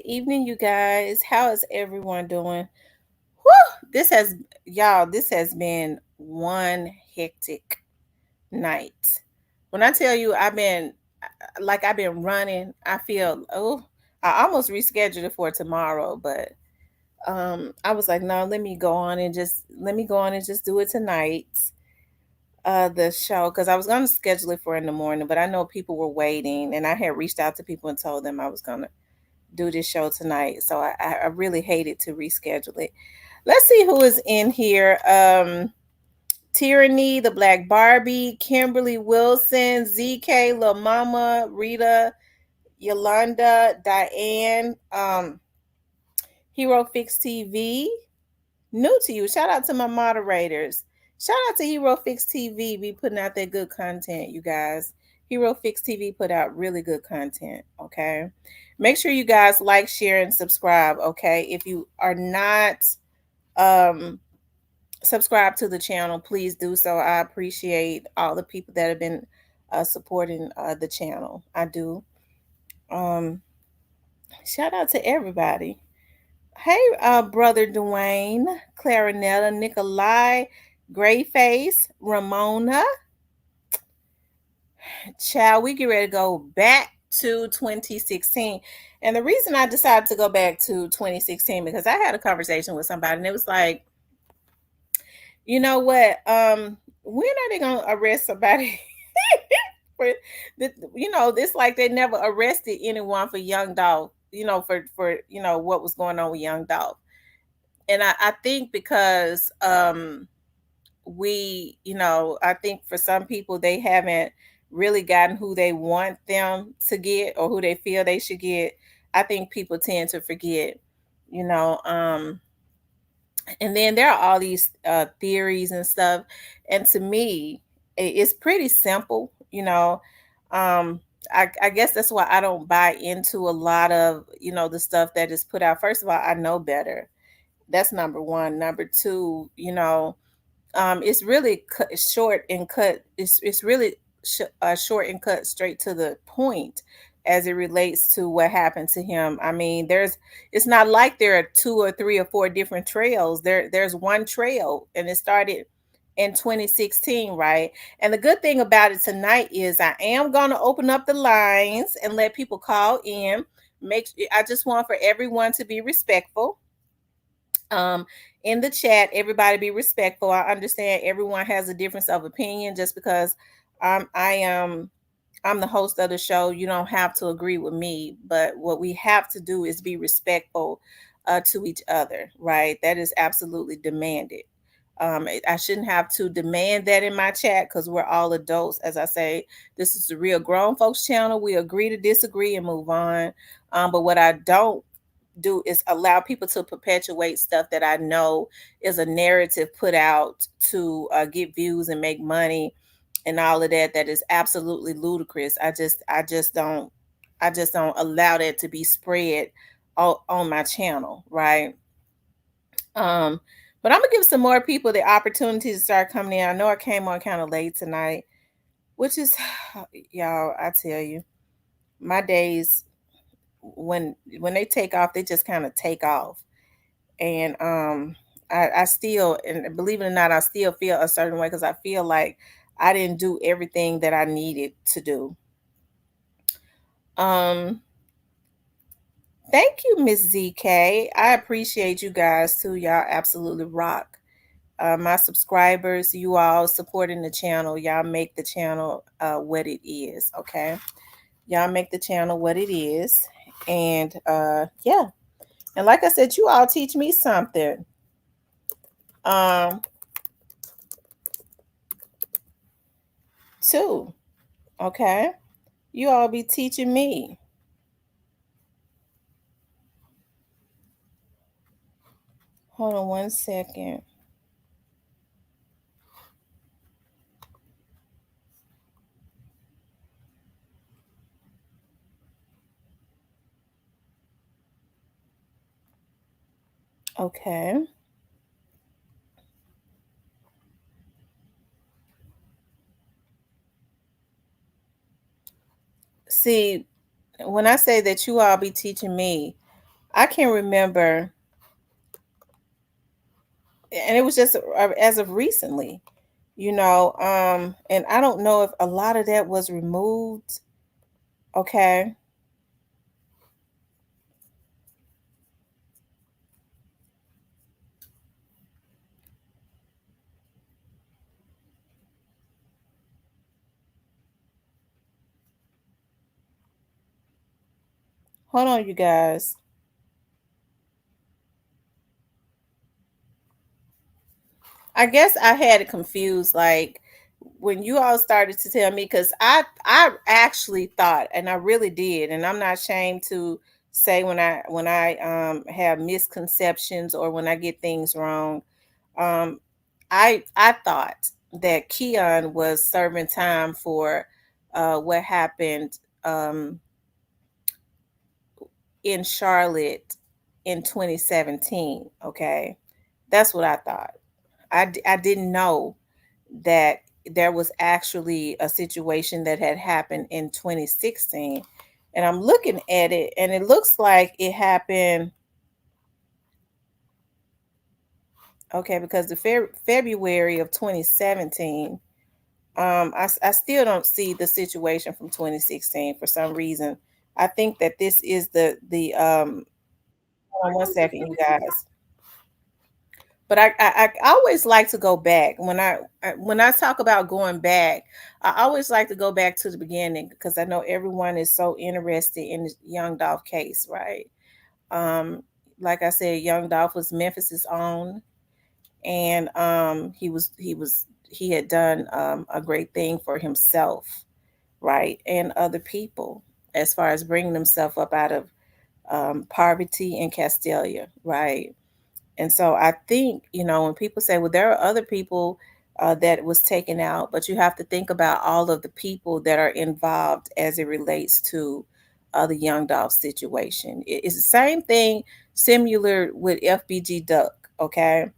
evening, you guys. How is everyone doing? Whew, this has been one hectic night. When I tell you I've been running, I almost rescheduled it for tomorrow, but I was like, no, let me go on and just do it tonight. The show because I was gonna schedule it for in the morning, but I know people were waiting and I had reached out to people and told them I was gonna do this show tonight. So I really hated to reschedule it. Let's see who is in here. Tyranny, the Black Barbie, Kimberly Wilson, ZK, Lil Mama, Rita, Yolanda, Diane, Hero Fix TV. New to you. Shout out to my moderators. Shout out to Hero Fix TV. Be putting out that good content, you guys. Hero Fix TV put out really good content. Okay. Make sure you guys like, share, and subscribe. Okay. If you are not um subscribed to the channel, please do so. I appreciate all the people that have been supporting the channel. I do. Um Shout out to everybody. Hey, brother Dwayne, Clarinetta, Nikolai, Grayface, Ramona. Child, we get ready to go back to 2016. And the reason I decided to go back to 2016 because I had a conversation with somebody and it was like, you know what? When are they gonna arrest somebody for this like they never arrested anyone for young dog, for what was going on with young dog. And I think because I think for some people they haven't really gotten who they want them to get or who they feel they should get. I think people tend to forget, you know. And then there are all these theories and stuff. And to me, it's pretty simple, you know. I guess that's why I don't buy into a lot of, the stuff that is put out. First of all, I know better. That's number one. Number two, it's really short and cut. It's really short and cut straight to the point as it relates to what happened to him. I mean, it's not like there are two or three or four different trails. There's one trail, and it started in 2016, right? And the good thing about it tonight is I am gonna open up the lines and let people call in. I just want for everyone to be respectful in the chat. Everybody be respectful. I understand everyone has a difference of opinion. Just because I'm the host of the show, you don't have to agree with me, but what we have to do is be respectful to each other, right? That is absolutely demanded. I shouldn't have to demand that in my chat because we're all adults. As I say, this is a real grown folks channel. We agree to disagree and move on. But what I don't do is allow people to perpetuate stuff that I know is a narrative put out to get views and make money and all of that. That is absolutely ludicrous. I just don't allow that to be spread on my channel, right? But I'm gonna give some more people the opportunity to start coming in. I know I came on kind of late tonight, which is y'all, I tell you, my days when they take off, they just kind of take off. And I still, and believe it or not, I still feel a certain way because I feel like I didn't do everything that I needed to do. Um Thank you, Miss ZK. I appreciate you guys too. Y'all absolutely rock. My subscribers, you all supporting the channel. Y'all make the channel what it is. Okay, y'all make the channel what it is. And yeah, and like I said, you all teach me something. Too. Okay, you all be teaching me. Hold on one second. Okay. See, when I say that you all be teaching me, I can remember, and it was just as of recently, and I don't know if a lot of that was removed. Okay, hold on, you guys. I guess I had it confused, like when you all started to tell me, because I actually thought, and I really did, and I'm not ashamed to say when I have misconceptions or when I get things wrong. um, I thought that Keon was serving time for what happened in Charlotte in 2017. Okay, that's what I thought. I didn't know that there was actually a situation that had happened in 2016. And I'm looking at it, and it looks like it happened, okay, because the February of 2017, I still don't see the situation from 2016 for some reason. I think that this is the hold on one second, you guys. But I always like to go back when I talk about going back. I always like to go back to the beginning because I know everyone is so interested in the Young Dolph case, right? Um, like I said, Young Dolph was Memphis's own, and he had done a great thing for himself, right, and other people as far as bringing himself up out of poverty and Castelia, right? And so I think, when people say, well, there are other people that was taken out, but you have to think about all of the people that are involved as it relates to the Young Dolph situation. It's the same thing, similar with FBG Duck, okay?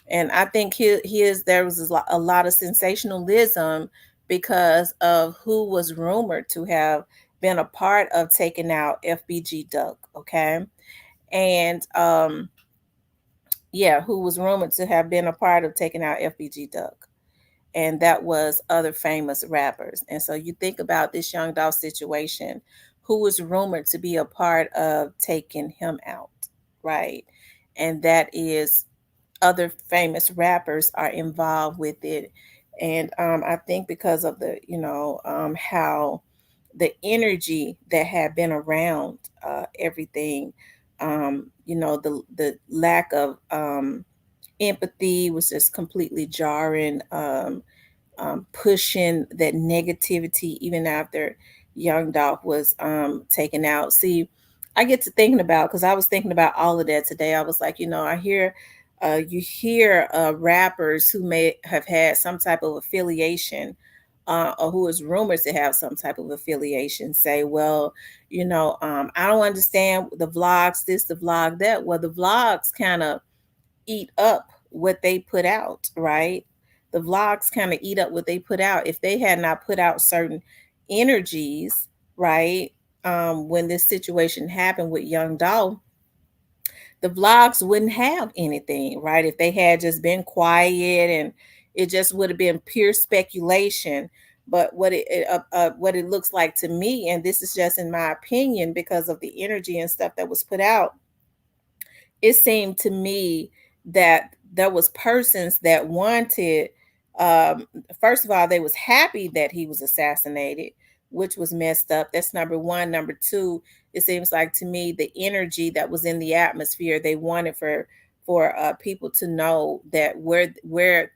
And I think there was a lot of sensationalism because of who was rumored to have been a part of taking out FBG Duck, okay? And yeah, who was rumored to have been a part of taking out FBG Duck. And that was other famous rappers. And so you think about this Young Dolph situation, who was rumored to be a part of taking him out, right? And that is other famous rappers are involved with it. And I think because of how the energy that had been around everything, the lack of empathy was just completely jarring, pushing that negativity even after Young Dolph was taken out. See, I get to thinking about, because I was thinking about all of that today. I was like, you hear rappers who may have had some type of affiliation. Or who is rumored to have some type of affiliation say, well, I don't understand the vlogs, this, the vlog, that. Well, the vlogs kind of eat up what they put out, right? The vlogs kind of eat up what they put out. If they had not put out certain energies, right, when this situation happened with Young Dolph, the vlogs wouldn't have anything, right? If they had just been quiet and it just would have been pure speculation. But what it looks like to me, and this is just in my opinion because of the energy and stuff that was put out, it seemed to me that there was persons that wanted, um first of all, they was happy that he was assassinated, which was messed up. That's number one. Number two, it seems like to me the energy that was in the atmosphere, they wanted for people to know that where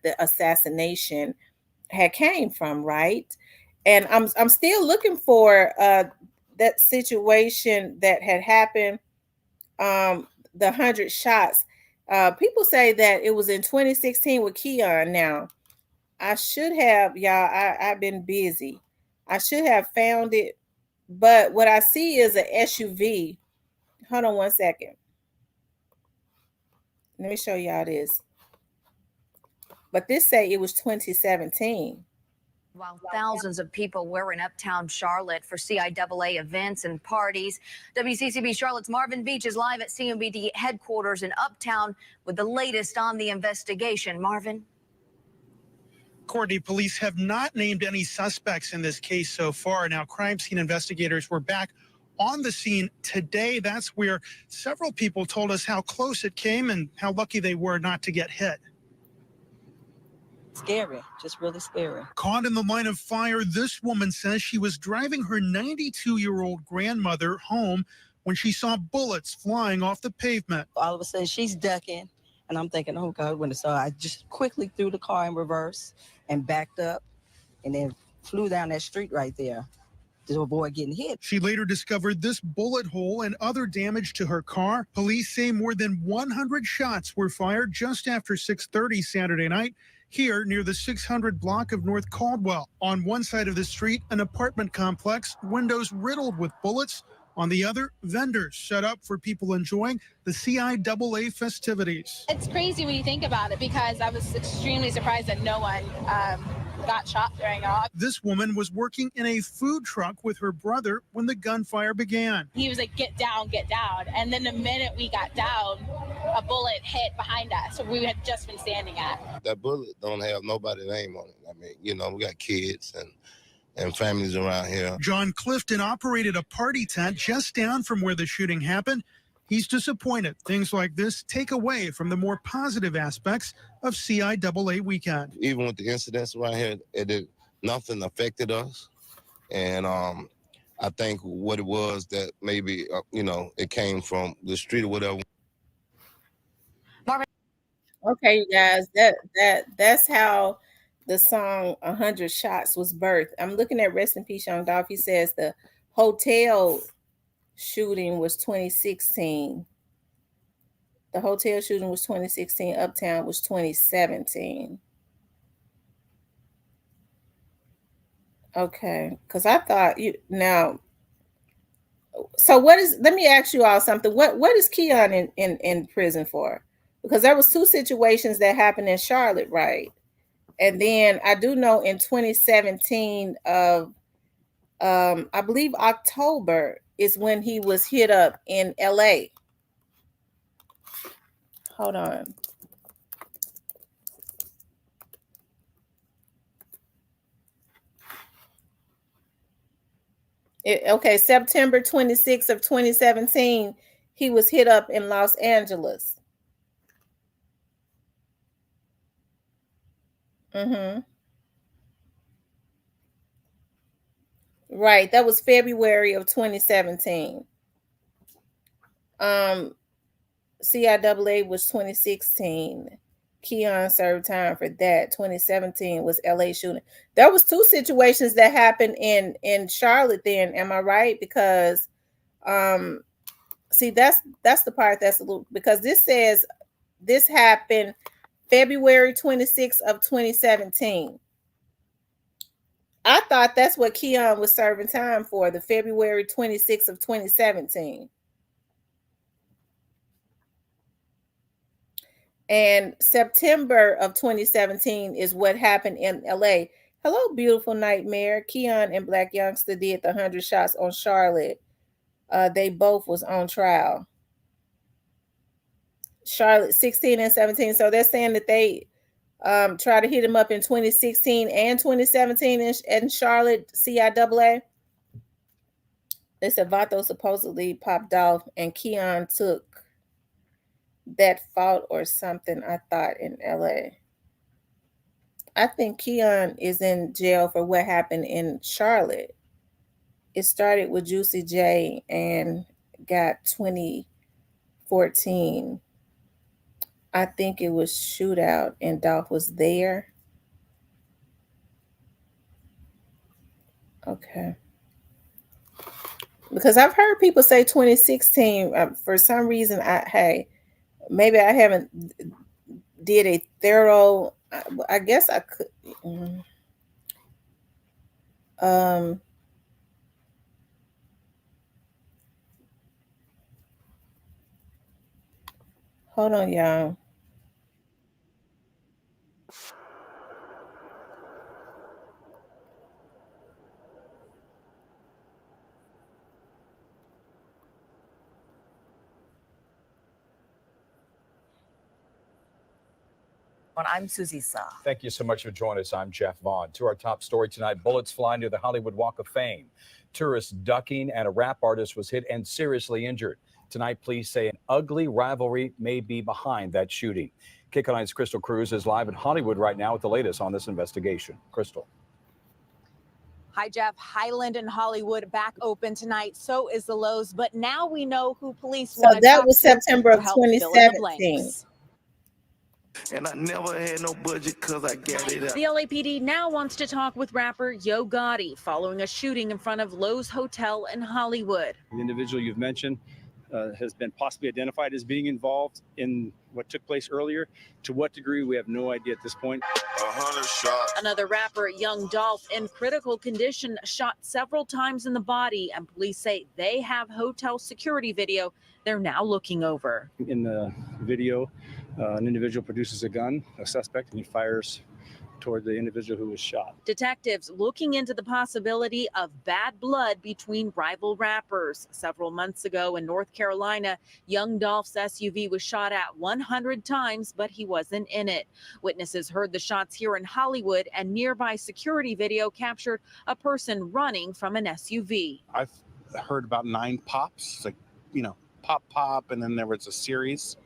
the assassination had came from, right? And I'm still looking for that situation that had happened, the 100 shots. People say that it was in 2016 with Keon. Now, I should have, y'all, I've been busy. I should have found it, but what I see is a SUV. Hold on one second. Let me show y'all this. But this say it was 2017. While thousands of people were in uptown Charlotte for CIAA events and parties, WCCB Charlotte's Marvin Beach is live at CMBD headquarters in Uptown with the latest on the investigation. Marvin? Courtney, police have not named any suspects in this case so far. Now, crime scene investigators were back on the scene today. That's where several people told us how close it came and how lucky they were not to get hit. Scary, just really scary. Caught in the line of fire, this woman says she was driving her 92-year-old grandmother home when she saw bullets flying off the pavement. All of a sudden, she's ducking, and I'm thinking, oh, God, when so I just quickly threw the car in reverse and backed up and then flew down that street right there to avoid getting hit. She later discovered this bullet hole and other damage to her car. Police say more than 100 shots were fired just after 6:30 Saturday night here near the 600 block of North Caldwell. On one side of the street, an apartment complex, windows riddled with bullets. On the other, vendors set up for people enjoying the CIAA festivities. It's crazy when you think about it because I was extremely surprised that no one got shot during it all. This woman was working in a food truck with her brother when the gunfire began. He was like, get down, get down. And then the minute we got down, a bullet hit behind us. We had just been standing at. That bullet don't have nobody's name on it. I mean, you know, we got kids and families around here. John Clifton operated a party tent just down from where the shooting happened. He's disappointed things like this take away from the more positive aspects of CIAA weekend. Even with the incidents around here, nothing affected us. And I think what it was that maybe, you know, it came from the street or whatever. Okay, you guys, that's how the song 100 Shots was birthed. I'm looking at Rest in Peace Young Dolph. He says the hotel shooting was 2016. The hotel shooting was 2016. Uptown was 2017. Okay, because I thought now. So let me ask you all something. What is Keon in prison for? Because there was two situations that happened in Charlotte, right? And then I do know in 2017 of I believe October is when he was hit up in LA. Hold on. Okay, September 26th of 2017, he was hit up in Los Angeles. Right, that was February of 2017. CIAA was 2016. Keon served time for that. 2017 was LA shooting. There was two situations that happened in Charlotte then, am I right? Because see, that's the part that's a little, because this says this happened February 26th of 2017. I thought that's what Keon was serving time for, the February 26th of 2017. And September of 2017 is what happened in LA. Hello, beautiful nightmare. Keon and Black Youngster did the 100 shots on Charlotte. They both was on trial. Charlotte 16 and 17. So they're saying that they try to hit him up in 2016 and 2017 in Charlotte CIAA. They said Vato supposedly popped off and Keon took that fault or something, I thought, in LA. I think Keon is in jail for what happened in Charlotte. It started with Juicy J and got 2014. I think it was shootout and Dolph was there. Okay. Because I've heard people say 2016. For some reason, maybe I haven't did a thorough. I guess I could. Hold on, y'all. I'm Susie Sa. Thank you so much for joining us. I'm Jeff Vaughn. To our top story tonight, bullets fly near the Hollywood Walk of Fame. Tourists ducking and a rap artist was hit and seriously injured. Tonight, police say an ugly rivalry may be behind that shooting. Kick On's Crystal Cruz is live in Hollywood right now with the latest on this investigation. Crystal. Hi, Jeff. Highland and Hollywood back open tonight. So is the Lowe's. But now we know who police So want to that talk was to September of help fill in the 2017. blanks. And I never had no budget because I got it up. The LAPD now wants to talk with rapper Yo Gotti following a shooting in front of Lowe's Hotel in Hollywood. The individual you've mentioned has been possibly identified as being involved in what took place earlier. To what degree, we have no idea at this point. 100 shots. Another rapper, Young Dolph, in critical condition, shot several times in the body, and police say they have hotel security video they're now looking over. In the video, an individual produces a gun, a suspect, and he fires toward the individual who was shot. Detectives looking into the possibility of bad blood between rival rappers. Several months ago in North Carolina, Young Dolph's SUV was shot at 100 times, but he wasn't in it. Witnesses heard the shots here in Hollywood, and nearby security video captured a person running from an SUV. I've heard about 9 pops, like, pop, and then there was a series.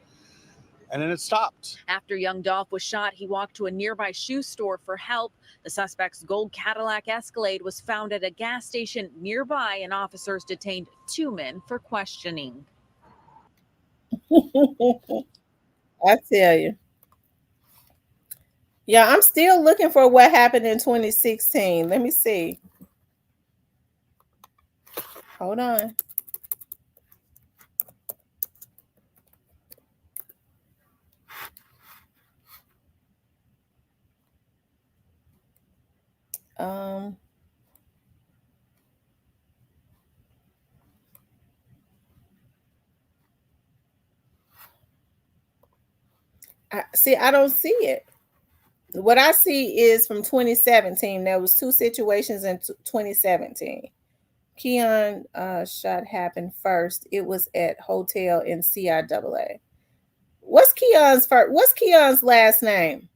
And then it stopped. After Young Dolph was shot, he walked to a nearby shoe store for help. The suspect's gold Cadillac Escalade was found at a gas station nearby, and officers detained 2 men for questioning. I tell you. Yeah, I'm still looking for what happened in 2016. Let me see. Hold on. I don't see it. What I see is from 2017. There was 2 situations in 2017. Keon shot happened first. It was at hotel in CIAA. What's Keon's last name?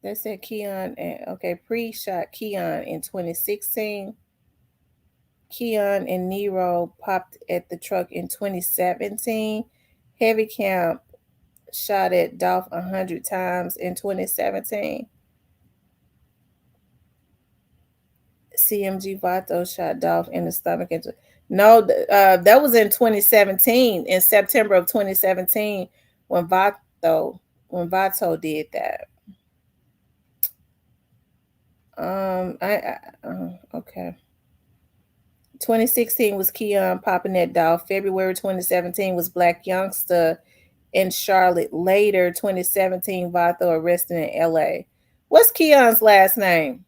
They said Keon, pre-shot Keon in 2016. Keon and Nero popped at the truck in 2017. Heavy Camp shot at Dolph 100 times in 2017. CMG Vato shot Dolph in the stomach. That was in 2017, in September of 2017, when Vato did that. Okay. 2016 was Keon popping at Dolph. February 2017 was Black Youngster in Charlotte. Later, 2017, Vato arrested in LA. What's Keon's last name?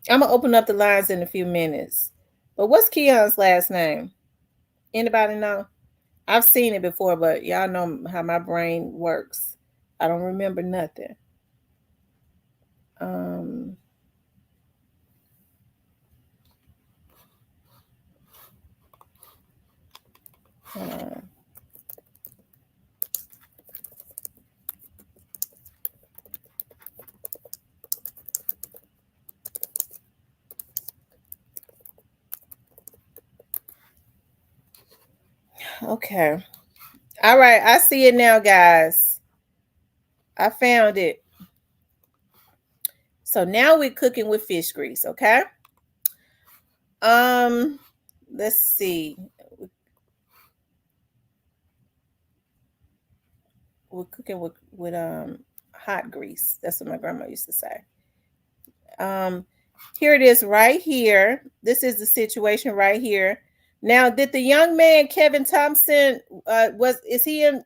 I'm going to open up the lines in a few minutes. But what's Keon's last name? Anybody know? I've seen it before, but y'all know how my brain works. I don't remember nothing. Okay. All right. I see it now, guys. I found it. So now we're cooking with fish grease, okay? Let's see. We're cooking with hot grease. That's what my grandma used to say. Here it is right here. This is the situation right here. Now, did the young man Kevin Thompson is he in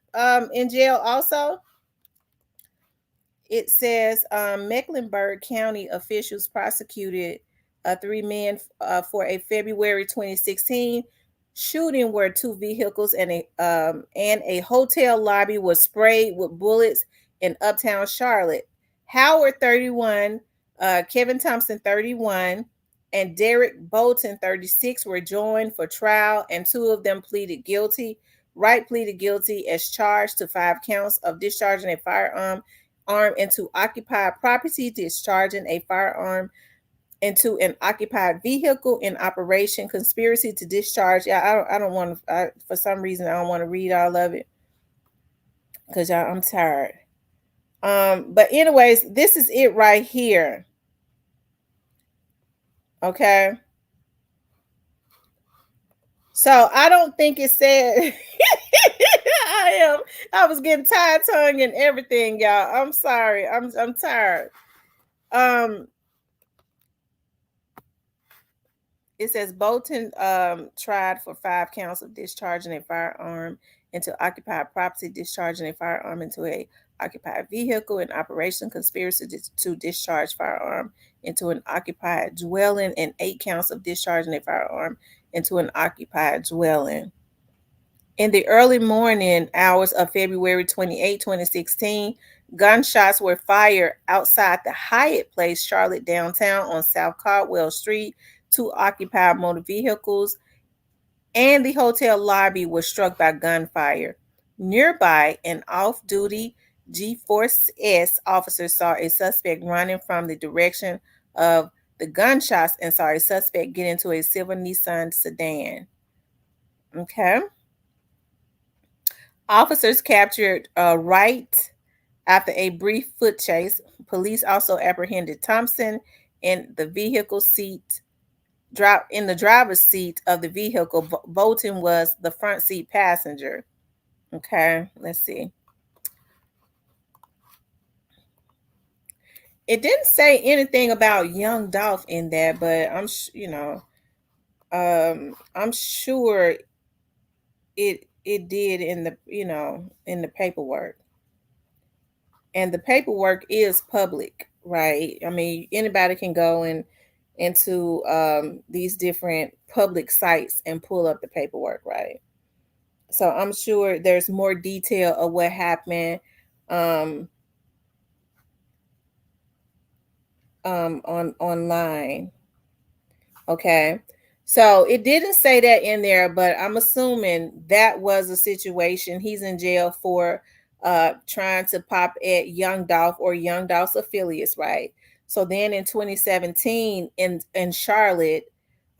jail also? It says Mecklenburg County officials prosecuted 3 men for a February 2016 shooting where 2 vehicles and a hotel lobby was sprayed with bullets in Uptown Charlotte. Howard, 31, Kevin Thompson, 31, and Derek Bolton, 36, were joined for trial, and 2 of them pleaded guilty. Wright pleaded guilty as charged to 5 counts of discharging a firearm into occupied property, discharging a firearm into an occupied vehicle in operation, conspiracy to discharge. Yeah, I don't want to, for some reason, I don't want to read all of it because y'all, I'm tired. But anyways, this is it right here. Okay. So I don't think it said I was getting tired tongue and everything, y'all. I'm sorry. I'm tired. It says Bolton tried for 5 counts of discharging a firearm into occupied property, discharging a firearm into a occupied vehicle in operation, conspiracy to discharge firearm into an occupied dwelling, and 8 counts of discharging a firearm into an occupied dwelling. In the early morning hours of February 28, 2016, gunshots were fired outside the Hyatt Place, Charlotte downtown on South Caldwell Street. 2 occupied motor vehicles and the hotel lobby were struck by gunfire. Nearby, an off-duty G-Force S officer saw a suspect running from the direction of the gunshots and saw a suspect get into a silver Nissan sedan. Okay. Officers captured Wright after a brief foot chase. Police also apprehended Thompson in the vehicle seat. In the driver's seat of the vehicle. Bolton was the front seat passenger. Okay, let's see. It didn't say anything about young Dolph in there, but I'm sure it did in the in the paperwork. And the paperwork is public, right? I mean, anybody can go into these different public sites and pull up the paperwork, right? So I'm sure there's more detail of what happened on online. Okay. So it didn't say that in there, but I'm assuming that was a situation. He's in jail for trying to pop at Young Dolph or Young Dolph's affiliates, right? So then in 2017 in Charlotte,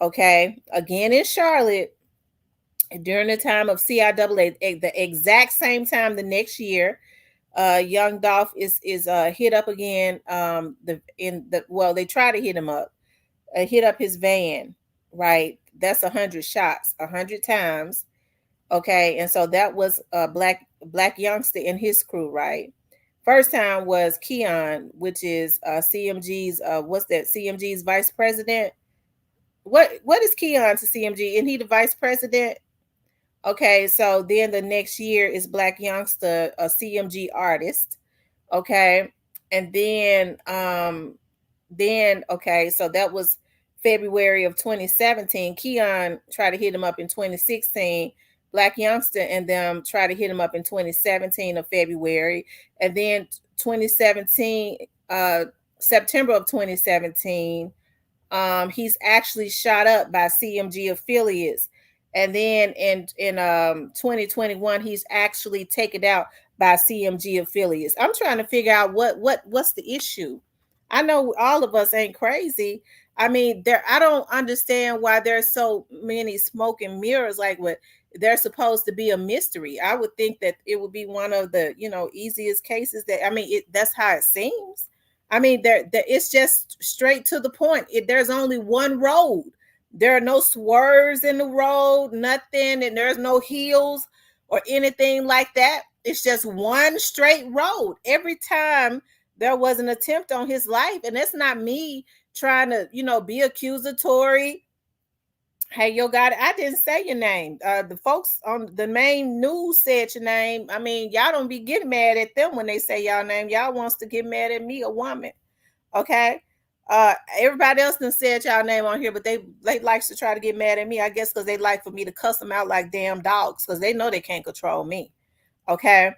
okay, again in Charlotte, during the time of CIAA, the exact same time the next year, Young Dolph is hit up again. They try to hit him up, hit up his van, right? That's 100 shots, 100 times. Okay, and so that was a black youngster in his crew, right? First time was Keon, which is CMG's CMG's vice president. What is Keon to CMG? Isn't he the vice president? Okay, so then the next year is Black Youngster, a CMG artist. Okay, and then okay, so that was February of 2017. Keon tried to hit him up in 2016. Black Youngster and them tried to hit him up in 2017 of February, and then 2017, September of 2017, he's actually shot up by CMG affiliates. And then in 2021, he's actually taken out by CMG affiliates. I'm trying to figure out what's the issue. I know all of us ain't crazy. I mean, I don't understand why there's so many smoke and mirrors. Like, what, there's supposed to be a mystery. I would think that it would be one of the easiest cases. That, I mean, that's how it seems. I mean, it's just straight to the point. There's only one road. There are no swerves in the road, nothing, and there's no hills or anything like that. It's just one straight road. Every time there was an attempt on his life, and that's not me trying to, be accusatory. Hey, yo, God, I didn't say your name. The folks on the main news said your name. I mean, y'all don't be getting mad at them when they say y'all name. Y'all wants to get mad at me, a woman. Okay. Everybody else done said y'all name on here, but they likes to try to get mad at me, I guess, because they like for me to cuss them out like damn dogs, because they know they can't control me. Okay.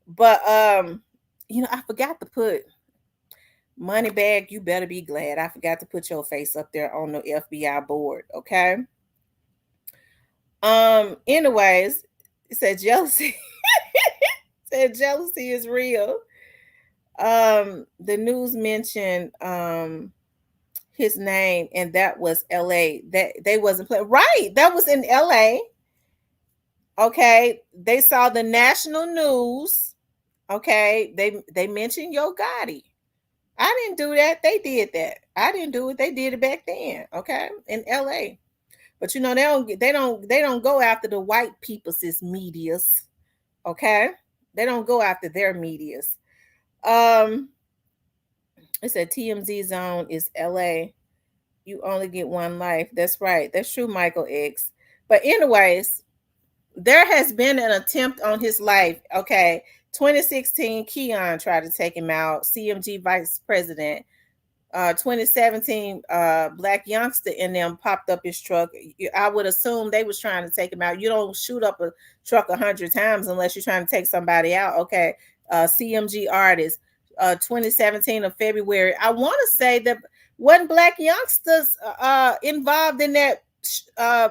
But I forgot to put Moneybag, you better be glad I forgot to put your face up there on the FBI board, okay? Anyways, it said jealousy. Said jealousy is real. The news mentioned his name, and that was LA. That they wasn't playing right. That was in LA. Okay, they saw the national news. Okay, they mentioned Yo Gotti. I didn't do that. They did that. I didn't do it. They did it back then. Okay, in LA. But you know they don't go after the white people's medias. Okay, they don't go after their medias. It said TMZ zone is LA. You only get one life. That's right. That's true, Michael X. But anyways, there has been an attempt on his life. Okay, 2016, Keon tried to take him out. CMG vice president. 2017, Black Youngster in them popped up his truck. I would assume they was trying to take him out. You don't shoot up a truck 100 times unless you're trying to take somebody out. Okay, CMG artist. 2017 of February. I want to say that wasn't Black Youngsters involved in that.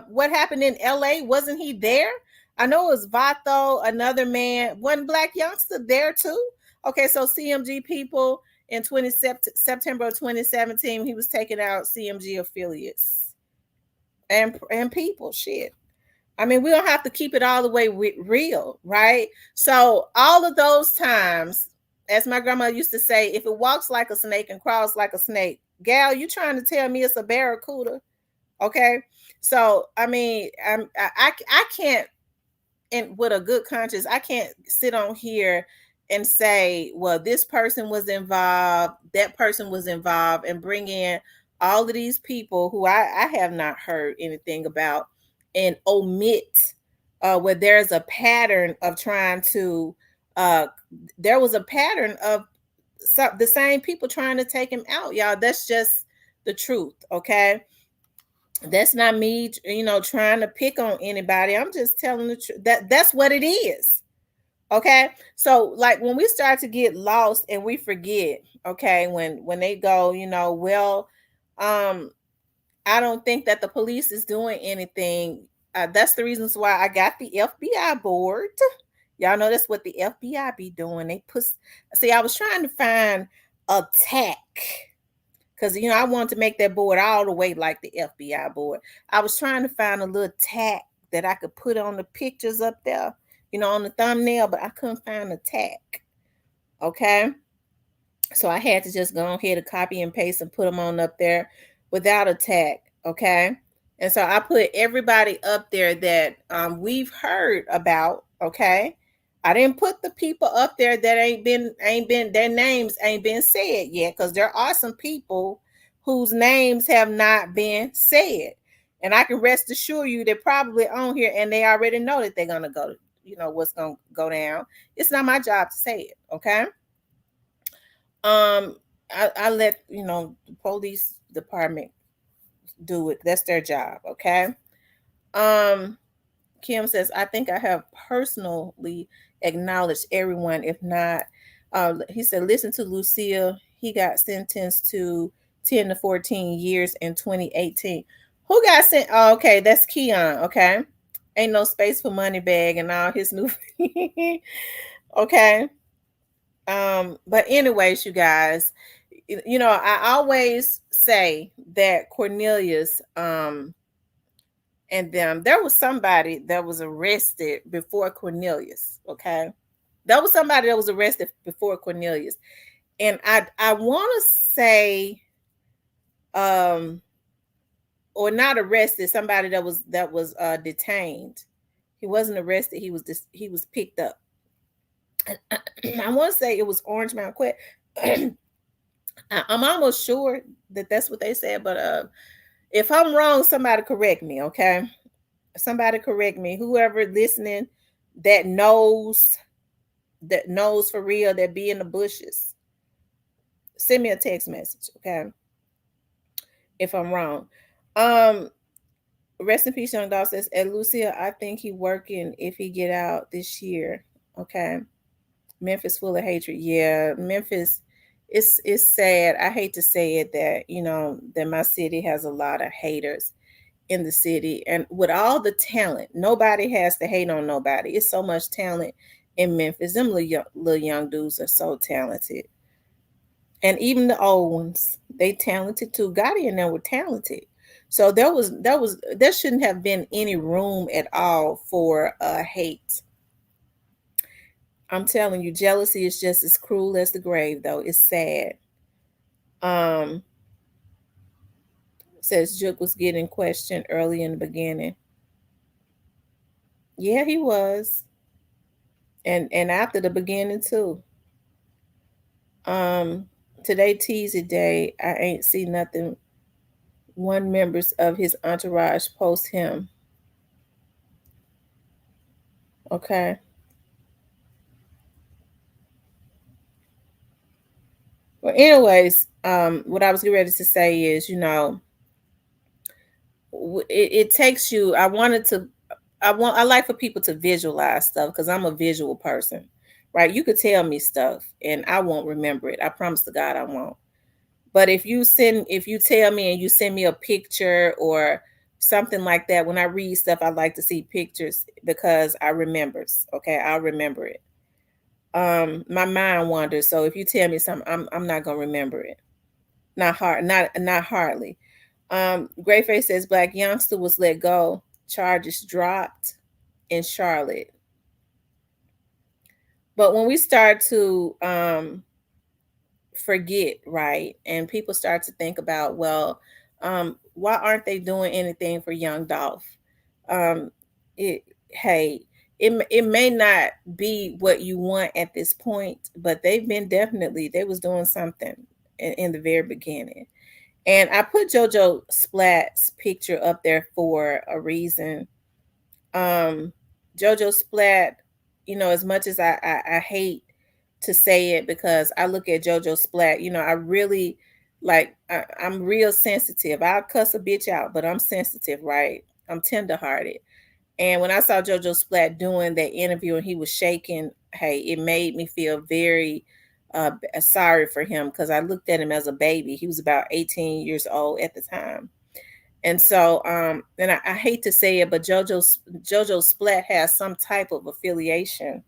What happened in LA? Wasn't he there? I know it was Vato, another man. Wasn't Black Youngster there too? Okay, so CMG people in September of 2017, he was taking out CMG affiliates and people. Shit. I mean, we don't have to keep it all the way real, right? So all of those times, as my grandma used to say, if it walks like a snake and crawls like a snake, gal, you trying to tell me it's a barracuda? Okay, so I mean, I can't, and with a good conscience, I can't sit on here and say, well, this person was involved, that person was involved, and bring in all of these people who I have not heard anything about, and omit where there's a pattern of trying to. There was a pattern of the same people trying to take him out, y'all. That's just the truth, okay? That's not me, trying to pick on anybody. I'm just telling the truth. That's what it is, okay? So, like when we start to get lost and we forget, okay, when they go, well, I don't think that the police is doing anything. That's the reasons why I got the FBI board. Y'all know that's what the FBI be doing. They see, I was trying to find a tack because, I wanted to make that board all the way like the FBI board. I was trying to find a little tack that I could put on the pictures up there, on the thumbnail, but I couldn't find a tack. Okay. So I had to just go ahead and copy and paste and put them on up there without a tag. Okay. And so I put everybody up there that we've heard about. Okay. I didn't put the people up there that ain't been their names ain't been said yet, because there are some people whose names have not been said. And I can rest assure you they're probably on here and they already know that they're gonna go, what's gonna go down. It's not my job to say it, okay? I let the police department do it. That's their job, okay? Kim says, I think I have personally acknowledged everyone. If not, he said, listen to Lucille. He got sentenced to 10 to 14 years in 2018. Who got sent? Oh, okay, that's Keon. Okay, ain't no space for Moneybag and all his new. Okay. But anyways, you guys, I always say that Cornelius, and them, there was somebody that was arrested before Cornelius. Okay. There was somebody that was arrested before Cornelius. And I want to say, or not arrested, somebody that was detained. He wasn't arrested. He was picked up. I want to say it was Orange Mountain Quet. I'm almost sure that that's what they said, but if I'm wrong, somebody correct me, okay? Somebody correct me. Whoever listening that knows for real, that be in the bushes, send me a text message, okay? If I'm wrong. Rest in peace, Young Dog says, and Lucia, I think he working if he get out this year, okay? Memphis full of hatred. Yeah, Memphis it's sad. I hate to say it that, that my city has a lot of haters in the city, and with all the talent, nobody has to hate on nobody. It's so much talent in Memphis. Them little young dudes are so talented. And even the old ones, they talented too. Gotti and them were talented. So there shouldn't have been any room at all for hate. I'm telling you, jealousy is just as cruel as the grave, though. It's sad. Um, says Jook was getting questioned early in the beginning. Yeah, he was. And after the beginning too. Um, today teasy day. I ain't see nothing. One members of his entourage post him. Okay. Well, anyways, what I was getting ready to say is, it takes you. I like for people to visualize stuff because I'm a visual person, right? You could tell me stuff and I won't remember it. I promise to God I won't. But if you tell me and you send me a picture or something like that, when I read stuff, I like to see pictures because I remembers. Okay, I'll remember it. My mind wanders. So if you tell me something, I'm not gonna remember it. Not hardly. Greyface says black youngster was let go, charges dropped in Charlotte. But when we start to forget, right, and people start to think about, well, why aren't they doing anything for young Dolph? Um, it hey, it may not be what you want at this point, but they was doing something in the very beginning. And I put JoJo Splat's picture up there for a reason. Um, JoJo Splat, as much as I hate to say it because I look at JoJo Splat, I really I'm real sensitive. I'll cuss a bitch out, but I'm sensitive, right? I'm tenderhearted. And when I saw JoJo Splat doing that interview and he was shaking, hey, it made me feel very sorry for him because I looked at him as a baby. He was about 18 years old at the time. And so, and I hate to say it, but JoJo Splat has some type of affiliation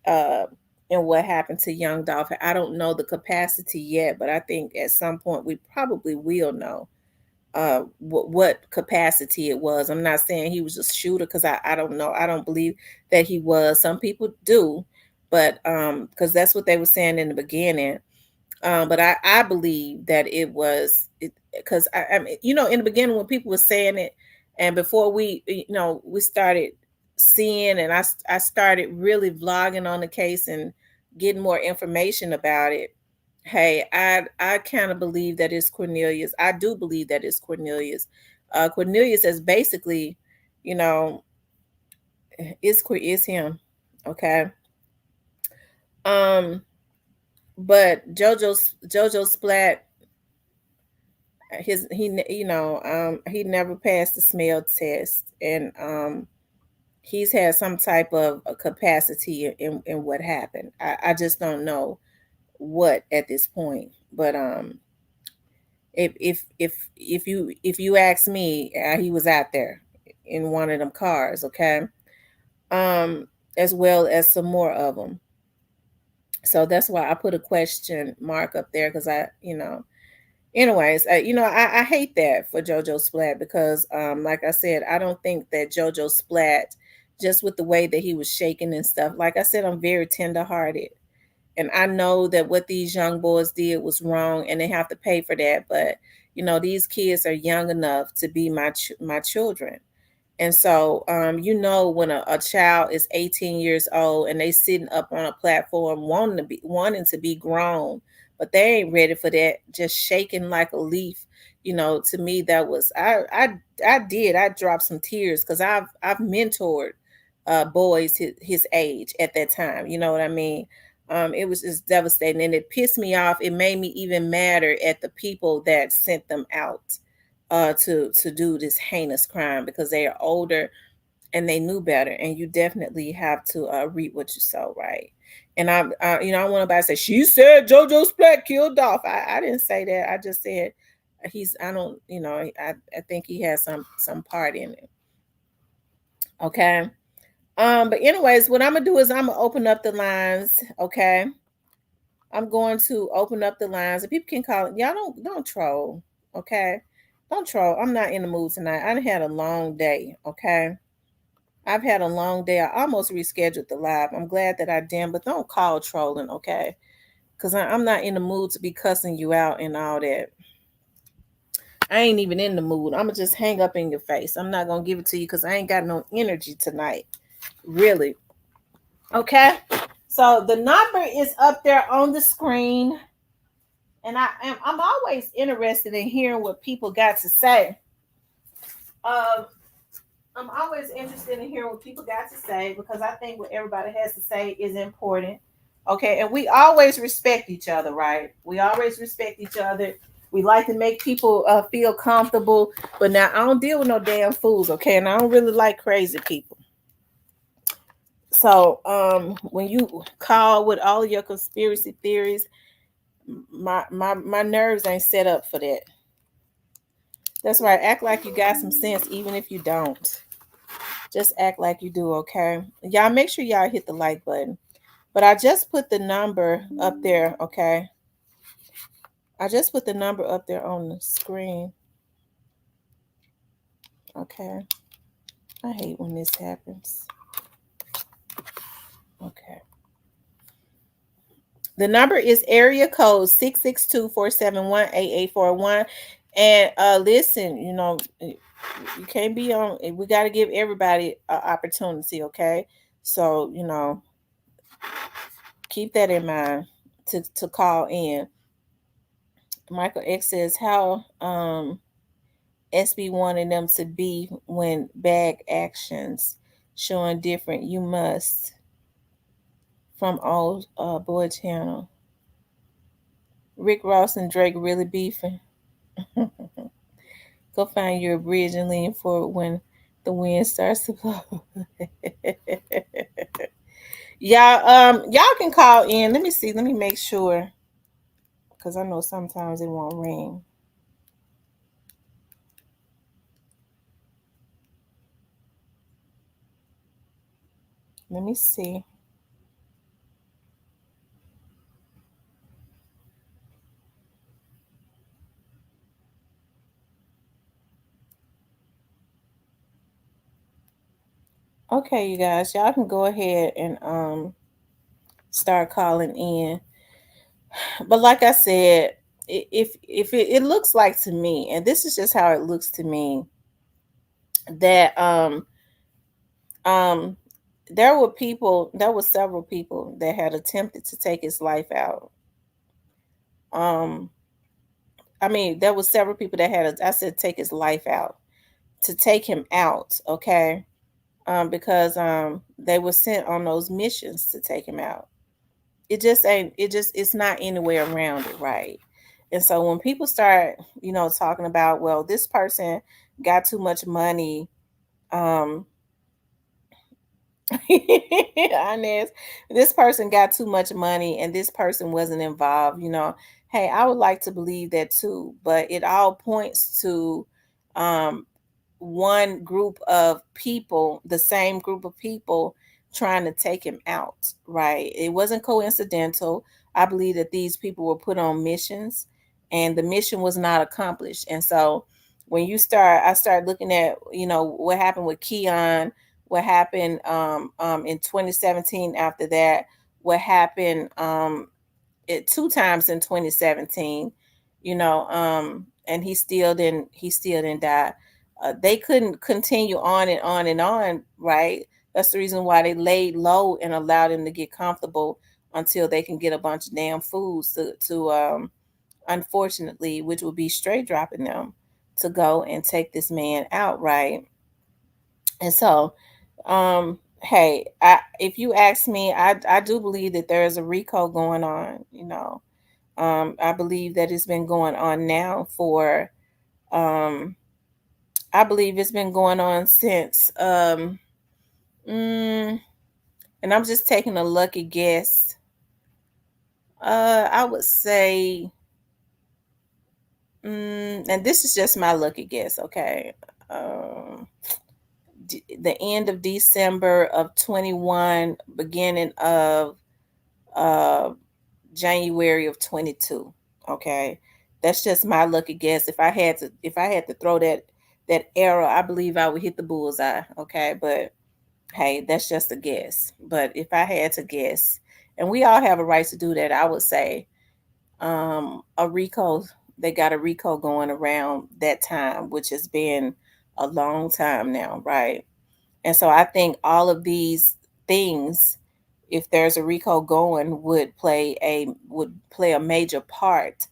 uh, in what happened to young Dolphin. I don't know the capacity yet, but I think at some point we probably will know what capacity it was. I'm not saying he was a shooter because I don't know. I don't believe that he was. Some people do, but because that's what they were saying in the beginning. But I believe that it was because I mean, in the beginning when people were saying it, and before we started seeing, and I started really vlogging on the case and getting more information about it. Hey, I kind of believe that it's Cornelius. I do believe that it's Cornelius. Cornelius is basically, you know, is him. Okay. Um, but JoJo Splat, he never passed the smell test, and he's had some type of a capacity in what happened. I just don't know what at this point, but if you ask me, he was out there in one of them cars, okay, um, as well as some more of them. So that's why I put a question mark up there because anyways, I hate that for JoJo Splat because, like I said, I don't think that JoJo Splat, just with the way that he was shaking and stuff, like I said, I'm very tenderhearted. And I know that what these young boys did was wrong and they have to pay for that. But, these kids are young enough to be my children. And so, when a child is 18 years old and they sitting up on a platform wanting to be grown, but they ain't ready for that, just shaking like a leaf. To me, that was I dropped some tears because I've mentored boys his age at that time. You know what I mean? It was just devastating and it pissed me off. It made me even madder at the people that sent them out to do this heinous crime because they are older and they knew better. And you definitely have to reap what you sow, right? And I I want nobody to say, she said JoJo Splat killed Dolph. I didn't say that. I just said I don't, I think he has some part in it. Okay. But anyways, what I'm gonna do is I'm gonna open up the lines. Okay. I'm going to open up the lines and people can call. Y'all don't troll. Okay. Don't troll. I'm not in the mood tonight. I had a long day. Okay. I've had a long day. I almost rescheduled the live. I'm glad that I did, but don't call trolling, okay? Because I'm not in the mood to be cussing you out and all that. I ain't even in the mood. I'm going to just hang up in your face. I'm not going to give it to you because I ain't got no energy tonight. Really. Okay? So the number is up there on the screen. And I'm always interested in hearing what people got to say. I'm always interested in hearing what people got to say because I think what everybody has to say is important. Okay, and we always respect each other, right? We always respect each other. We like to make people feel comfortable, but now I don't deal with no damn fools, okay? And I don't really like crazy people. So when you call with all of your conspiracy theories, my nerves ain't set up for that. That's right. Act like you got some sense, even if you don't. Just act like you do, okay? Y'all make sure y'all hit the like button. But I just put the number up there, okay? I just put the number up there on the screen. Okay. I hate when this happens. Okay. The number is area code 662-471-8841. And listen, you can't be on. We got to give everybody an opportunity, okay? So, keep that in mind to call in. Michael X says, how SB wanted them to be when bag actions showing different. You must from old boy channel. Rick Ross and Drake really beefing. Go find your bridge and lean forward when the wind starts to blow. Y'all can call in. Let me see. Let me make sure. Because I know sometimes it won't ring. Let me see. Okay, you guys, y'all can go ahead and start calling in. But like I said, if it looks like to me, and this is just how it looks to me, that there were several people that had attempted to take his life out. There were several people that I said take his life out, to take him out, okay? Because they were sent on those missions to take him out. It's not anywhere around it, right? And so when people start, talking about, well, this person got too much money, honest, this person got too much money and this person wasn't involved, hey, I would like to believe that too, but it all points to one group of people, the same group of people trying to take him out, right? It wasn't coincidental. I believe that these people were put on missions and the mission was not accomplished. And so when I start looking at, what happened with Keon, what happened in 2017 after that, what happened 2 times in 2017, and he still didn't die. They couldn't continue on and on and on, right? That's the reason why they laid low and allowed him to get comfortable until they can get a bunch of damn foods to unfortunately, which would be straight dropping them to go and take this man out, right? And so, hey, if you ask me, I do believe that there is a RICO going on, I believe that it's been going on now for I believe it's been going on since and I'm just taking a lucky guess. I would say, and this is just my lucky guess, okay? The end of December of 21, beginning of uh, January of 22. Okay, that's just my lucky guess. If I had to throw that arrow, I believe I would hit the bullseye. Okay, but hey, that's just a guess. But if I had to guess, and we all have a right to do that, I would say a RICO. They got a RICO going around that time, which has been a long time now, right? And so I think all of these things, if there's a RICO going, would play a major part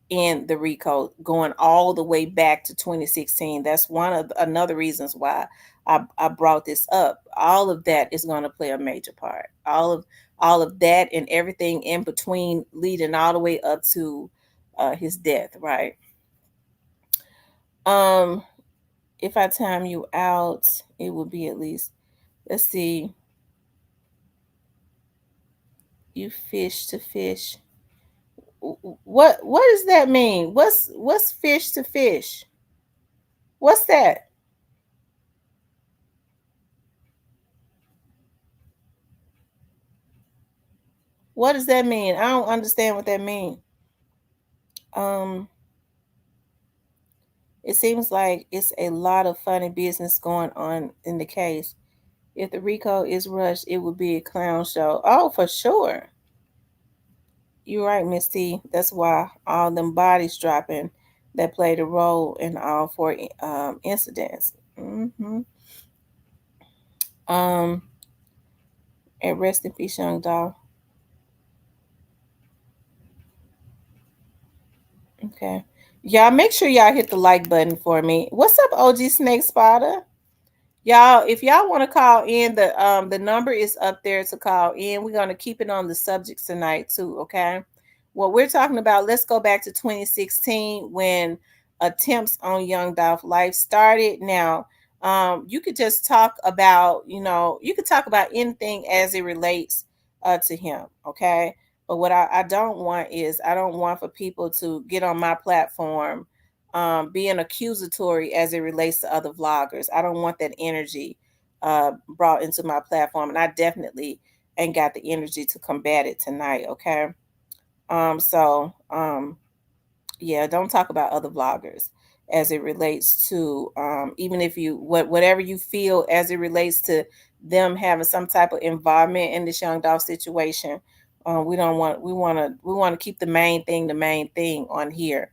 in the RICO going all the way back to 2016. That's one of another reasons why I brought this up. All of that is going to play a major part. All of that and everything in between, leading all the way up to his death, right? Um, if I time you out, it would be at least, let's see, you fish to fish. What does that mean? What's fish to fish? What's that? What does that mean? I don't understand what that means. Um, it seems like it's a lot of funny business going on in the case. If the RICO is rushed, it would be a clown show. Oh, for sure. You're right, Miss T. That's why all them bodies dropping that played a role in all four incidents. Um, and rest in peace, young dog. Okay. Y'all make sure y'all hit the like button for me. What's up, OG Snake Spotter? Y'all, if y'all want to call in, the number is up there to call in. We're gonna keep it on the subjects tonight too, okay? What we're talking about, let's go back to 2016 when attempts on young Dolph life started. Now, you could just talk about, you could talk about anything as it relates to him, okay? But what I don't want is I don't want for people to get on my platform being accusatory as it relates to other vloggers. I don't want that energy brought into my platform, and I definitely ain't got the energy to combat it tonight. Okay, so yeah, don't talk about other vloggers as it relates to even if you whatever you feel as it relates to them having some type of involvement in this young dog situation. We want to keep the main thing on here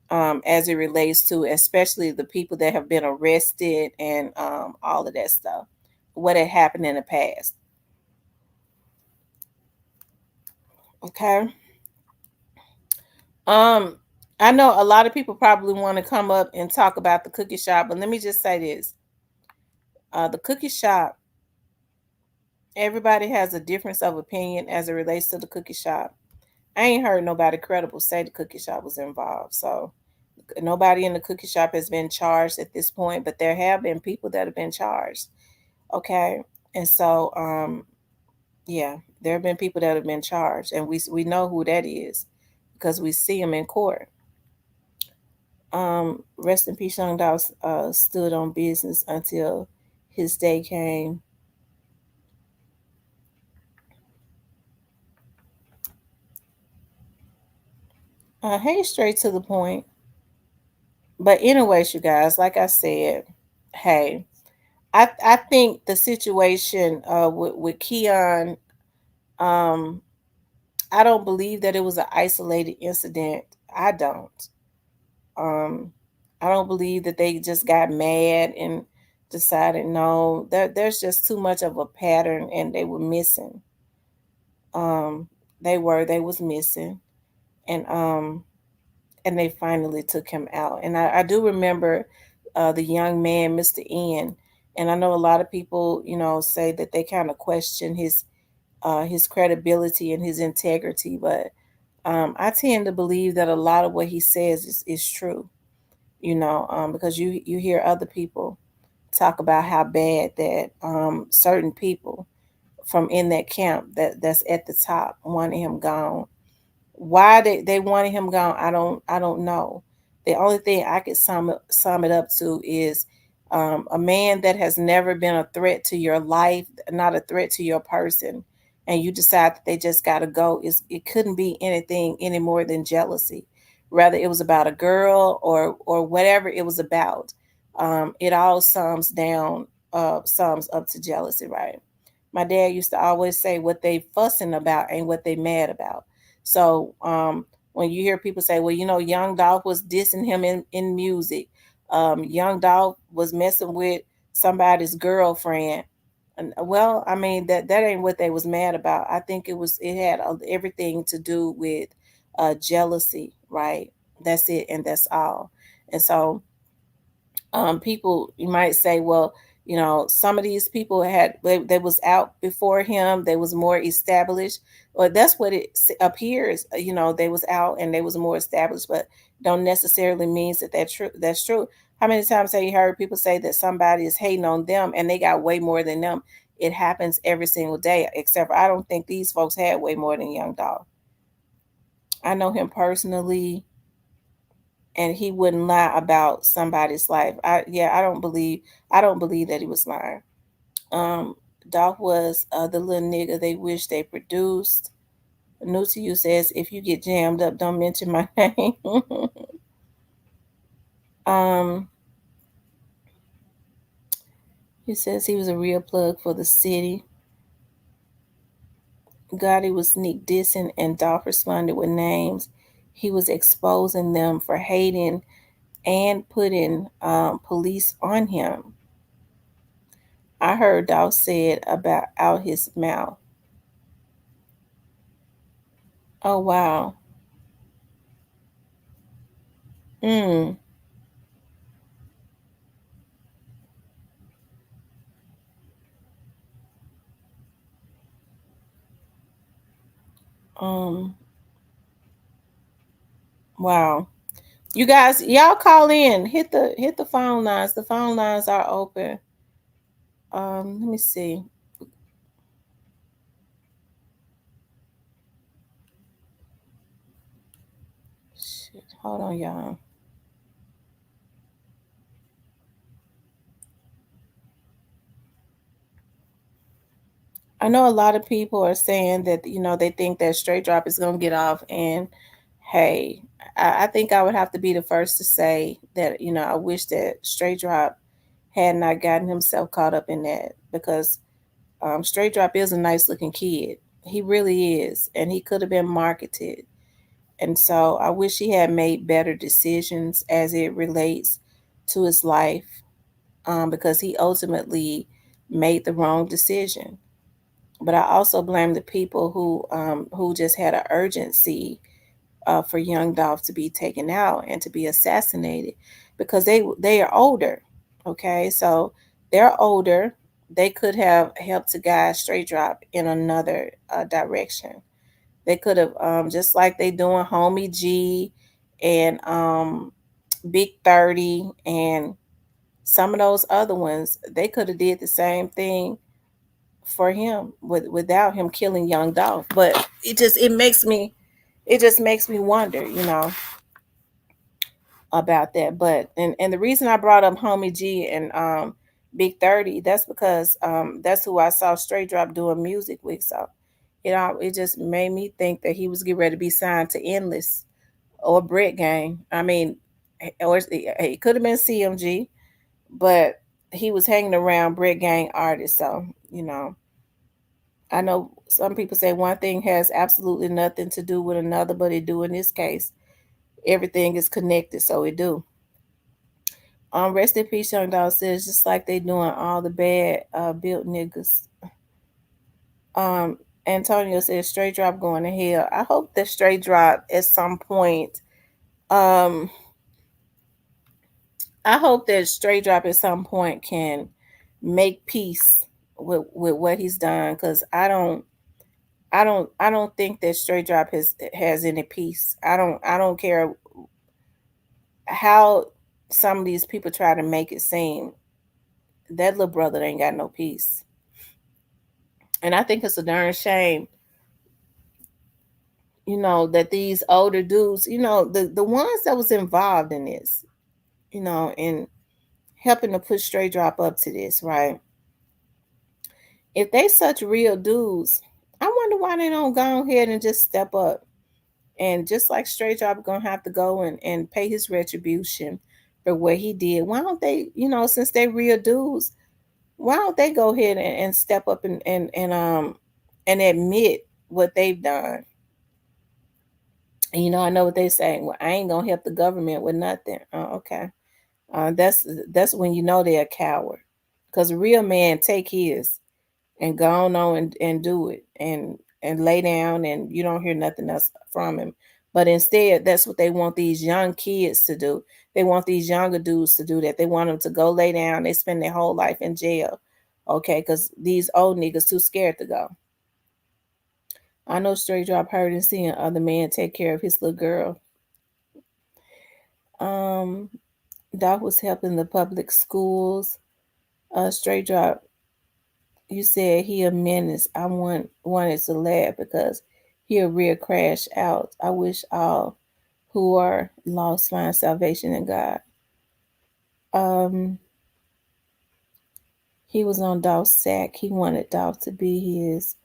as it relates to especially the people that have been arrested and all of that stuff, what had happened in the past. Okay. Um, I know a lot of people probably want to come up and talk about the cookie shop, but let me just say this: the cookie shop. Everybody has a difference of opinion as it relates to the cookie shop. I ain't heard nobody credible say the cookie shop was involved. So nobody in the cookie shop has been charged at this point, but there have been people that have been charged. Okay. And so yeah, there have been people that have been charged, and we know who that is because we see them in court. Rest in peace, Young Dog stood on business until his day came. Hey, straight to the point. But anyways, you guys, like I said, hey, I think the situation with Keon, um, I don't believe that it was an isolated incident. I don't. Um, I don't believe that they just got mad and decided no. There's just too much of a pattern, and they were missing. Um, they was missing, and they finally took him out. And I do remember the young man, Mr. N. And I know a lot of people, say that they kind of question his credibility and his integrity, but I tend to believe that a lot of what he says is true. Because you hear other people talk about how bad that certain people from in that camp that's at the top wanted him gone. Why they wanted him gone, I don't know. The only thing I could sum it up to is a man that has never been a threat to your life, not a threat to your person, and you decide that they just got to go. It couldn't be anything any more than jealousy. Whether it was about a girl or whatever it was about, it all sums up to jealousy, right? My dad used to always say, what they fussing about ain't what they mad about. So when you hear people say, well, Young Dolph was dissing him in music, Young Dolph was messing with somebody's girlfriend. And, well, I mean that ain't what they was mad about. I think it had everything to do with jealousy, right? That's it, and that's all. And so people, you might say, well, some of these people they was out before him, they was more established, or that's what it appears. They was out and they was more established, but don't necessarily means that's true. How many times have you heard people say that somebody is hating on them and they got way more than them? It happens every single day, except for I don't think these folks had way more than Young Dog. I know him personally, and he wouldn't lie about somebody's life. I don't believe that he was lying. Um, Doc was the little nigga they wish they produced. New to you says, if you get jammed up, don't mention my name. um, he says he was a real plug for the city. Gotti was sneak dissing, and Dolph responded with names. He was exposing them for hating and putting police on him. I heard Dolph said about out his mouth. Oh wow. Mm. Um. Wow. You guys, y'all call in. Hit the phone lines. The phone lines are open. Let me see. Shit. Hold on, y'all. I know a lot of people are saying that they think that Straight Drop is gonna get off, and hey, I think I would have to be the first to say that I wish that Straight Drop had not gotten himself caught up in that, because Straight Drop is a nice looking kid. He really is, and he could have been marketed. And so I wish he had made better decisions as it relates to his life, because he ultimately made the wrong decision. But I also blame the people who just had an urgency for young Dolph to be taken out and to be assassinated, because they are older. Okay, so they're older. They could have helped to guide Straight Drop in another direction. They could have, just like they doing Homie G and Big 30 and some of those other ones. They could have did the same thing for him without him killing young Dolph. But it just makes me wonder, about that. But and the reason I brought up Homie G and Big 30, that's because that's who I saw Straight Drop doing music with. So it just made me think that he was getting ready to be signed to Endless or Brett Gang. I mean, or it could have been CMG, but he was hanging around Brett Gang artists. So I know some people say one thing has absolutely nothing to do with another, but it do in this case. Everything is connected, so it do. Rest in peace, Young Dog says, just like they doing all the bad built niggas. Um, Antonio says Straight Drop going to hell. I hope that Straight Drop at some point. Um, I hope that Straight Drop at some point can make peace with what he's done, because I don't think that Straight Drop has any peace. I don't care how some of these people try to make it seem. That little brother ain't got no peace. And I think it's a darn shame that these older dudes, the ones that was involved in this, and helping to push Straight Drop up to this, right? If they such real dudes, I wonder why they don't go ahead and just step up. And just like Straight Drop gonna have to go and pay his retribution for what he did, why don't they, since they real dudes, why don't they go ahead and step up and admit what they've done? And I know what they saying. Well, I ain't gonna help the government with nothing. Oh, okay. That's when they're a coward. Because a real man take his and go on and do it and lay down, and you don't hear nothing else from him. But instead, that's what they want these young kids to do. They want these younger dudes to do that. They want them to go lay down. They spend their whole life in jail. Okay, because these old niggas too scared to go. I know Straight Drop hurt and seeing other man take care of his little girl. Um, Doc was helping the public schools. Straight Drop, you said he a menace. I wanted to laugh because he a real crash out. I wish all who are lost find salvation in God. Um, he was on Dolph's sack. He wanted Dolph to be his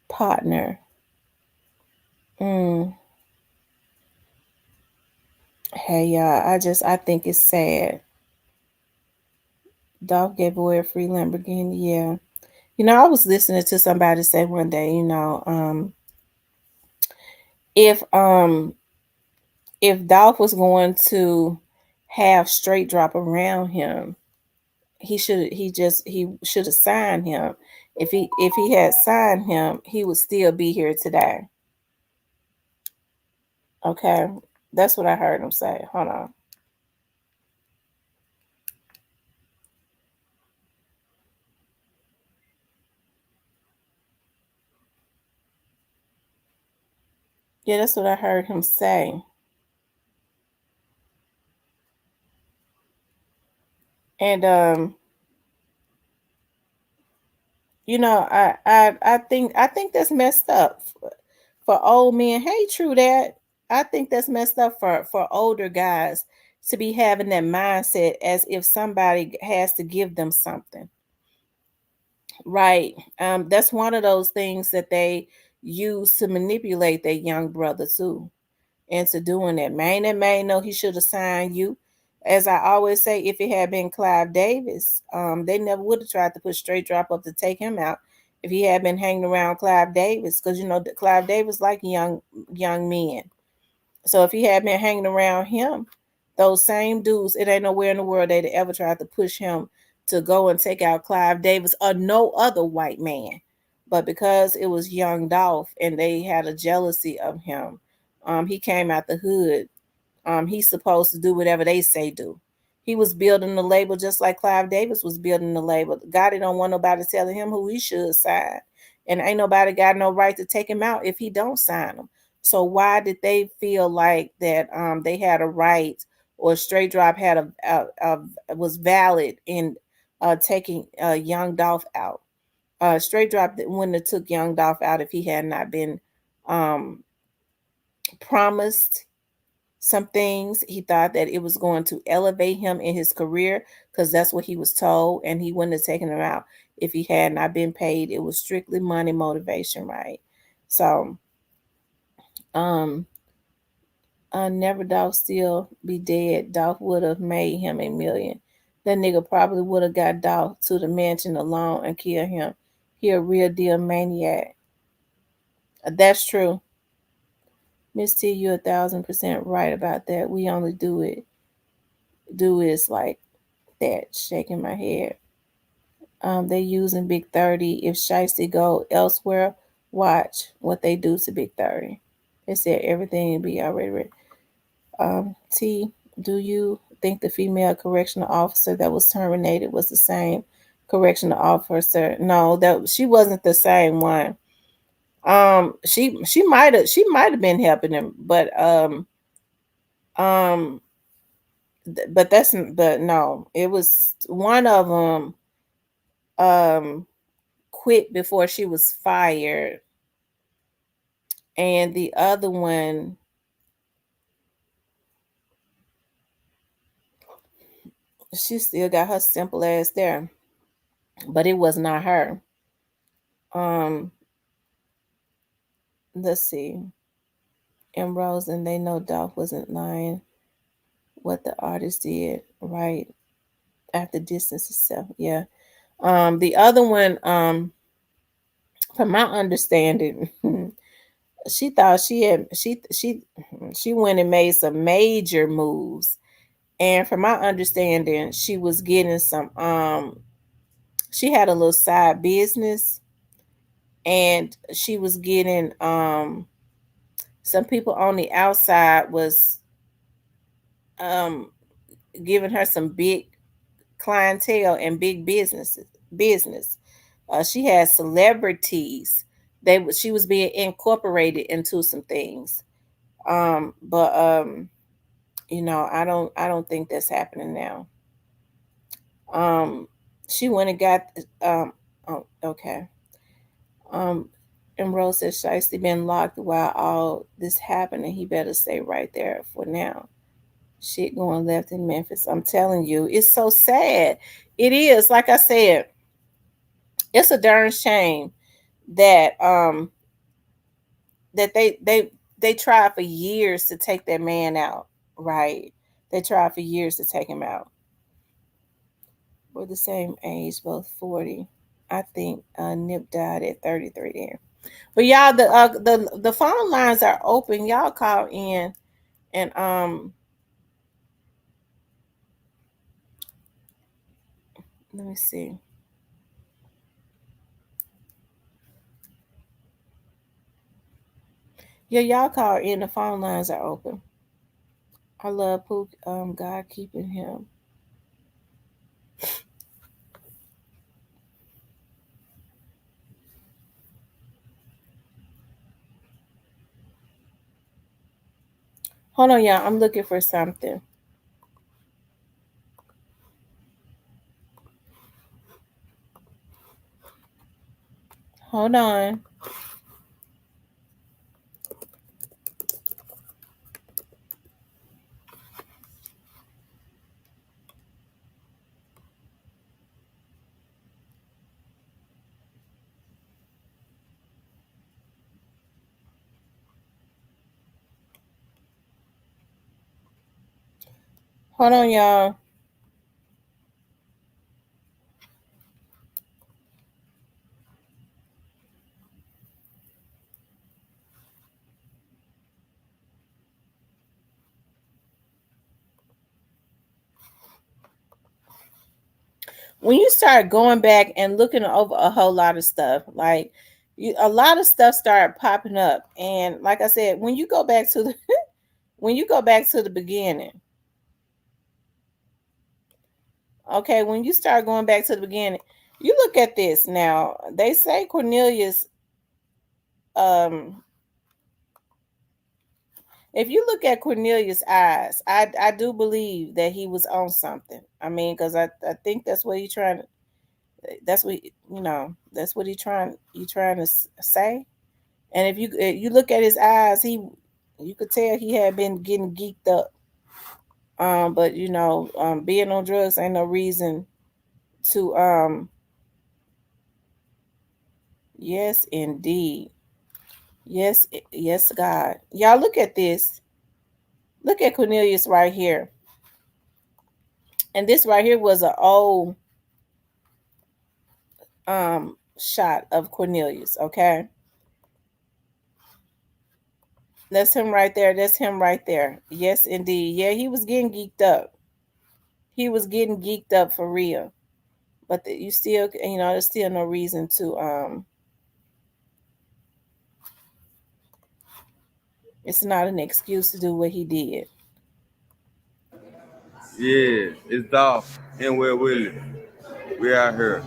partner. Mm. Hey y'all, I think it's sad. Dolph gave away a free Lamborghini. Yeah. I was listening to somebody say one day, if Dolph was going to have Straight Drop around him, he should have signed him. If he had signed him, he would still be here today. Okay. That's what I heard him say. Hold on. Yeah, that's what I heard him say. And I think that's messed up for old men. Hey, true that. I think that's messed up for older guys to be having that mindset as if somebody has to give them something. Right. That's one of those things that they use to manipulate their young brother too into doing that. Man know he should have signed you. As I always say, if it had been Clive Davis, they never would have tried to put Straight Drop up to take him out if he had been hanging around Clive Davis, because Clive Davis like young men. So if he had been hanging around him, those same dudes, it ain't nowhere in the world they'd ever tried to push him to go and take out Clive Davis or no other white man. But because it was young Dolph and they had a jealousy of him, he came out the hood. He's supposed to do whatever they say do. He was building the label just like Clive Davis was building the label. God, he don't want nobody telling him who he should sign. And ain't nobody got no right to take him out if he don't sign him. So why did they feel like that they had a right, or Straight Drop had was valid in taking Young Dolph out? Straight Drop wouldn't have took Young Dolph out if he had not been um, promised some things. He thought that it was going to elevate him in his career because that's what he was told, and he wouldn't have taken him out if he had not been paid. It was strictly money motivation, right? So, um, never Dolph still be dead. Dolph would have made him a million. That nigga probably would have got Dolph to the mansion alone and killed him. He a real deal maniac. That's true. Miss T, you 1,000% right about that. We only do is like that, shaking my head. They using Big 30. If Shiesty go elsewhere, watch what they do to Big 30. They said everything will be already ready. T, do you think the female correctional officer that was terminated was the same correctional officer? No, that she wasn't the same one. She might have been helping him, um but no, it was one of them quit before she was fired. And the other one, she still got her simple ass there, but it was not her. Um, let's see. And Rose, and they know Dolph wasn't lying. What the artist did right after distance itself. Yeah. The other one, from my understanding, she thought she went and made some major moves. And from my understanding, she was getting some she had a little side business, and she was getting some people on the outside was um giving her some big clientele and big business. She had celebrities. She was being incorporated into some things. But I don't think that's happening now. Um, she went and got oh, okay. Um, and Rose said Shiesty been locked while all this happened, and he better stay right there for now. Shit going left in Memphis. I'm telling you, it's so sad. It is. Like I said, it's a darn shame that that they tried for years to take that man out. Right? They tried for years to take him out. We're the same age, both 40. I think Nip died at 33 there. But y'all, the phone lines are open. Y'all call in and let me see. Yeah, y'all call in. The phone lines are open. I love Pook. God keeping him. Hold on, y'all. I'm looking for something. Hold on. Hold on, y'all. When you start going back and looking over a whole lot of stuff, like a lot of stuff started popping up, and like I said, when you go back to the when you go back to the beginning, okay, when you start going back to the beginning, you look at this now. They say Cornelius, um, if you look at Cornelius' eyes, I do believe that he was on something. I mean, because I think that's what he trying to. That's what That's what he trying to say. And if you look at his eyes, you could tell he had been getting geeked up. But being on drugs ain't no reason to yes indeed. Yes, yes, God. Y'all look at this. Look at Cornelius right here. And this right here was an old shot of Cornelius, okay? That's him right there. That's him right there. Yes, indeed. Yeah, he was getting geeked up. He was getting geeked up for real. But you still, there's still no reason to it's not an excuse to do what he did. Yeah, it's Dolph and Will Willie. We out here.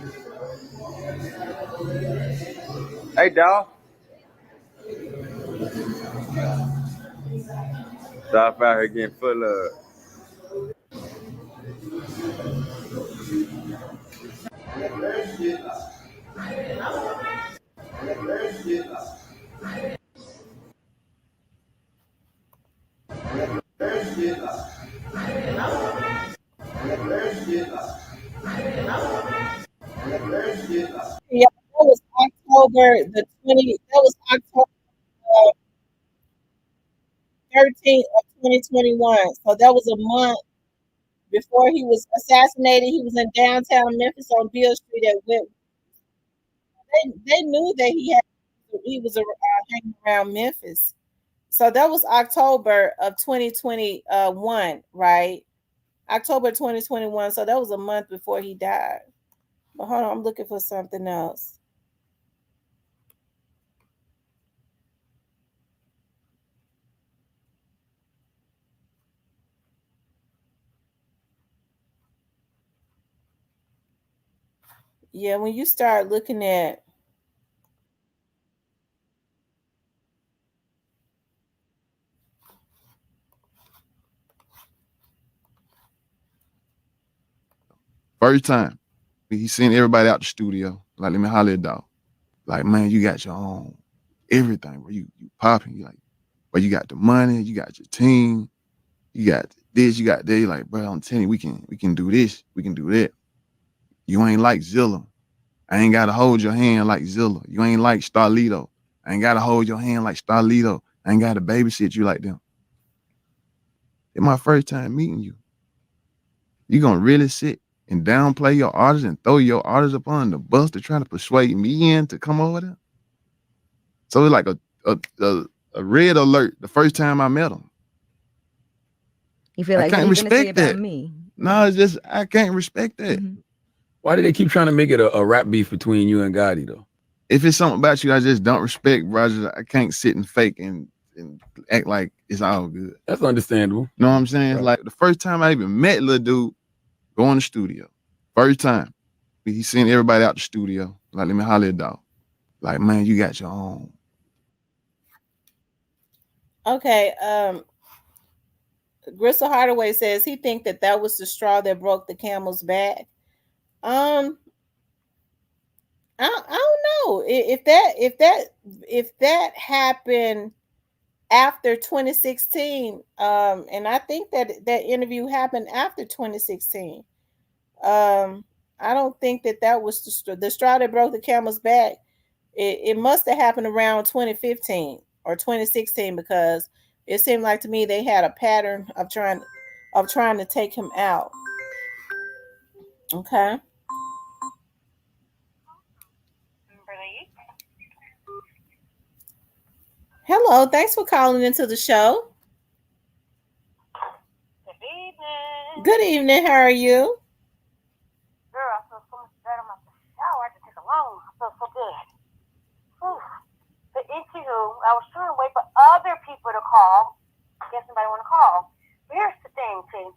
Hey, Dolph. Dolph out here getting full of. Yeah, that was October the 20. That was October 13th of 2021. So that was a month before he was assassinated. He was in downtown Memphis on Beale Street at Whitworth. They knew that he was hanging around Memphis. So that was October of 2021, right? October 2021. So that was a month before he died. But hold on, I'm looking for something else. Yeah, when you start looking at first time, he sent everybody out the studio. Like, let me holler at dog. Like, man, you got your own everything, bro. You popping. You like, but you got the money, you got your team, you got this, you got that. You're like, bro, I'm telling you, we can do this, we can do that. You ain't like Zilla. I ain't gotta hold your hand like Zilla. You ain't like Starlito. I ain't gotta hold your hand like Starlito. I ain't gotta babysit you like them. It's my first time meeting you. You gonna really sit and downplay your artists and throw your artists up on the bus to try to persuade me in to come over there? So it's like a red alert the first time I met him. You feel like I can't what are you gonna say respect about that. me? No, it's just I can't respect that. Why do they keep trying to make it a rap beef between you and Gotti though? If it's something about you I just don't respect, bro, I can't sit and fake and act like it's all good. That's understandable. You know what I'm saying? Right. Like the first time I even met little dude, go in the studio. First time. He sent everybody out the studio. Like, let me holler at dog. Like, man, you got your own. Okay, Gristle Hardaway says he think that was the straw that broke the camel's back. I don't know if that happened after 2016. And I think that interview happened after 2016. I don't think that was the straw that broke the camel's back. It must have happened around 2015 or 2016 because it seemed like to me they had a pattern of trying to take him out. Okay. Hello, thanks for calling into the show. Good evening. Good evening. How are you? Girl, I feel so much better. I'm out the shower. I had to take a long. I feel so good. Whew. The interview, I was trying to wait for other people to call. Guess somebody want to call. But here's the thing, T.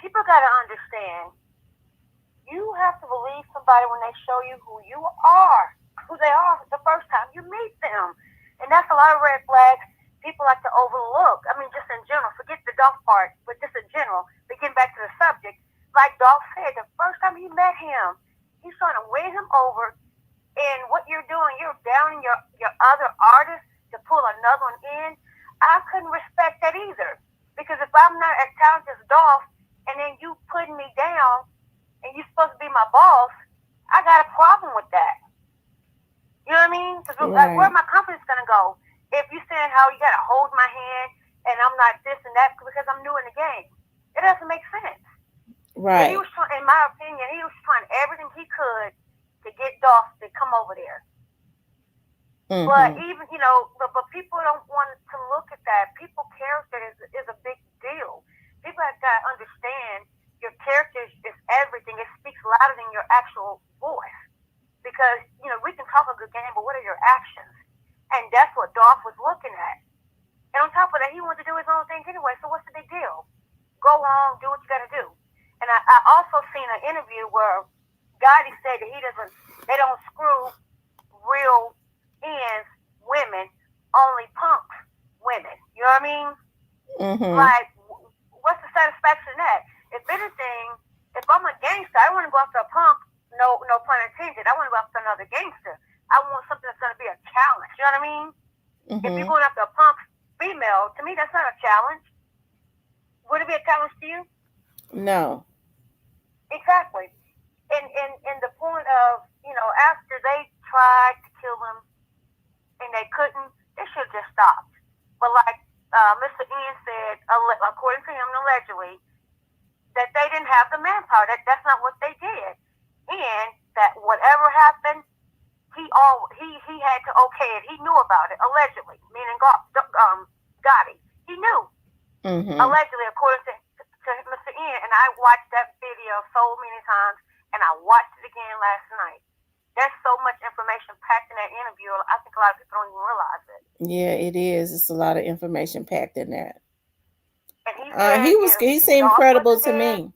People got to understand. You have to believe somebody when they show you who you are, who they are the first time you meet them. And that's a lot of red flags people like to overlook. I mean, just in general, forget the Dolph part, but just in general, but getting back to the subject, like Dolph said, the first time you met him, he's trying to win him over, and what you're doing, you're downing your other artists to pull another one in. I couldn't respect that either, because if I'm not as talented as Dolph, and then you putting me down, and you're supposed to be my boss, I got a problem with that. You know what I mean? Because like, where my confidence going to go? If you're saying how you got to hold my hand and I'm not this and that because I'm new in the game. It doesn't make sense. Right. And he was trying, in my opinion, he was trying everything he could to get Dolph to come over there. Mm-hmm. But even, but people don't want to look at that. People's character is a big deal. People have got to understand your character is everything. It speaks louder than your actual voice. Because, we can talk a good game, but what are your actions? And that's what Dolph was looking at. And on top of that, he wanted to do his own thing anyway, so what's the big deal? Go on, do what you got to do. And I also seen an interview where Gotti said that they don't screw real ends women, only punk women. You know what I mean? Mm-hmm. Like, what's the satisfaction in that? If anything, if I'm a gangster, I don't want to go after a punk. No pun intended. I want to go after another gangster. I want something that's going to be a challenge. You know what I mean? Mm-hmm. If you're going after a punk female, to me, that's not a challenge. Would it be a challenge to you? No. Exactly. And the point of, after they tried to kill him and they couldn't, they should have just stopped. But like Mr. Ian said, according to him allegedly, that they didn't have the manpower. That's not what they did. And that whatever happened, he had to okay it. He knew about it, allegedly, meaning Gotti. He knew. Mm-hmm. Allegedly, according to Mr. Ian, and I watched that video so many times, and I watched it again last night. There's so much information packed in that interview. I think a lot of people don't even realize it. Yeah, it is. It's a lot of information packed in that. And he said, he seemed credible to me.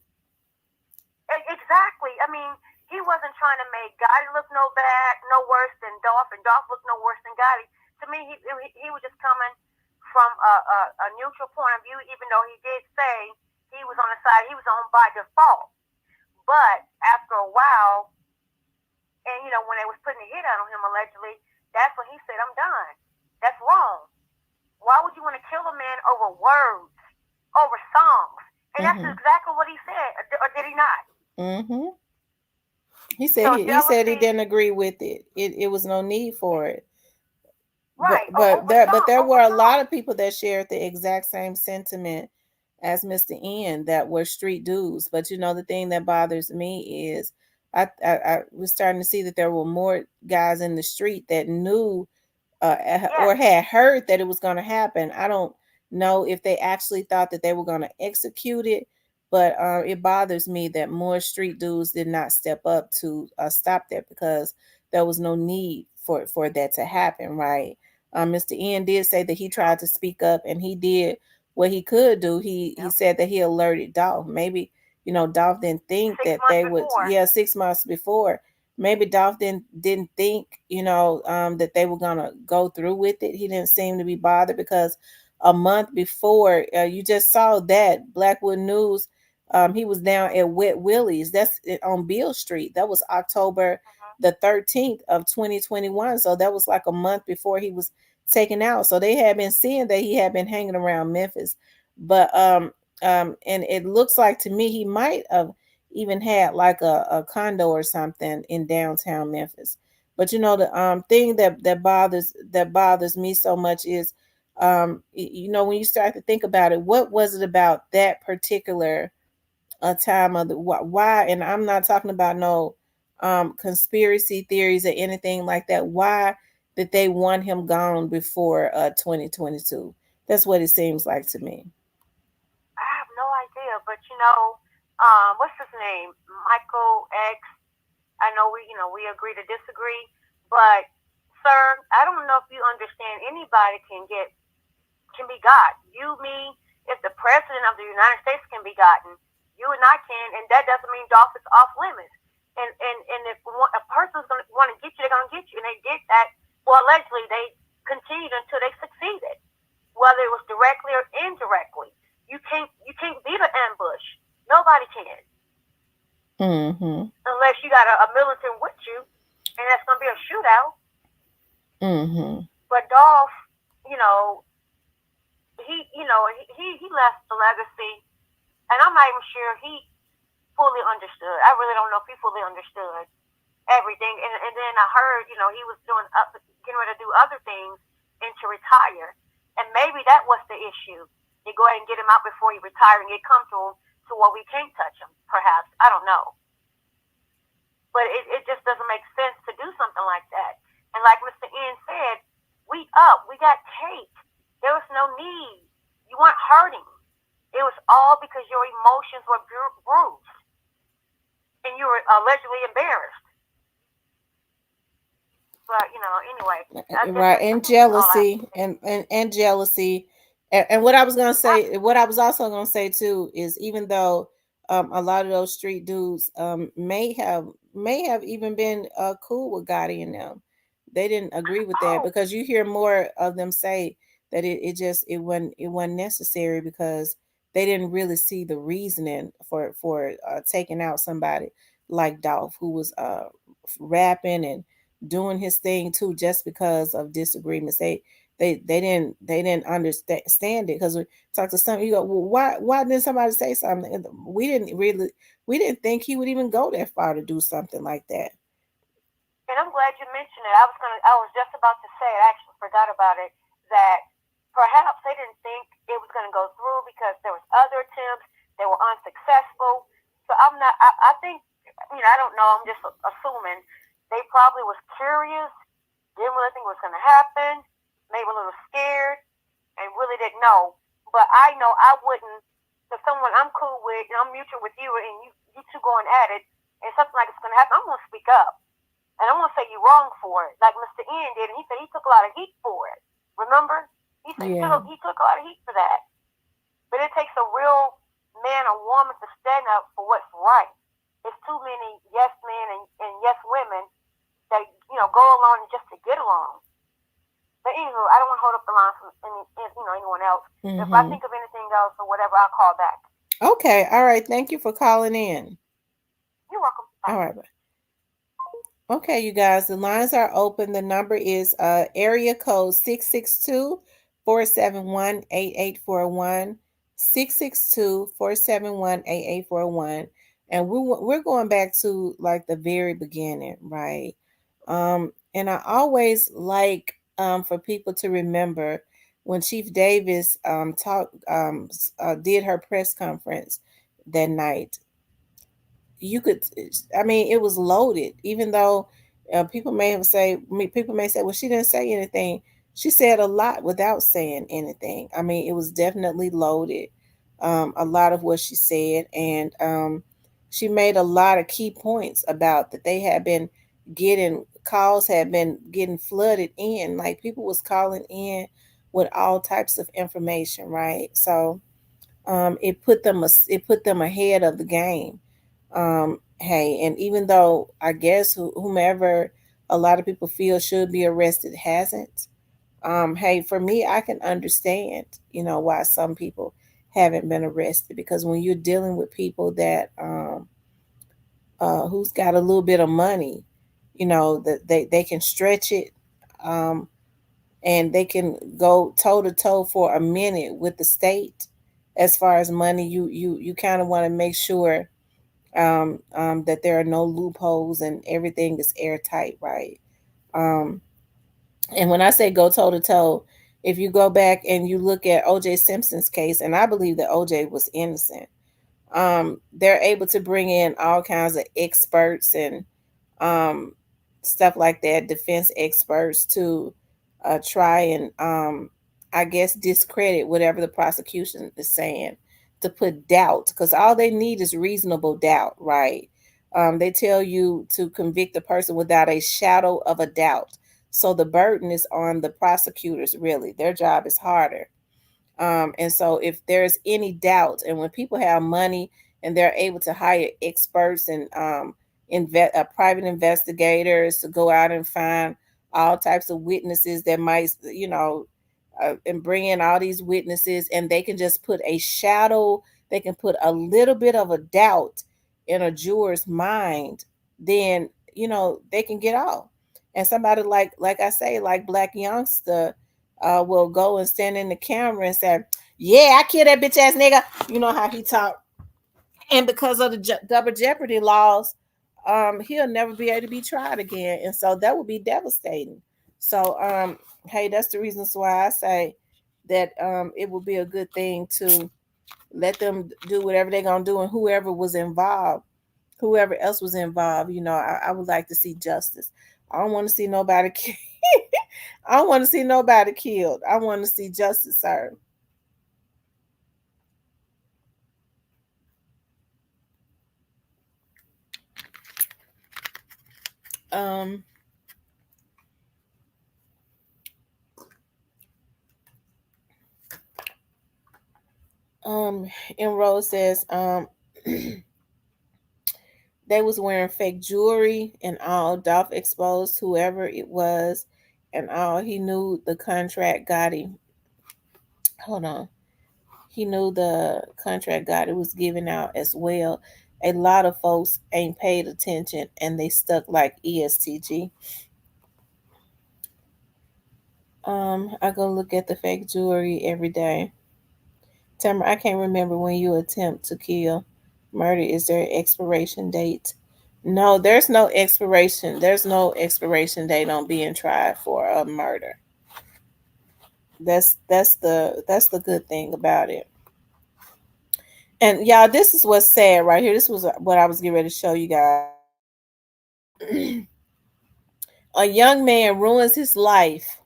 Exactly. I mean, he wasn't trying to make Gotti look no worse than Dolph, and Dolph look no worse than Gotti. To me, he was just coming from a neutral point of view, even though he did say he was on the side he was on by default. But after a while, and when they was putting a hit out on him allegedly, that's when he said, "I'm done. That's wrong. Why would you want to kill a man over words, over songs?" And that's exactly what he said, or did he not? Mm-hmm. He said he didn't agree with it. It was no need for it. Right. But there were a lot of people that shared the exact same sentiment as Mr. Ian that were street dudes. But the thing that bothers me is I was starting to see that there were more guys in the street that knew or had heard that it was going to happen. I don't know if they actually thought that they were going to execute it, but it bothers me that more street dudes did not step up to stop that, because there was no need for that to happen, right? Mr. Ian did say that he tried to speak up, and he did what he could do. He said that he alerted Dolph. Maybe Dolph didn't think that they would. 6 months before. Maybe Dolph didn't think that they were gonna go through with it. He didn't seem to be bothered, because a month before, you just saw that Blackwood News. He was down at Wet Willie's. That's on Beale Street. That was October the 13th of 2021. So that was like a month before he was taken out. So they had been seeing that he had been hanging around Memphis. But and it looks like to me he might have even had like a condo or something in downtown Memphis. But the thing that bothers me so much is when you start to think about it, what was it about that particular time of the why? And I'm not talking about no conspiracy theories or anything like that. Why did they want him gone before 2022? That's what it seems like to me. I have no idea, but what's his name? Michael X. I know we agree to disagree, but sir, I don't know if you understand. Anybody can be got. You, me, if the president of the United States can be gotten, you and I can, and that doesn't mean Dolph is off limits. And if a person's going to want to get you, they're going to get you, and they did that. Well, allegedly, they continued until they succeeded, whether it was directly or indirectly. You can't beat an ambush. Nobody can. Mm-hmm. Unless you got a militant with you, and that's going to be a shootout. Mm-hmm. But Dolph, he left the legacy, and I'm not even sure he fully understood. I really don't know if he fully understood everything. And then I heard, he was getting ready to do other things and to retire. And maybe that was the issue. They go ahead and get him out before he retires and get comfortable to where we can't touch him, perhaps. I don't know. But it just doesn't make sense to do something like that. And like Mr. Ian said, we got cake. There was no need. You weren't hurting. It was all because your emotions were bruised. And you were allegedly embarrassed. But, anyway. Right. And jealousy and jealousy. And what I was going to say, what I was also going to say too, is even though a lot of those street dudes may have even been cool with Gotti and them, they didn't agree with that, because you hear more of them say that it wasn't necessary, because they didn't really see the reasoning for taking out somebody like Dolph, who was rapping and doing his thing too, just because of disagreements. They they didn't understand it, because we talked to some, you go, well, why didn't somebody say something? And we didn't think he would even go that far to do something like that. And I'm glad you mentioned it. I was just about to say it. I actually forgot about it. That perhaps they didn't think it was going to go through because there was other attempts. They were unsuccessful. So I think, I don't know. I'm just assuming they probably was curious, didn't really think it was going to happen, maybe a little scared, and really didn't know. But I know I wouldn't, if someone I'm cool with, and I'm mutual with you, and you two going at it, and something like it's going to happen, I'm going to speak up. And I'm going to say you're wrong for it, like Mr. Ian did. And he said he took a lot of heat for it. Remember? He said he took a lot of heat for that. But it takes a real man or woman to stand up for what's right. There's too many yes men and yes women that, go along just to get along. But anywho, I don't want to hold up the line from anyone else. Mm-hmm. If I think of anything else or whatever, I'll call back. Okay. All right. Thank you for calling in. You're welcome. Bye. All right. Okay, you guys, the lines are open. The number is area code 662-471-8841, 662-471-8841. And we're going back to like the very beginning, right? And I always like for people to remember when Chief Davis did her press conference that night. It was loaded, even though people may say, well, she didn't say anything. She said a lot without saying anything. It was definitely loaded, a lot of what she said. And she made a lot of key points about that they had been calls had been getting flooded in. Like people was calling in with all types of information, right? So it put them ahead of the game. Hey, and even though I guess whomever a lot of people feel should be arrested hasn't, hey, for me, I can understand, why some people haven't been arrested, because when you're dealing with people that who's got a little bit of money, that they can stretch it, and they can go toe to toe for a minute with the state as far as money. You kind of want to make sure that there are no loopholes and everything is airtight, right? And when I say go toe to toe, if you go back and you look at O.J. Simpson's case, and I believe that O.J. was innocent, they're able to bring in all kinds of experts and stuff like that, defense experts, to try and I guess discredit whatever the prosecution is saying, to put doubt, because all they need is reasonable doubt, right? They tell you to convict the person without a shadow of a doubt. So the burden is on the prosecutors, really. Their job is harder. And so if there's any doubt, and when people have money and they're able to hire experts and private investigators to go out and find all types of witnesses that might, and bring in all these witnesses, and they can just put they can put a little bit of a doubt in a juror's mind, then, they can get off. And somebody like I say, like Black Youngster, will go and stand in the camera and say, yeah, I killed that bitch ass nigga. You know how he talked. And because of the double jeopardy laws, he'll never be able to be tried again. And so that would be devastating. So, hey, that's the reasons why I say that it would be a good thing to let them do whatever they're going to do. And whoever else was involved, I would like to see justice. I don't want to see nobody I don't want to see nobody killed. I want to see justice served. And Rose says, they was wearing fake jewelry and all. Dolph exposed whoever it was, and all. He knew the contract got him. Hold on. He knew the contract got it was given out as well. A lot of folks ain't paid attention and they stuck like ESTG. I go look at the fake jewelry every day. Tamara, I can't remember when you attempt to kill. Murder, is there an expiration date? No, there's no expiration. There's no expiration date on being tried for a murder. That's the good thing about it. And y'all, this is what's sad right here. This was what I was getting ready to show you guys. A young man ruins his life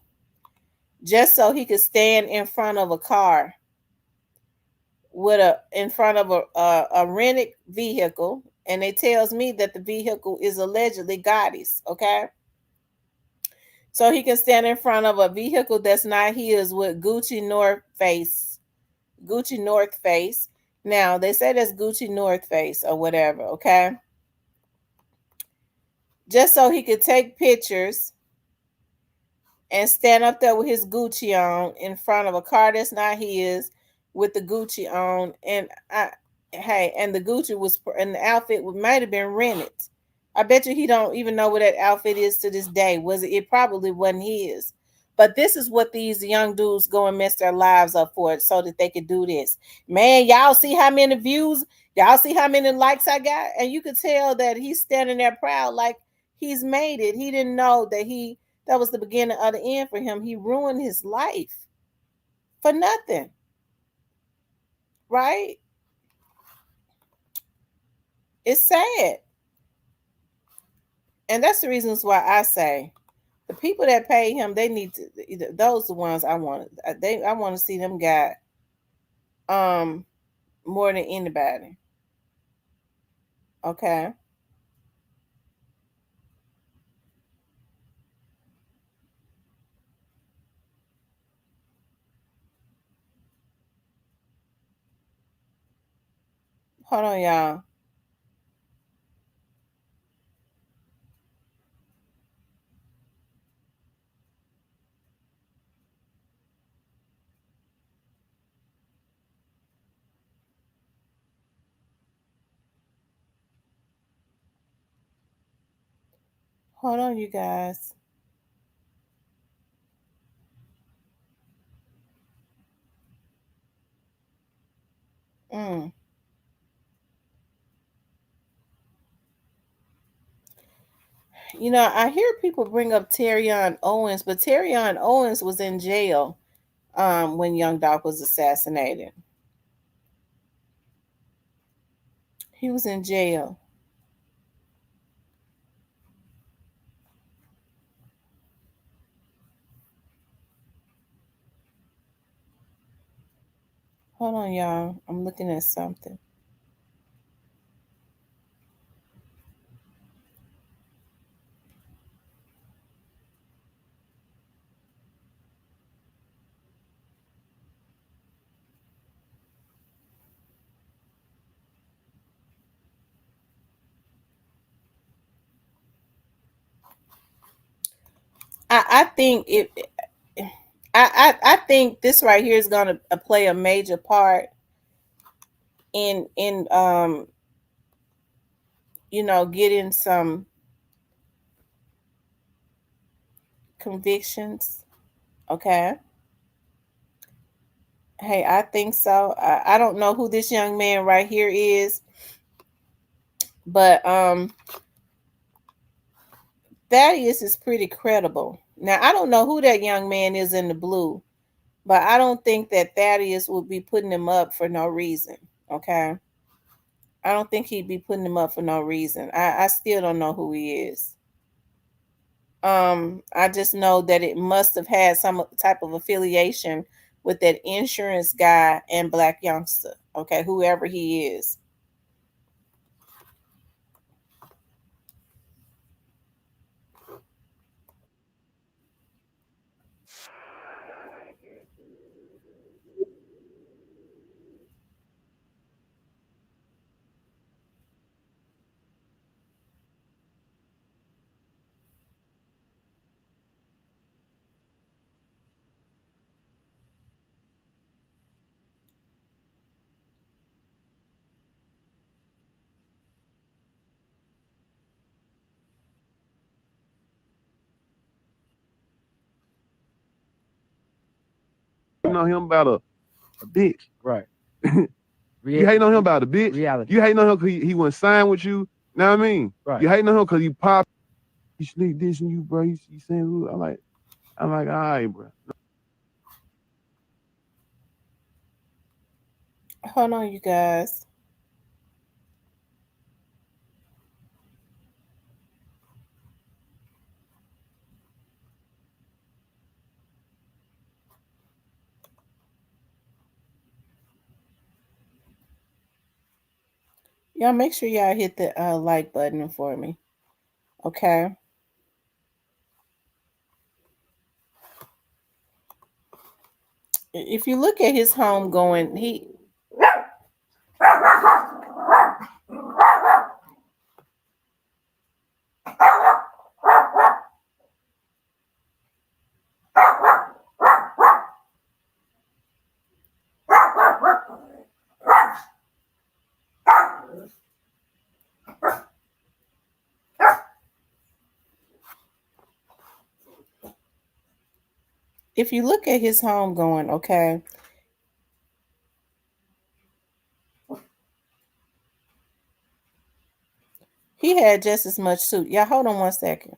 just so he could stand in front of a car with a in front of a rented vehicle, and it tells me that the vehicle is allegedly Gotti's. Okay, so he can stand in front of a vehicle that's not his with Gucci North Face. Now they say that's Gucci North Face or whatever. Okay, just so he could take pictures and stand up there with his Gucci on in front of a car that's not his with the Gucci on. And hey, and the Gucci was, and the outfit might have been rented. I bet you he don't even know what that outfit is to this day. Was it? It probably wasn't his. But this is what these young dudes go and mess their lives up for, so that they could do this. Man, y'all see how many views, y'all see how many likes I got, and you could tell that he's standing there proud, like he's made it. He didn't know that was the beginning of the end for him. He ruined his life for nothing, right? It's sad. And that's the reasons why I say the people that pay him, they need to, those are the ones I want. I want to see them got um more than anybody. Okay. Hold on, y'all. Hold on, you guys. Mm. You know, I hear people bring up Terrion Owens, but Terrion Owens was in jail when Young Doc was assassinated. He was in jail. Hold on, y'all. I'm looking at something. I think it. I think this right here is going to play a major part in getting some convictions. Okay. Hey, I think so. I don't know who this young man right here is, but Thaddeus is pretty credible. Now I don't know who that young man is in the blue, but I don't think that Thaddeus would be putting him up for no reason. Okay. I don't think he'd be putting him up for no reason. I still don't know who he is. I just know that it must have had some type of affiliation with that insurance guy and Black Youngster. Okay, whoever he is. on him about a bitch. Right. You hating on him about a bitch. Reality. You hating on him because he wouldn't sign with you. Know what I mean? Right. You hating on him because you pop. He sneak dissing you, bro. You saying, I'm like, all right, bro. Hold on, you guys. Y'all make sure y'all hit the like button for me. Okay. If you look at his home going, if you look at his home going, okay, he had just as much suit. Y'all hold on one second.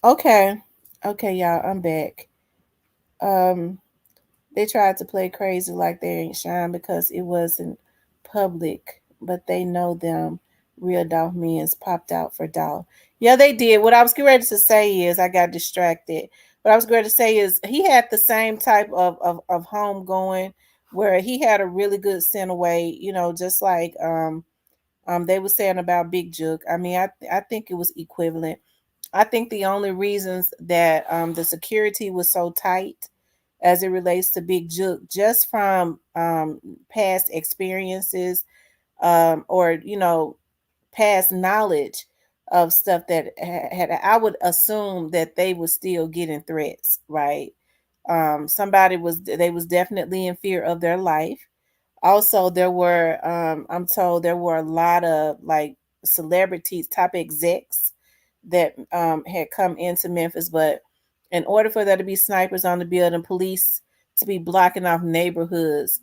Okay. Okay, y'all, I'm back. They tried to play crazy like they ain't shine because it wasn't public, but they know them real Dolph men's popped out for Dolph. Yeah, they did. What I was getting ready to say is I got distracted. What I was going to say is he had the same type of home going where he had a really good center weight, just like they were saying about Big Juke. I mean, I think it was equivalent. I think the only reasons that the security was so tight as it relates to Big Juke, just from past experiences or past knowledge of stuff that had, I would assume that they were still getting threats, right? They was definitely in fear of their life. Also, there were I'm told there were a lot of like celebrities, top execs that had come into Memphis, but in order for there to be snipers on the building, police to be blocking off neighborhoods,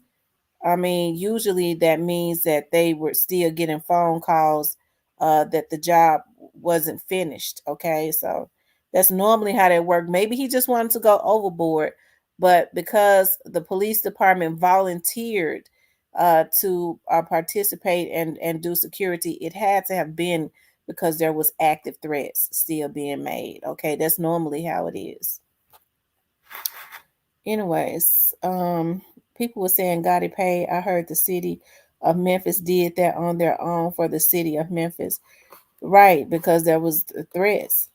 I mean, usually that means that they were still getting phone calls that the job wasn't finished. Okay, so that's normally how that worked. Maybe he just wanted to go overboard, but because the police department volunteered to participate and do security, it had to have been because there was active threats still being made. Okay, that's normally how it is. Anyways, people were saying Gotti paid. I heard the city of Memphis did that on their own for the city of Memphis. Right, because there was threats.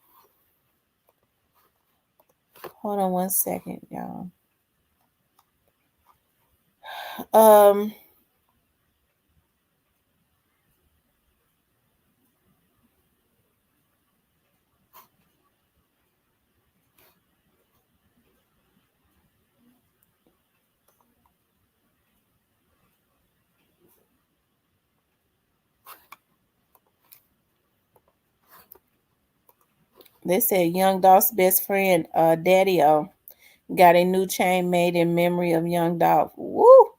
Hold on one second, y'all. Um They said Young Dolph's best friend, Daddy-O, got a new chain made in memory of Young Dolph. Woo!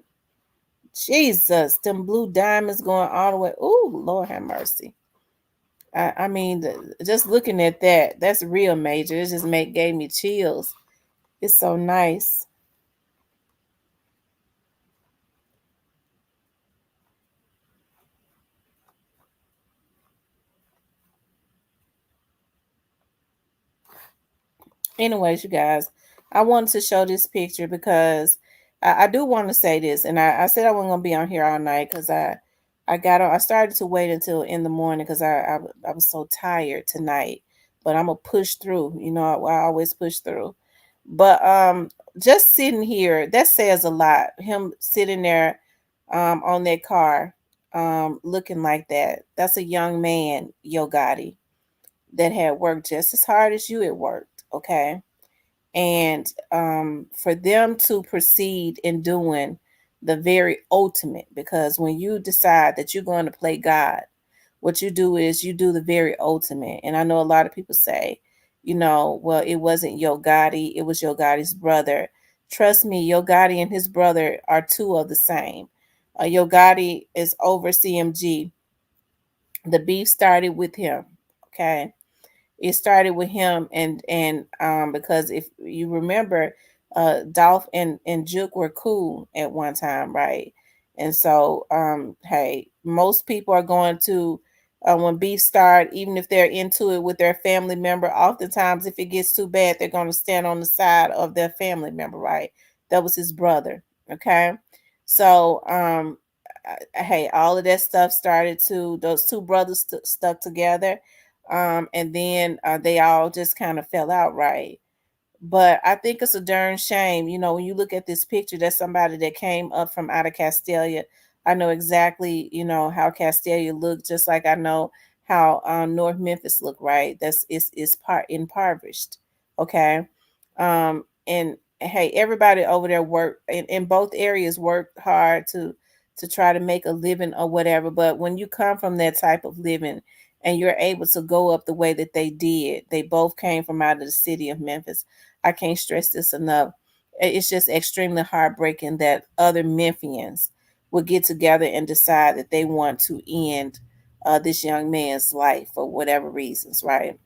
Jesus, them blue diamonds going all the way. Ooh, Lord have mercy. I mean, just looking at that, that's real major. It just gave me chills. It's so nice. Anyways, you guys, I wanted to show this picture because I do want to say this, and I said I wasn't gonna be on here all night because I started to wait until in the morning because I was so tired tonight, but I'm gonna push through. You know, I always push through. But just sitting here, that says a lot. Him sitting there on that car, looking like that. That's a young man, Yo Gotti, that had worked just as hard as you had worked. Okay. And for them to proceed in doing the very ultimate, because when you decide that you're going to play God, what you do is you do the very ultimate. And I know a lot of people say, you know, well, it wasn't Yo Gotti, it was Yo Gotti's brother. Trust me, Yo Gotti and his brother are two of the same. Yo Gotti is over CMG. The beef started with him. Okay, it started with him, and because if you remember, Dolph and Juke were cool at one time, right? And so hey, most people are going to when beef start, even if they're into it with their family member, oftentimes if it gets too bad, they're going to stand on the side of their family member, right? That was his brother. Okay, so hey, all of that stuff started to those two brothers stuck together, and then they all just kind of fell out, right? But I think it's a darn shame, you know, when you look at this picture, that's somebody that came up from out of Castelia. I know exactly, you know, how Castelia looked, just like I know how North Memphis looked, right? That's it's part impoverished, okay. And hey, everybody over there worked in both areas, worked hard to try to make a living or whatever. But when you come from that type of living and you're able to go up the way that they did, they both came from out of the city of Memphis. I can't stress this enough. It's just extremely heartbreaking that other Memphians will get together and decide that they want to end this young man's life for whatever reasons, right?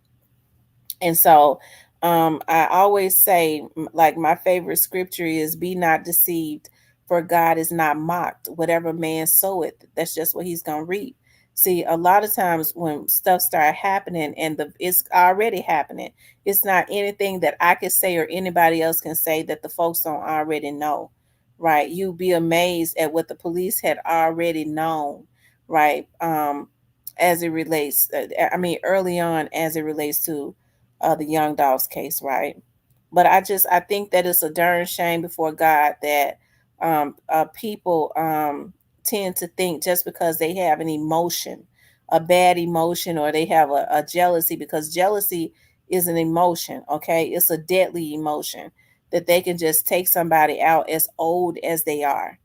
And so I always say, like, my favorite scripture is, be not deceived, for God is not mocked. Whatever man soweth, that's just what he's going to reap. See, a lot of times when stuff start happening and it's already happening, it's not anything that I can say or anybody else can say that the folks don't already know, right? You'd be amazed at what the police had already known, right? As it relates, I mean, early on, as it relates to the Young Dolph's case, right? But I think that it's a darn shame before God that people tend to think just because they have an emotion, a bad emotion, or they have a jealousy, because jealousy is an emotion, okay? It's a deadly emotion that they can just take somebody out as old as they are.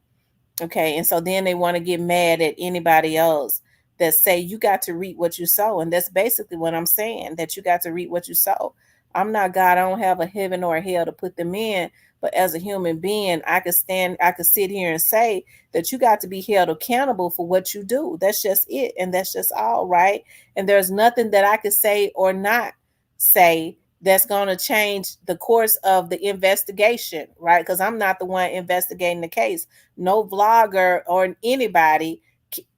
Okay, and so then they want to get mad at anybody else that say you got to reap what you sow. And that's basically what I'm saying, that you got to reap what you sow. I'm not God, I don't have a heaven or a hell to put them in. But as a human being, I could sit here and say that you got to be held accountable for what you do. That's just it. And that's just all, right? And there's nothing that I could say or not say that's going to change the course of the investigation, right? Because I'm not the one investigating the case. No vlogger or anybody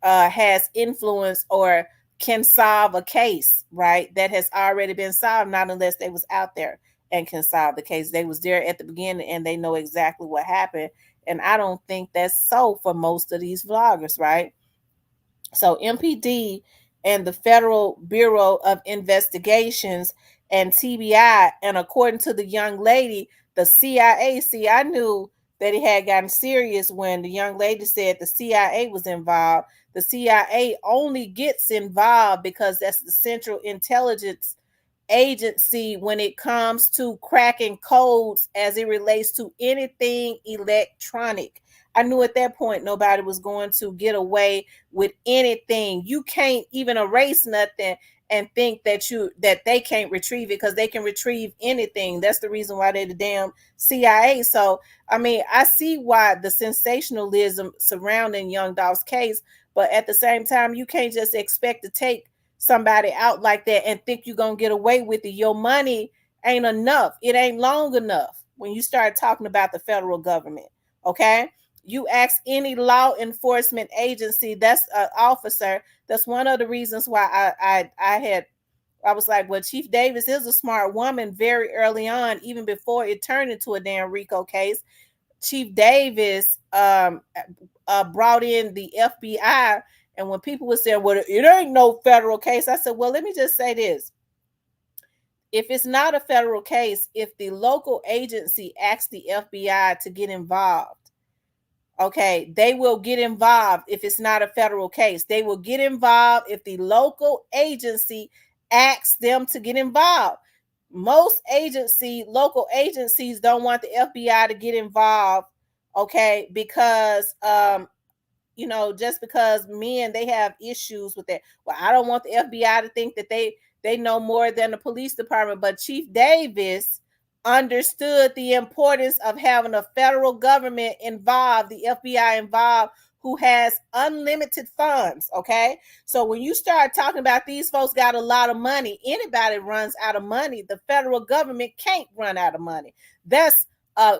has influence or can solve a case, right? That has already been solved, not unless they was out there and can solve the case. They was there at the beginning and they know exactly what happened. And I don't think that's so for most of these vloggers, right? So MPD and the Federal Bureau of Investigations and TBI, and according to the young lady, the CIA, see, I knew that it had gotten serious when the young lady said the CIA was involved. The CIA only gets involved because that's the Central Intelligence Agency when it comes to cracking codes as it relates to anything electronic. I knew at that point nobody was going to get away with anything. You can't even erase nothing and think that they can't retrieve it, because they can retrieve anything. That's the reason why they're the damn CIA. So I mean, I see why the sensationalism surrounding Young Dolph's case, but at the same time, you can't just expect to take somebody out like that and think you're gonna get away with it. Your money ain't enough. It ain't long enough when you start talking about the federal government. Okay, you ask any law enforcement agency that's an officer. That's one of the reasons why I was like, well, Chief Davis is a smart woman very early on, even before it turned into a damn RICO case. Chief Davis brought in the FBI, and when people were saying, well, it ain't no federal case, I said, well, let me just say this. If it's not a federal case, if the local agency asks the FBI to get involved, okay, they will get involved. If it's not a federal case, they will get involved if the local agency asks them to get involved. Most local agencies don't want the FBI to get involved, okay, because just because men, they have issues with that. Well, I don't want the FBI to think that they know more than the police department. But Chief Davis understood the importance of having a federal government involved, the FBI involved, who has unlimited funds. Okay, so when you start talking about these folks got a lot of money, anybody runs out of money. The federal government can't run out of money. That's a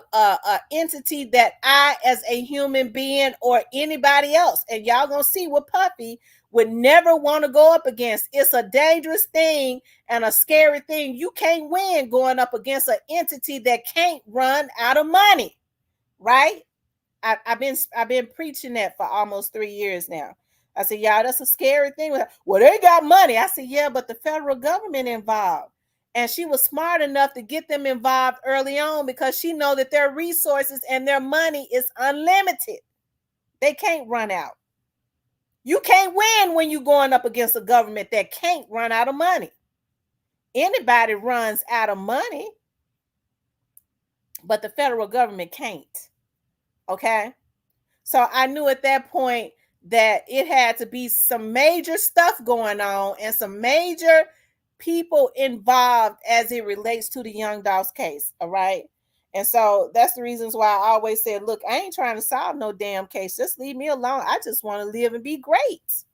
entity that I, as a human being, or anybody else, and y'all gonna see what Puffy would never want to go up against. It's a dangerous thing and a scary thing. You can't win going up against an entity that can't run out of money, right? I've been preaching that for almost 3 years now. I said, y'all, that's a scary thing. Well, they got money. I said, yeah, but the federal government involved. And she was smart enough to get them involved early on, because she know that their resources and their money is unlimited. They can't run out. You can't win when you're going up against a government that can't run out of money. Anybody runs out of money, but the federal government can't. Okay? So I knew at that point that it had to be some major stuff going on and some major people involved as it relates to the Young Dolph's case. All right. And so that's the reasons why I always said, look, I ain't trying to solve no damn case. Just leave me alone. I just want to live and be great.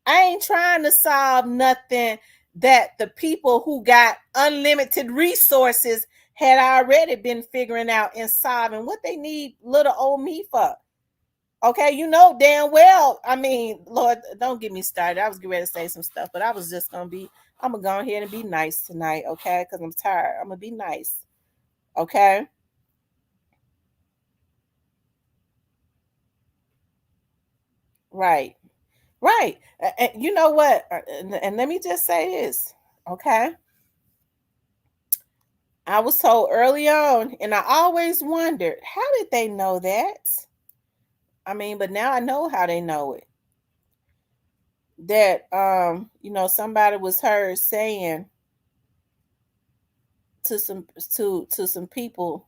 I ain't trying to solve nothing that the people who got unlimited resources had already been figuring out and solving. What they need little old me for. Okay, you know damn well. I mean, Lord, don't get me started. I was getting ready to say some stuff, but I was just I'm gonna go ahead and be nice tonight, okay? Because I'm tired. I'm gonna be nice. Okay. Right. And you know what? And let me just say this, okay? I was told early on, and I always wondered, how did they know that? I mean, but now I know how they know it. That somebody was heard saying to some people,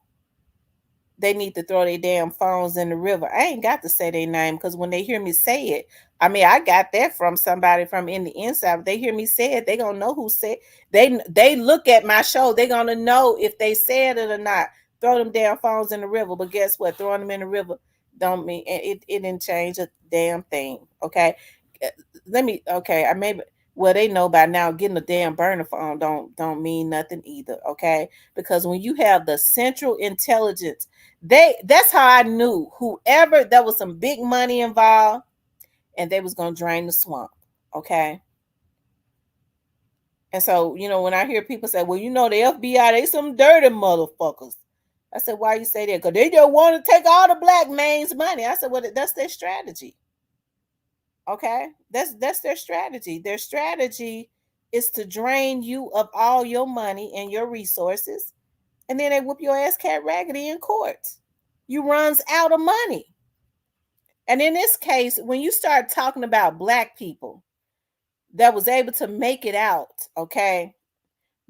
they need to throw their damn phones in the river. I ain't got to say their name, because when they hear me say it, I mean, I got that from somebody from in the inside. If they hear me say it, they gonna know who said. They look at my show, they gonna know if they said it or not. Throw them damn phones in the river. But guess what? Throwing them in the river don't mean it didn't change a damn thing. Okay, I maybe. Well, they know by now getting a damn burner phone don't mean nothing either, okay? Because when you have the Central Intelligence, that's how I knew whoever, there was some big money involved, and they was gonna drain the swamp, okay? And so, when I hear people say, well, the FBI, they some dirty motherfuckers. I said, why you say that? Because they just want to take all the black man's money. I said, well, that's their strategy. Okay, that's their strategy. Their strategy is to drain you of all your money and your resources, and then they whoop your ass cat raggedy in court. You runs out of money. And in this case, when you start talking about black people that was able to make it out, okay,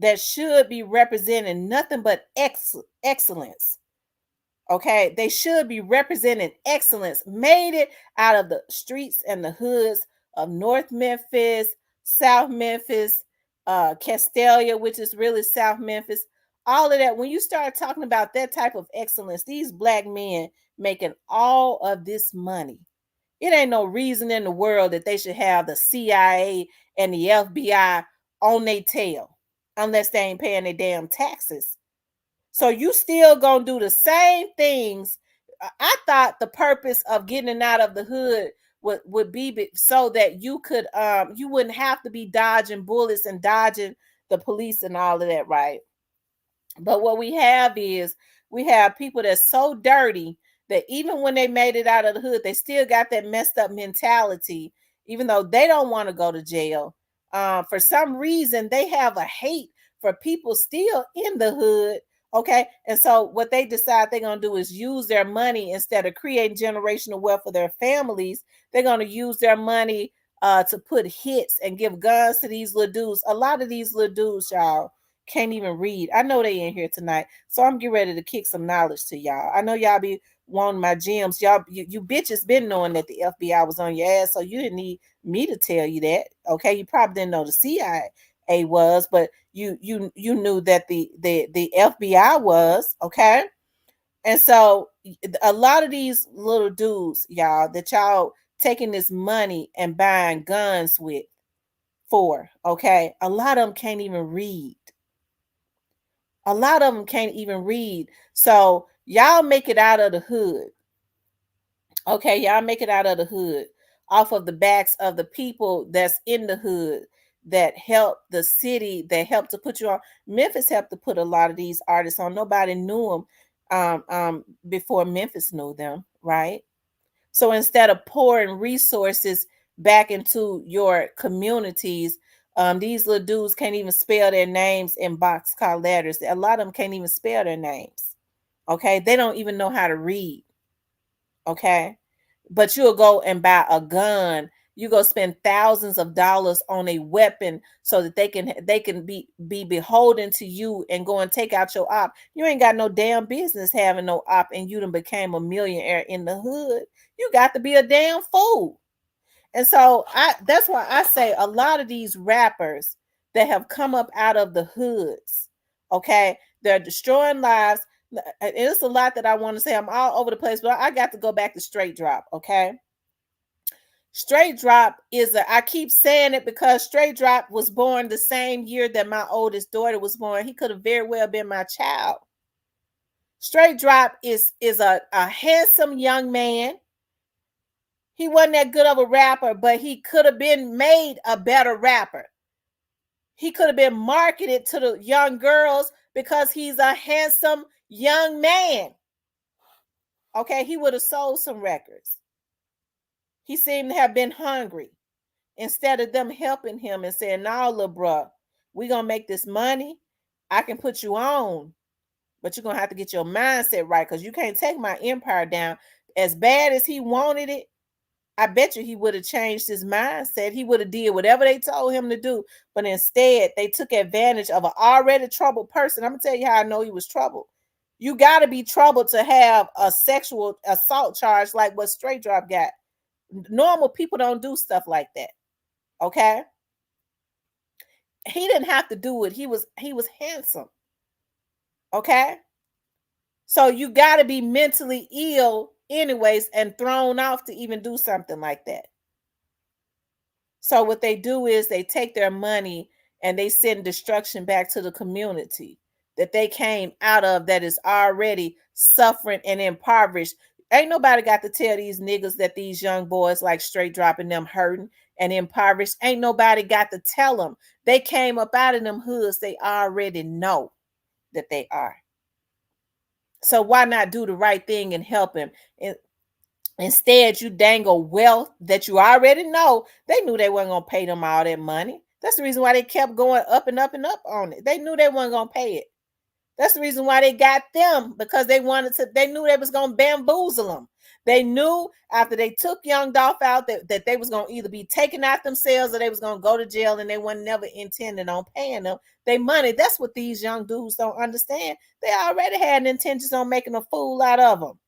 that should be representing nothing but excellence. Okay, they should be representing excellence, made it out of the streets and the hoods of North Memphis, South Memphis, Castalia, which is really South Memphis. All of that. When you start talking about that type of excellence, these black men making all of this money, it ain't no reason in the world that they should have the CIA and the FBI on their tail unless they ain't paying their damn taxes. So you still gonna do the same things. I thought the purpose of getting out of the hood would be so that you could you wouldn't have to be dodging bullets and dodging the police and all of that, right? But what we have is we have people that's so dirty that even when they made it out of the hood, they still got that messed up mentality, even though they don't want to go to jail. For some reason, they have a hate for people still in the hood. Okay. And so what they decide they're going to do is use their money instead of creating generational wealth for their families. They're going to use their money to put hits and give guns to these little dudes. A lot of these little dudes, y'all, can't even read. I know they in here tonight, so I'm getting ready to kick some knowledge to y'all. I know y'all be wanting my gems. Y'all, you bitches been knowing that the FBI was on your ass, so you didn't need me to tell you that. Okay, you probably didn't know the CIA was, but you knew that the FBI was. Okay, and so a lot of these little dudes, y'all, that y'all taking this money and buying guns with for, okay, a lot of them can't even read. A lot of them can't even read. So y'all make it out of the hood. Okay, y'all make it out of the hood off of the backs of the people that's in the hood that help the city, that help to put you on. Memphis helped to put a lot of these artists on. Nobody knew them before Memphis knew them, right? So instead of pouring resources back into your communities, these little dudes can't even spell their names in boxcar letters. A lot of them can't even spell their names. Okay, they don't even know how to read. Okay, but you'll go and buy a gun. You go spend thousands of dollars on a weapon so that they can be beholden to you and go and take out your op. You ain't got no damn business having no op, and you done became a millionaire in the hood. You got to be a damn fool. And so that's why I say a lot of these rappers that have come up out of the hoods, okay, they're destroying lives. And it's a lot that I want to say. I'm all over the place, but I got to go back to Straight Drop, okay? Straight Drop I keep saying it because Straight Drop was born the same year that my oldest daughter was born. He could have very well been my child. Straight Drop is a handsome young man. He wasn't that good of a rapper, but he could have been made a better rapper. He could have been marketed to the young girls because he's a handsome young man. Okay, he would have sold some records. He seemed to have been hungry. Instead of them helping him and saying, "No, little bruh, we're going to make this money. I can put you on, but you're going to have to get your mindset right because you can't take my empire down." As bad as he wanted it, I bet you he would have changed his mindset. He would have did whatever they told him to do. But instead, they took advantage of an already troubled person. I'm going to tell you how I know he was troubled. You got to be troubled to have a sexual assault charge like what Straight Drop got. Normal people don't do stuff like that. Okay? He didn't have to do it. He was handsome. Okay? So you got to be mentally ill anyways and thrown off to even do something like that. So what they do is they take their money and they send destruction back to the community that they came out of that is already suffering and impoverished. Ain't nobody got to tell these niggas that these young boys like Straight Dropping them hurting and impoverished. Ain't nobody got to tell them. They came up out of them hoods. They already know that they are. So why not do the right thing and help him? Instead, you dangle wealth that you already know. They knew they weren't going to pay them all that money. That's the reason why they kept going up and up and up on it. They knew they weren't going to pay it. That's the reason why they got them, because they knew they was going to bamboozle them. They knew after they took Young Dolph out that they was going to either be taken out themselves or they was going to go to jail, and they weren't never intending on paying them their money. That's what these young dudes don't understand. They already had intentions on making a fool out of them.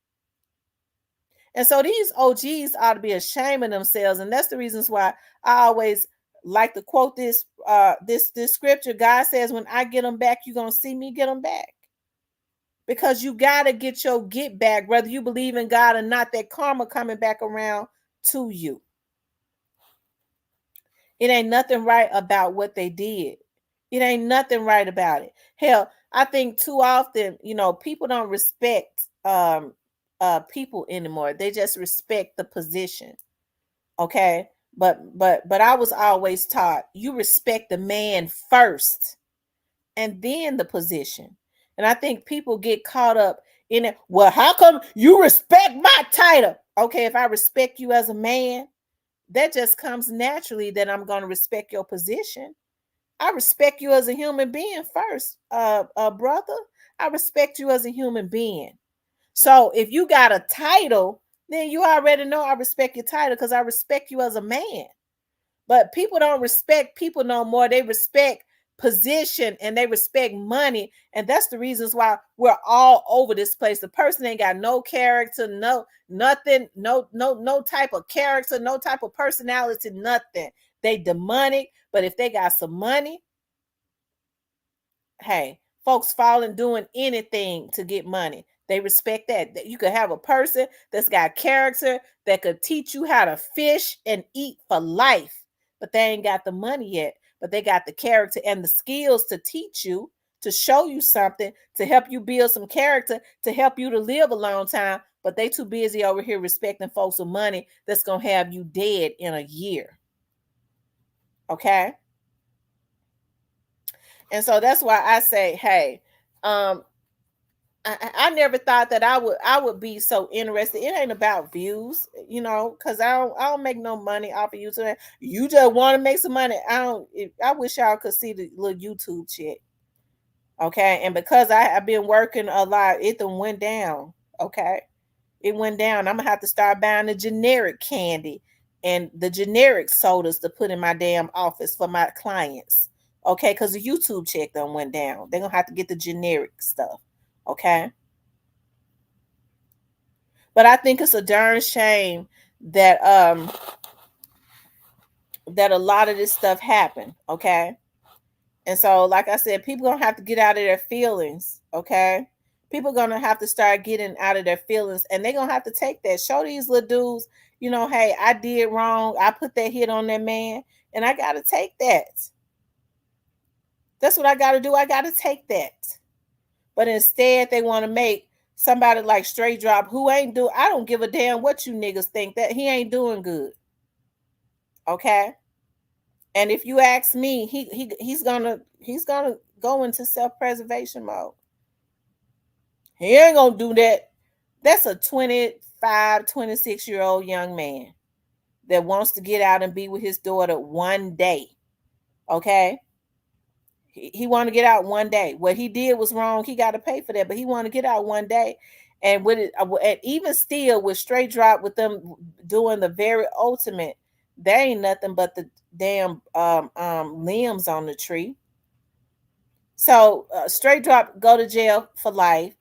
And so these OGs ought to be ashamed of themselves. And that's the reasons why I always like to quote this this scripture, God says, when I get them back, you're gonna see me get them back. Because you gotta get your get back, whether you believe in God or not. That karma coming back around to you. It ain't nothing right about what they did. It ain't nothing right about it. Hell, I think too often, people don't respect people anymore. They just respect the position. Okay? But I was always taught you respect the man first and then the position. And I think people get caught up in it. Well, how come you respect my title? Okay, if I respect you as a man, that just comes naturally that I'm going to respect your position. I respect you as a human being first, brother. I respect you as a human being. So if you got a title, then you already know I respect your title because I respect you as a man. But people don't respect people no more. They respect position and they respect money. And that's the reasons why we're all over this place. The person ain't got no character, nothing, no type of character, no type of personality, nothing. They demonic, but if they got some money, hey, folks falling doing anything to get money. They respect that. You could have a person that's got character that could teach you how to fish and eat for life, but they ain't got the money yet. But they got the character and the skills to teach you, to show you something, to help you build some character, to help you to live a long time. But they too busy over here respecting folks with money that's going to have you dead in a year. Okay? And so that's why I say, hey, I never thought that I would be so interested. It ain't about views, because I don't make no money off of YouTube. You just want to make some money. I wish y'all could see the little YouTube shit. Okay, and because I've been working a lot, it done went down. Okay, it went down. I'm gonna have to start buying the generic candy and the generic sodas to put in my damn office for my clients. Okay, because the YouTube check done went down. They're gonna have to get the generic stuff. Okay. But I think it's a darn shame that that a lot of this stuff happened. Okay. And so, like I said, people gonna have to get out of their feelings. Okay. People gonna have to start getting out of their feelings, and they're gonna have to take that. Show these little dudes, hey, I did wrong. I put that hit on that man, and I gotta take that. That's what I gotta do. I gotta take that. But instead, they want to make somebody like Straight Drop, who ain't do. I don't give a damn what you niggas think, that he ain't doing good. Okay. And if you ask me, he's gonna go into self-preservation mode. He ain't gonna do that. That's a 25, 26-year-old young man that wants to get out and be with his daughter one day. Okay. He want to get out one day. What he did was wrong. He got to pay for that, but he want to get out one day. And with it, and even still with Straight Drop, with them doing the very ultimate, there ain't nothing but the damn limbs on the tree. So Straight Drop go to jail for life,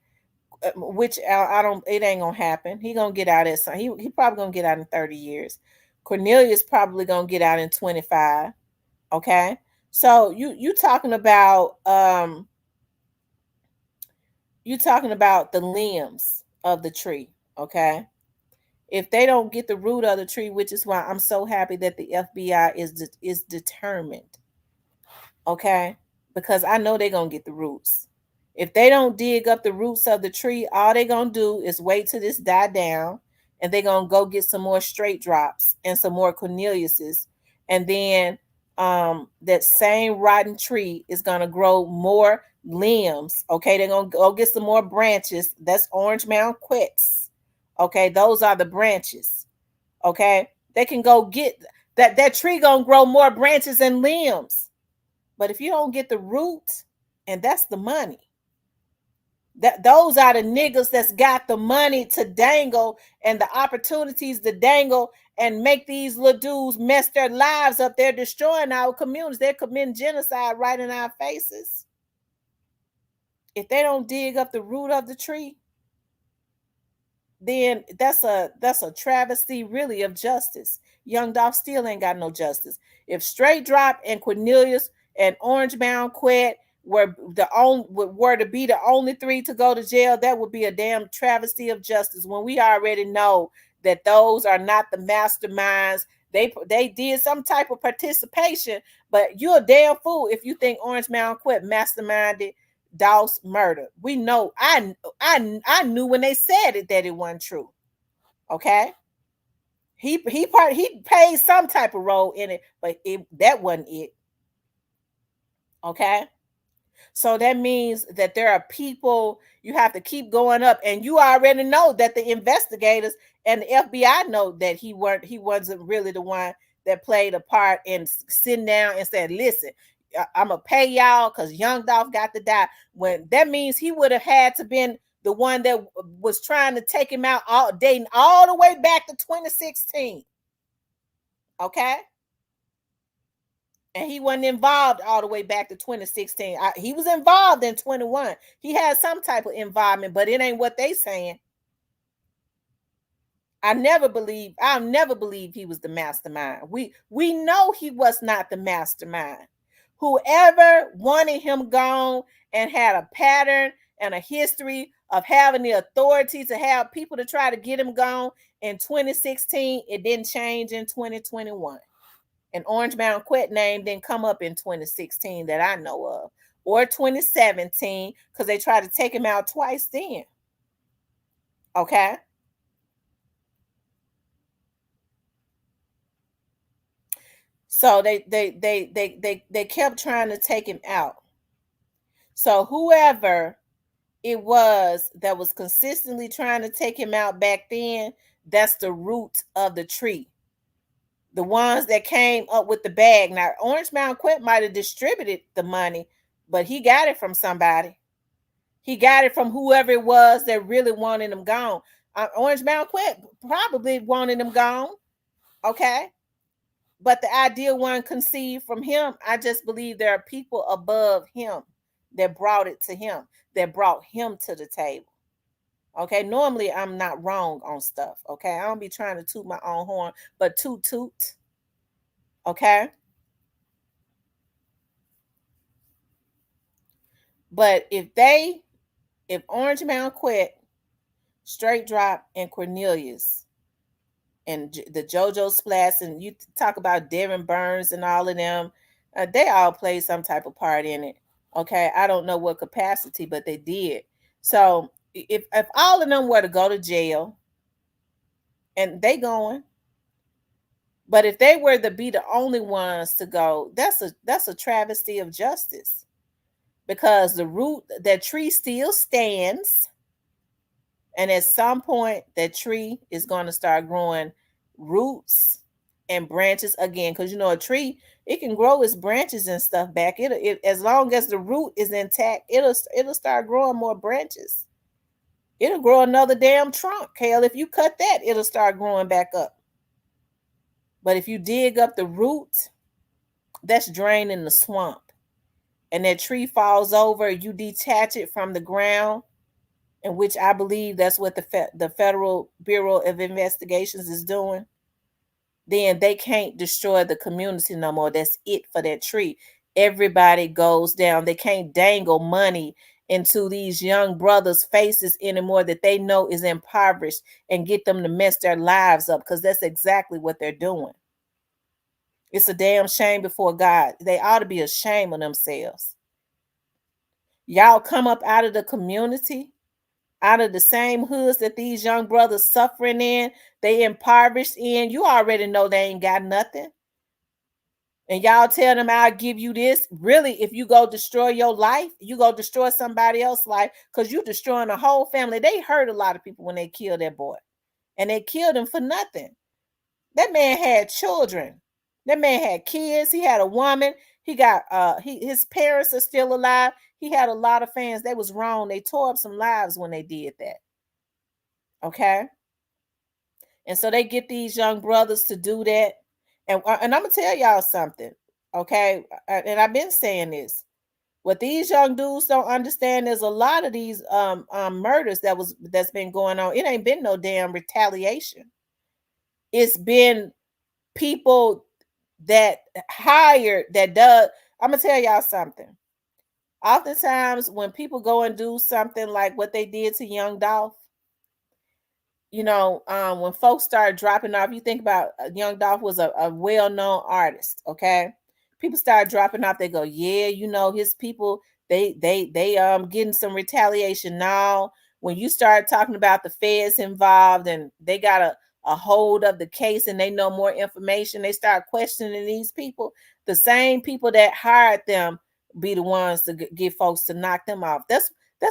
which I don't. It ain't gonna happen. He gonna get out at some. He probably gonna get out in 30 years. Cornelius probably gonna get out in 25. Okay. So you talking about the limbs of the tree, okay? If they don't get the root of the tree, which is why I'm so happy that the FBI is determined, okay? Because I know they're gonna get the roots. If they don't dig up the roots of the tree, all they're gonna do is wait till this die down, and they're gonna go get some more Straight Drops and some more Corneliuses, and then that same rotten tree is gonna grow more limbs. Okay, they're gonna go get some more branches. That's Orange Mound Quets. Okay, those are the branches. Okay, they can go get that tree gonna grow more branches and limbs. But if you don't get the root, and that's the money. Those are the niggas that's got the money to dangle and the opportunities to dangle and make these little dudes mess their lives up. They're destroying our communities. They're committing genocide right in our faces. If they don't dig up the root of the tree, then that's a travesty really of justice. Young Dolph still ain't got no justice. If Straight Drop and Cornelius and Orange Mound Quet were to be the only three to go to jail, that would be a damn travesty of justice when we already know that those are not the masterminds. They did some type of participation, but you're a damn fool if you think Orange Mound Quet masterminded Dolph's murder. We know I knew when they said it that it wasn't true. Okay. He played some type of role in it, but that wasn't it. Okay. So that means that there are people you have to keep going up, and you already know that the investigators and the FBI know that he wasn't really the one that played a part in sitting down and said, "Listen, I'm gonna pay y'all because Young Dolph got to die." When that means he would have had to been the one that was trying to take him out dating all the way back to 2016. Okay. And he wasn't involved all the way back to 2016. He was involved in 21. He had some type of involvement, but it ain't what they saying. I'll never believe he was the mastermind. We know he was not the mastermind. Whoever wanted him gone and had a pattern and a history of having the authority to have people to try to get him gone in 2016, it didn't change in 2021. And Orange Mound Quet name didn't come up in 2016 that I know of, or 2017, because they tried to take him out twice then. Okay. So they kept trying to take him out. So whoever it was that was consistently trying to take him out back then, that's the root of the tree. The ones that came up with the bag. Now, Orange Mound Quet might have distributed the money, but he got it from somebody. He got it from whoever it was that really wanted him gone. Orange Mound Quet probably wanted him gone. Okay. But the idea wasn't conceived from him. I just believe there are people above him that brought it to him, that brought him to the table. Okay. Normally, I'm not wrong on stuff. Okay. I don't be trying to toot my own horn, but toot. Okay. But if Orange Mound Quet, Straight Drop, and Cornelius, and the JoJo Splats, and you talk about Devin Burns and all of them, they all played some type of part in it. Okay. I don't know what capacity, but they did. So if all of them were to go to jail, and they going, but if they were to be the only ones to go, that's a travesty of justice, because that tree still stands, and at some point that tree is going to start growing roots and branches again, because a tree, it can grow its branches and stuff back. It as long as the root is intact, it'll start growing more branches. It'll grow another damn trunk. Hell, if you cut that, it'll start growing back up. But if you dig up the root, that's draining the swamp, and that tree falls over, you detach it from the ground, in which I believe that's what the Federal Bureau of Investigations is doing, then they can't destroy the community no more. That's it for that tree. Everybody goes down. They can't dangle money into these young brothers' faces anymore that they know is impoverished and get them to mess their lives up, because that's exactly what they're doing. It's a damn shame before God. They ought to be ashamed of themselves. Y'all come up out of the community, out of the same hoods that these young brothers suffering in, they impoverished in. You already know they ain't got nothing. And y'all tell them, I'll give you this. Really, if you go destroy your life, you go destroy somebody else's life, because you're destroying a whole family. They hurt a lot of people when they killed that boy. And they killed him for nothing. That man had children. That man had kids. He had a woman. He got his parents are still alive. He had a lot of fans. They was wrong. They tore up some lives when they did that. Okay. And so they get these young brothers to do that. And I'm gonna tell y'all something. Okay. And I've been saying this. What these young dudes don't understand is a lot of these murders that's been going on. It ain't been no damn retaliation. It's been people that hired that does. I'm gonna tell y'all something. Oftentimes, when people go and do something like what they did to Young Dolph, when folks start dropping off, you think about Young Dolph was a well-known artist, okay? People start dropping off, they go, yeah, his people, they getting some retaliation. Now, when you start talking about the feds involved and they got a hold of the case and they know more information, they start questioning these people. The same people that hired them be the ones to get folks to knock them off. That's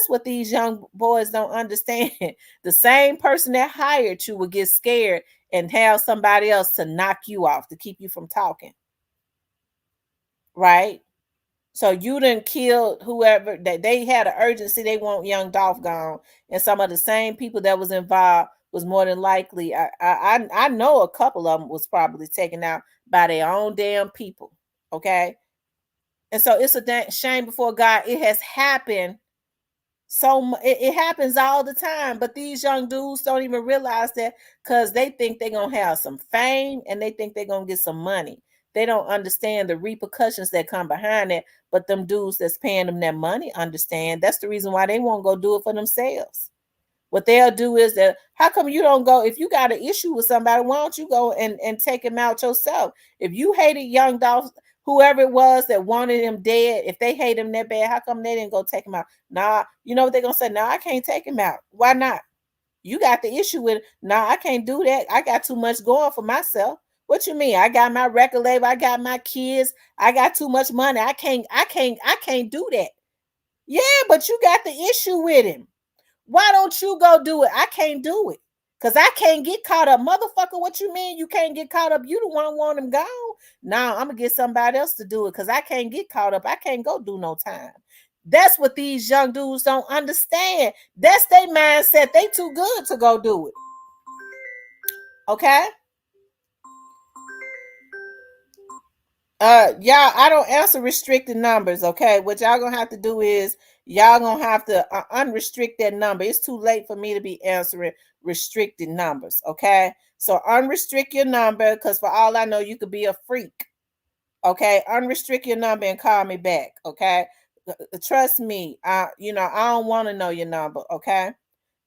what these young boys don't understand. The same person that hired you will get scared and have somebody else to knock you off to keep you from talking. Right? So you done killed whoever that they had an urgency. They want Young Dolph gone. And some of the same people that was involved was more than likely. I know a couple of them was probably taken out by their own damn people. Okay. And so it's a shame before God. It has happened. So it happens all the time, but these young dudes don't even realize that because they think they're going to have some fame and they think they're going to get some money. They don't understand the repercussions that come behind it, but them dudes that's paying them that money understand. That's the reason why they won't go do it for themselves. What they'll do is that, how come you don't go, if you got an issue with somebody, why don't you go and take him out yourself? If you hated Young Dolph, whoever it was that wanted him dead, if they hate him that bad, how come they didn't go take him out? Nah, you know what they're going to say? Nah, I can't take him out. Why not? You got the issue with it. Nah, I can't do that. I got too much going for myself. What you mean? I got my record label. I got my kids. I got too much money. I can't do that. Yeah, but you got the issue with him. Why don't you go do it? I can't do it. Because I can't get caught up. Motherfucker, what you mean you can't get caught up? You the one want him gone. Now I'm going to get somebody else to do it because I can't get caught up. I can't go do no time. That's what these young dudes don't understand. That's their mindset. They too good to go do it. Okay? Y'all, I don't answer restricted numbers, okay? What y'all gonna have to do is y'all gonna have to unrestrict that number. It's too late for me to be answering restricted numbers, okay? So unrestrict your number, because for all I know, you could be a freak, okay? Unrestrict your number and call me back, okay? Trust me, I don't want to know your number, okay?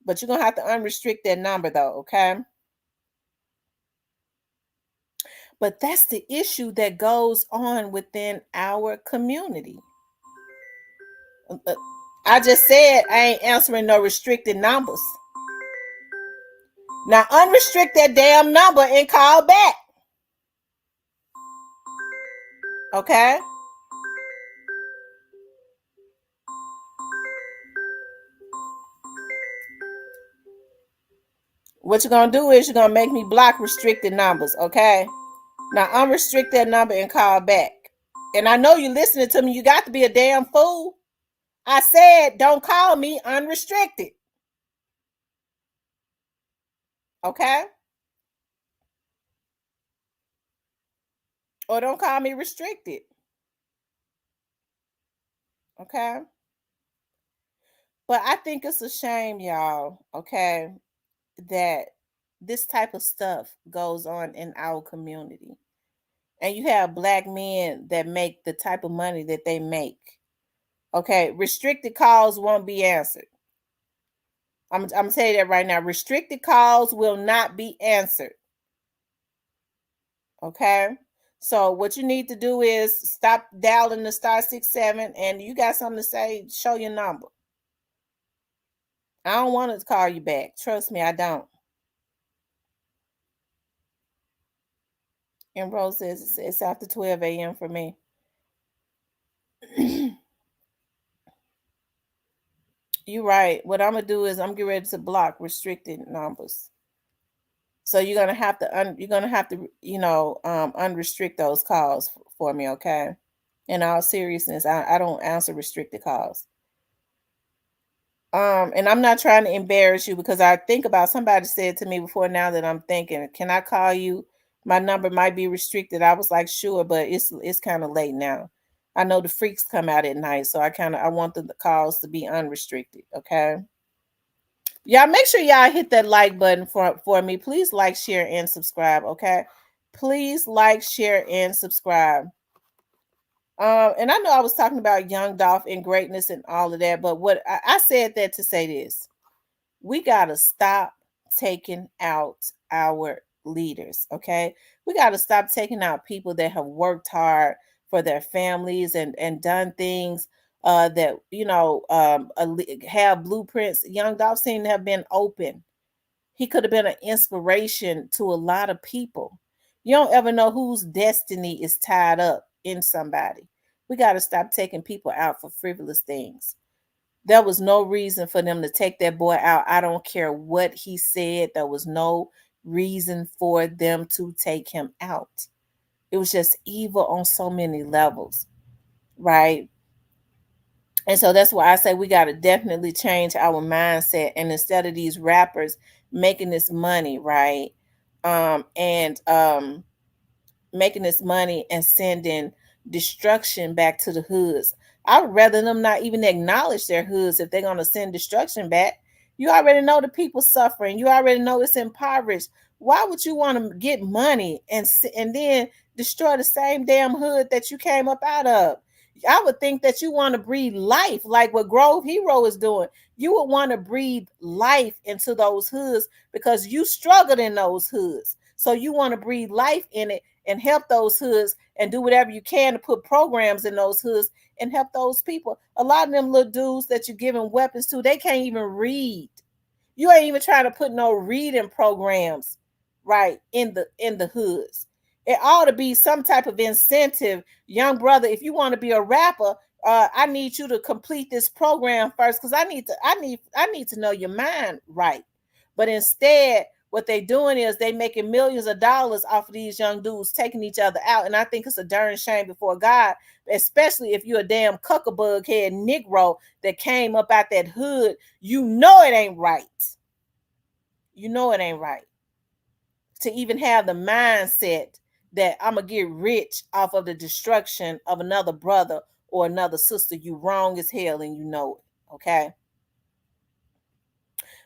But you're gonna have to unrestrict that number though, okay? But that's the issue that goes on within our community. I just said I ain't answering no restricted numbers. Now unrestrict that damn number and call back. Okay? What you're going to do is you're going to make me block restricted numbers, okay? Now unrestrict that number and call back. And I know you're listening to me. You got to be a damn fool. I said don't call me unrestricted. Okay? Or don't call me restricted. Okay? But I think it's a shame, y'all, okay, that this type of stuff goes on in our community. And you have Black men that make the type of money that they make. Okay, restricted calls won't be answered. I'm going to tell you that right now. Restricted calls will not be answered. Okay? So what you need to do is stop dialing the *67, and you got something to say, show your number. I don't want to call you back. Trust me, I don't. And Rose says it's after 12 a.m. for me. You're right. What I'm gonna do is I'm getting ready to block restricted numbers. So you're gonna have to unrestrict those calls for me, okay? In all seriousness, I don't answer restricted calls. And I'm not trying to embarrass you, because I think about, somebody said to me before now that I'm thinking, can I call you? My number might be restricted. I was like, sure, but it's kind of late now. I know the freaks come out at night, so I want the calls to be unrestricted. Okay. Y'all make sure y'all hit that like button for me. Please like, share, and subscribe. Okay. Please like, share, and subscribe. And I know I was talking about young Dolph and greatness and all of that, but what I said that to say this: we gotta stop taking out our leaders. Okay, we gotta stop taking out people that have worked hard for their families and done things that have blueprints. Young Dolph seemed to have been open. He could have been an inspiration to a lot of people. You don't ever know whose destiny is tied up in somebody. We got to stop taking people out for frivolous things. There was no reason for them to take that boy out. I don't care what he said. There was no reason for them to take him out. It was just evil on so many levels, right? And so that's why I say we got to definitely change our mindset. And instead of these rappers making this money, right? And making this money and sending destruction back to the hoods. I would rather them not even acknowledge their hoods if they're going to send destruction back. You already know the people suffering. You already know it's impoverished. Why would you want to get money and then destroy the same damn hood that you came up out of? I would think that you want to breathe life, like what Grove Hero is doing. You would want to breathe life into those hoods because you struggled in those hoods. So you want to breathe life in it and help those hoods and do whatever you can to put programs in those hoods and help those people. A lot of them little dudes that you're giving weapons to, they can't even read. You ain't even trying to put no reading programs right in the hoods. It ought to be some type of incentive, young brother. If you want to be a rapper, I need you to complete this program first because I need to know your mind right. But instead, what they doing is they making millions of dollars off of these young dudes taking each other out. And I think it's a darn shame before God, especially if you're a damn cuckabug head Negro that came up out that hood. You know it ain't right. You know it ain't right to even have the mindset that I'm going to get rich off of the destruction of another brother or another sister. You wrong as hell and you know it. Okay.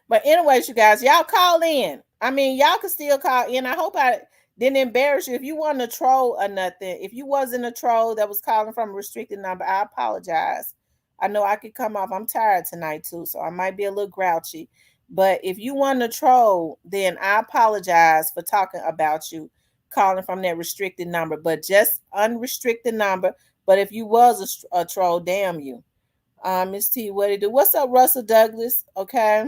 But anyways, you guys, y'all call in. I mean, y'all can still call in. I hope I didn't embarrass you. If you wasn't a troll or nothing, if you wasn't a troll that was calling from a restricted number, I apologize. I know I could come off. I'm tired tonight too, so I might be a little grouchy. But if you wasn't a troll, then I apologize for talking about you calling from that restricted number. But just unrestricted number. But if you was a troll, damn you. Miss T, what it do? What's up, Russell Douglas? Okay.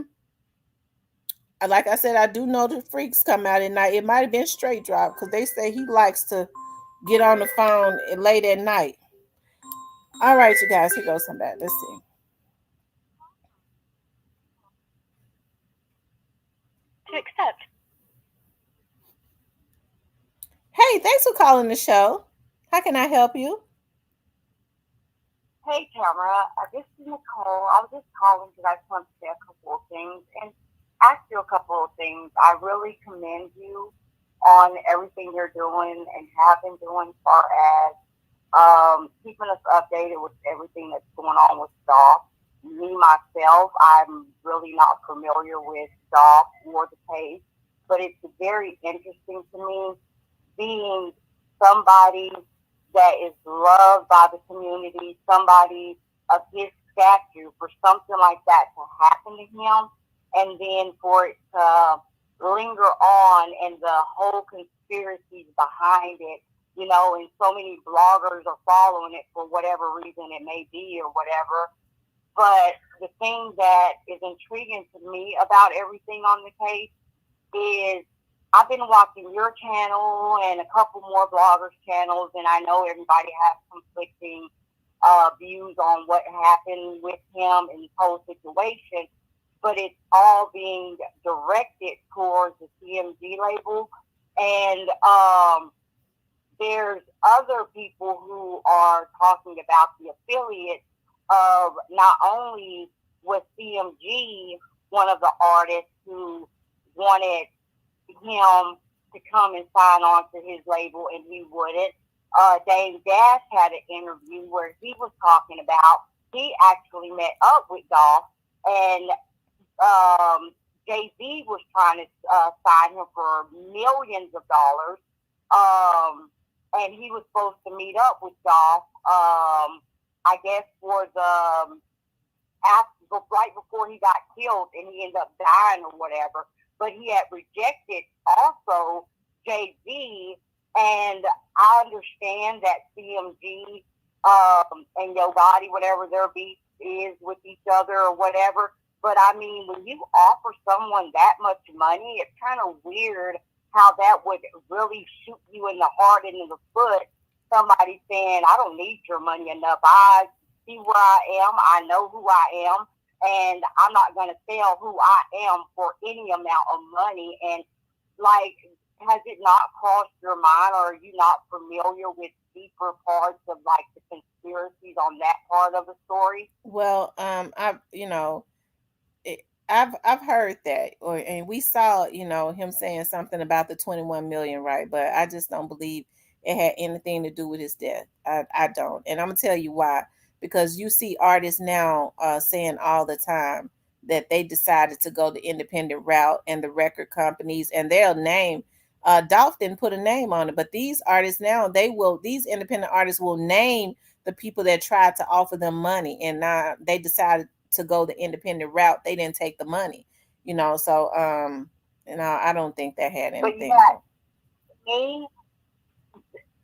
Like I said, I do know the freaks come out at night. It might have been straight drop because they say he likes to get on the phone late at night. All right, you guys, here goes somebody. Let's see. To accept. Hey, thanks for calling the show. How can I help you? Hey, Tamara. This is Nicole. I was just calling because I just want to say a couple of things and ask you a couple of things. I really commend you on everything you're doing and have been doing as far as keeping us updated with everything that's going on with Dolph. Me, myself, I'm really not familiar with Dolph or the case, but it's very interesting to me being somebody that is loved by the community, somebody of his stature, for something like that to happen to him, and then for it to linger on and the whole conspiracies behind it, you know, and so many bloggers are following it for whatever reason it may be or whatever. But the thing that is intriguing to me about everything on the case is I've been watching your channel and a couple more bloggers' channels, and I know everybody has conflicting views on what happened with him and his whole situation, but it's all being directed towards the CMG label. And there's other people who are talking about the affiliate of not only was CMG one of the artists who wanted him to come and sign on to his label and he wouldn't, Dave Dash had an interview where he was talking about he actually met up with Dolph, and Jay-Z was trying to sign him for millions of dollars, and he was supposed to meet up with Dolph, I guess for the right before he got killed, and he ended up dying or whatever. But he had rejected also Jay-Z, and I understand that CMG and Yo Gotti, whatever their beef is with each other or whatever. But I mean, when you offer someone that much money, it's kind of weird how that would really shoot you in the heart and in the foot. Somebody saying, I don't need your money enough. I see where I am. I know who I am. And I'm not going to sell who I am for any amount of money. And like, has it not crossed your mind, or are you not familiar with deeper parts of like the conspiracies on that part of the story? Well, I've heard that, and we saw, him saying something about the 21 million, right? But I just don't believe it had anything to do with his death. I don't, and I'm gonna tell you why. Because you see artists now saying all the time that they decided to go the independent route, and the record companies, and they'll name. Dolph didn't put a name on it, but these artists now, these independent artists will name the people that tried to offer them money, and now they decided to go the independent route. They didn't take the money, so I don't think that had anything. But me,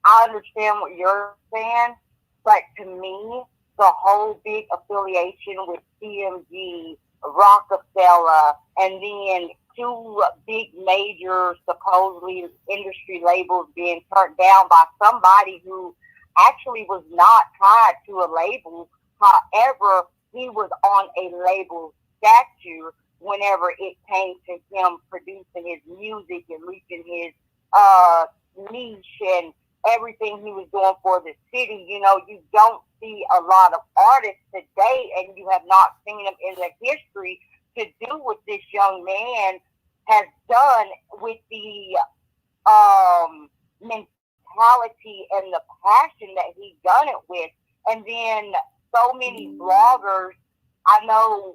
I understand what you're saying, but to me, the whole big affiliation with CMG, Rockefeller, and then two big major supposedly industry labels being turned down by somebody who actually was not tied to a label. However, he was on a label statue whenever it came to him producing his music and reaching his niche and everything he was doing for the city. You don't see a lot of artists today, and you have not seen them in the history to do what this young man has done with the mentality and the passion that he done it with. And then so many bloggers, I know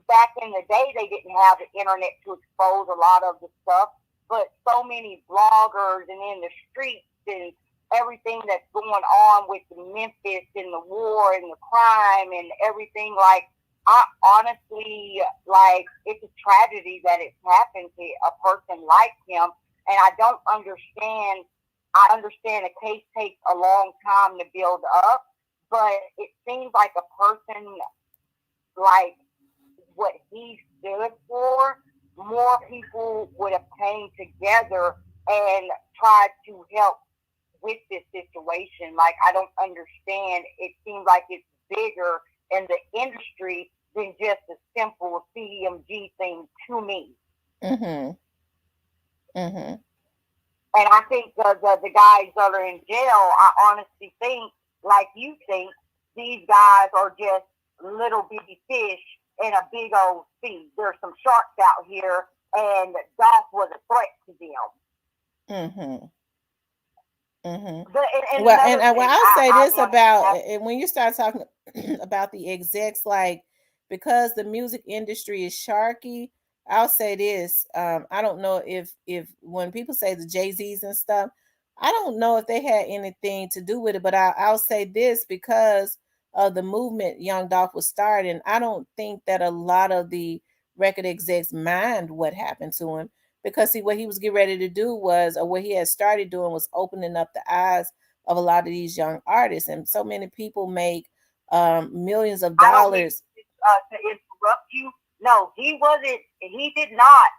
back in the day they didn't have the internet to expose a lot of the stuff, but so many bloggers and in the streets and everything that's going on with Memphis and the war and the crime and everything, like, I honestly, like, it's a tragedy that it's happened to a person like him, and I don't understand. I understand a case takes a long time to build up, but it seems like a person like what he stood for, more people would have came together and tried to help with this situation. Like, I don't understand. It seems like it's bigger in the industry than just a simple CMG thing to me. Mm-hmm. Mm-hmm. And I think the guys that are in jail, I honestly think, like you think, these guys are just little bitty fish in a big old sea. There's some sharks out here, and Dolph was a threat to them. Mm-hmm. Mm-hmm. And I'll say this about, and when you start talking about the execs, like, because the music industry is sharky, I'll say this. I don't know if when people say the Jay-Z's and stuff, I don't know if they had anything to do with it, but I'll say this, because of the movement Young Dolph was starting, I don't think that a lot of the record execs mind what happened to him. Because see, what he was getting ready to do was, or what he had started doing was opening up the eyes of a lot of these young artists. And so many people make millions of dollars. To interrupt you, no, he wasn't. He did not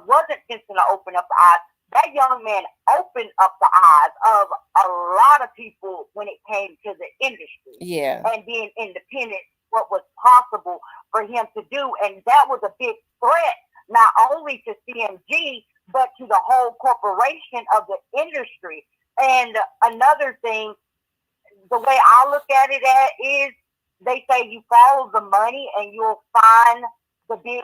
wasn't fixing to open up the eyes. That young man opened up the eyes of a lot of people when it came to the industry. Yeah. And being independent, what was possible for him to do. And that was a big threat, not only to CMG, but to the whole corporation of the industry. And another thing, the way I look at it is, they say you follow the money and you'll find the big,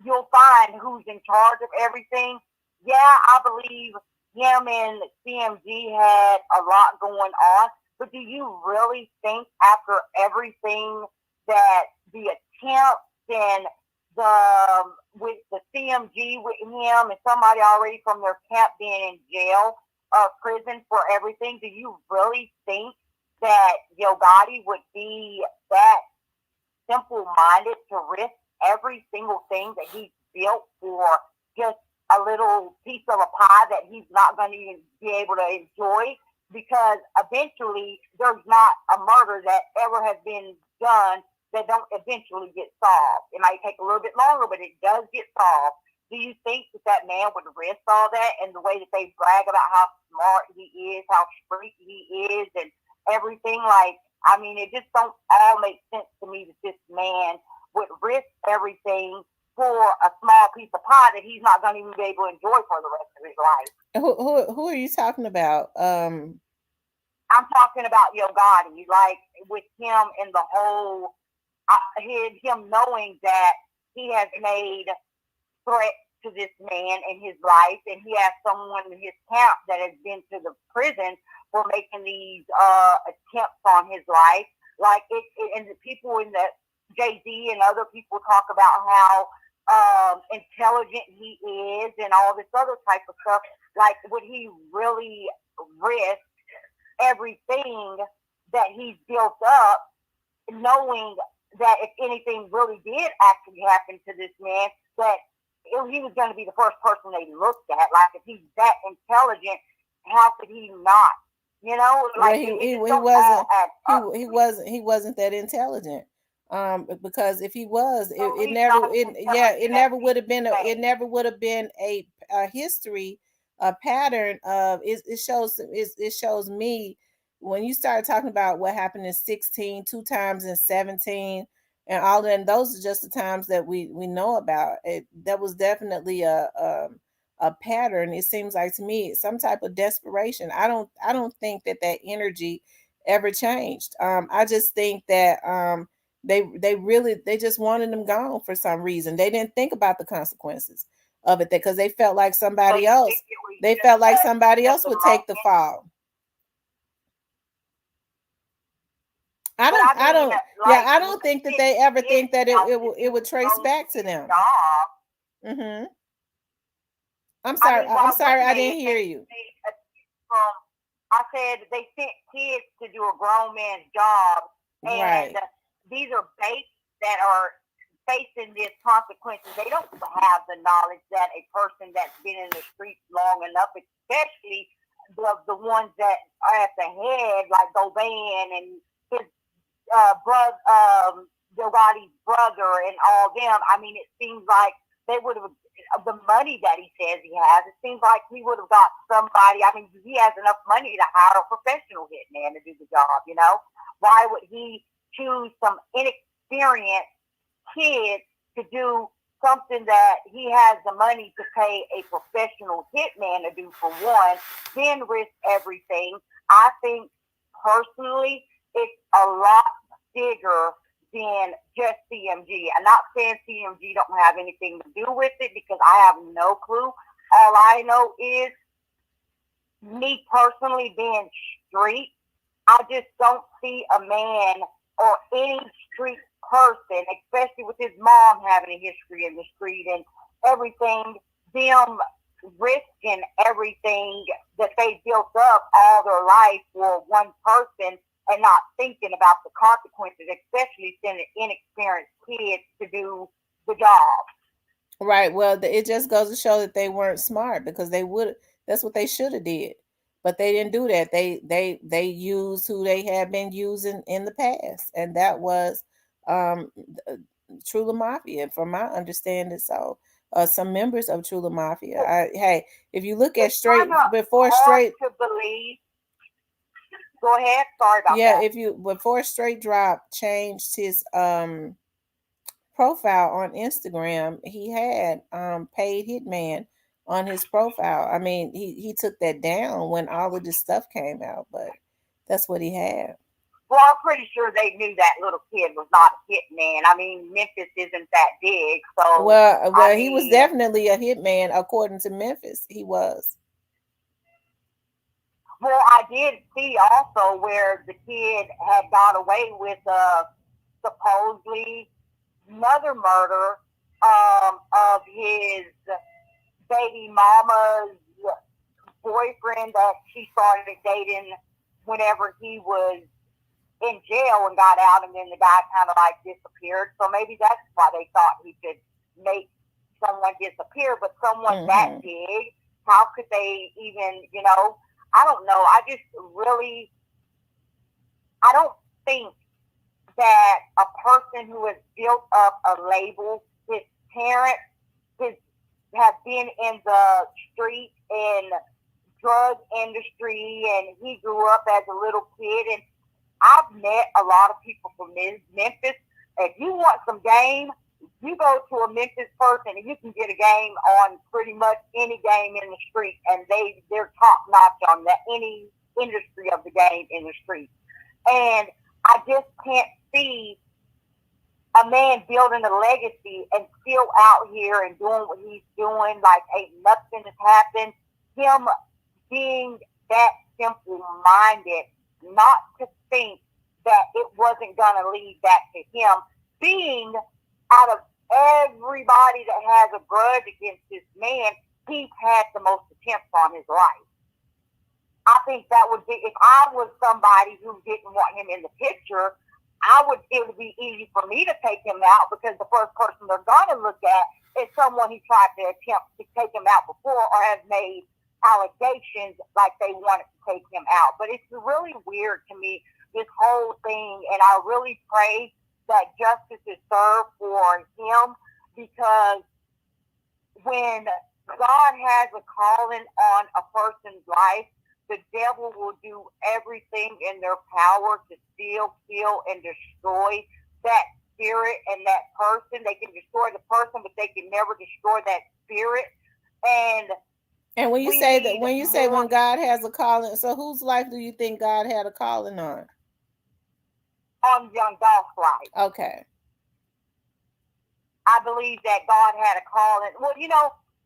you'll find who's in charge of everything. Yeah, I believe him and CMG had a lot going on. But do you really think after everything that the attempts and with the CMG with him and somebody already from their camp being in jail or prison for everything, do you really think that Yo Gotti would be that simple-minded to risk every single thing that he's built for just a little piece of a pie that he's not going to even be able to enjoy? Because eventually there's not a murder that ever has been done that don't eventually get solved. It might take a little bit longer, but it does get solved. Do you think that man would risk all that, and the way that they brag about how smart he is, how street he is, and everything? Like, I mean, it just don't all make sense to me that this man would risk everything for a small piece of pie that he's not going to even be able to enjoy for the rest of his life. Who are you talking about? I'm talking about Yo Gotti, like with him and the whole, him knowing that he has made threats to this man in his life, and he has someone in his camp that has been to the prison for making these attempts on his life. Like and the people in the Jay-Z and other people talk about how intelligent he is and all this other type of stuff. Like, would he really risk everything that he's built up, knowing that if anything really did actually happen to this man, that he was going to be the first person they looked at? Like, if he's that intelligent, how could he not? You know, like well, he wasn't that intelligent. Because if he was, it never would have been a history, a pattern of it shows me when you start talking about what happened in 16, 2 times in 17, and all that. And those are just the times that we know about. That was definitely a pattern. It seems like to me some type of desperation. I don't think that energy ever changed. I just think that they just wanted them gone for some reason. They didn't think about the consequences of it, because they felt like somebody else would take the fall. I don't think that they ever think that it would trace back to them. Mm-hmm. I'm sorry, I didn't hear you. I said they sent kids to do a grown man's job, and right. These are baits that are facing these consequences. They don't have the knowledge that a person that's been in the streets long enough, especially the ones that are at the head, like Govan and his brother, Yo Gotti's brother, and all them. I mean, it seems like they would have, the money that he says he has, it seems like he would have got somebody. I mean, he has enough money to hire a professional hitman to do the job, you know? Why would he choose some inexperienced kids to do something that he has the money to pay a professional hitman to do, for one, then risk everything? I think personally it's a lot bigger than just CMG. I'm not saying CMG don't have anything to do with it, because I have no clue. All I know is, me personally being street, I just don't see a man or any street person, especially with his mom having a history in the street and everything, them risking everything that they built up all their life for one person and not thinking about the consequences, especially sending inexperienced kids to do the job. Right. Well, it just goes to show that they weren't smart, because that's what they should have did. But they didn't do that. They used who they had been using in the past, and that was Trula Mafia, from my understanding. So some members of Trula Mafia. Hey, if you look at before Straight to believe. Go ahead. Sorry about that. Before Straight Drop changed his profile on Instagram, he had paid hitman on his profile. I mean, he took that down when all of this stuff came out, but that's what he had. Well, I'm pretty sure they knew that little kid was not a hitman. I mean, Memphis isn't that big, so well, he was definitely a hitman according to Memphis. He was. Well, I did see also where the kid had got away with supposedly another murder of his baby mama's boyfriend that she started dating whenever he was in jail and got out, and then the guy kind of like disappeared. So maybe that's why they thought he could make someone disappear, but someone that big, how could they even, I don't know. I don't think that a person who has built up a label, his parents have been in the street and drug industry, and he grew up as a little kid. And I've met a lot of people from Memphis. If you want some game, you go to a Memphis person and you can get a game on pretty much any game in the street, and they're top notch on any industry of the game in the street. And I just can't see a man building a legacy and still out here and doing what he's doing like ain't nothing has happened. Him being that simple-minded, not to think that it wasn't going to lead back to him. Being out of everybody that has a grudge against this man, he's had the most attempts on his life. I think that would be, if I was somebody who didn't want him in the picture, it would be easy for me to take him out, because the first person they're going to look at is someone who tried to attempt to take him out before or has made allegations like they wanted to take him out. But it's really weird to me, this whole thing, and I really pray that justice is served for him, because when God has a calling on a person's life, the devil will do everything in their power to steal, kill, and destroy that spirit and that person. They can destroy the person, but they can never destroy that spirit. And when you say that, when God has a calling, so whose life do you think God had a calling on? On young Dolph's life. Okay. I believe that God had a calling. Well,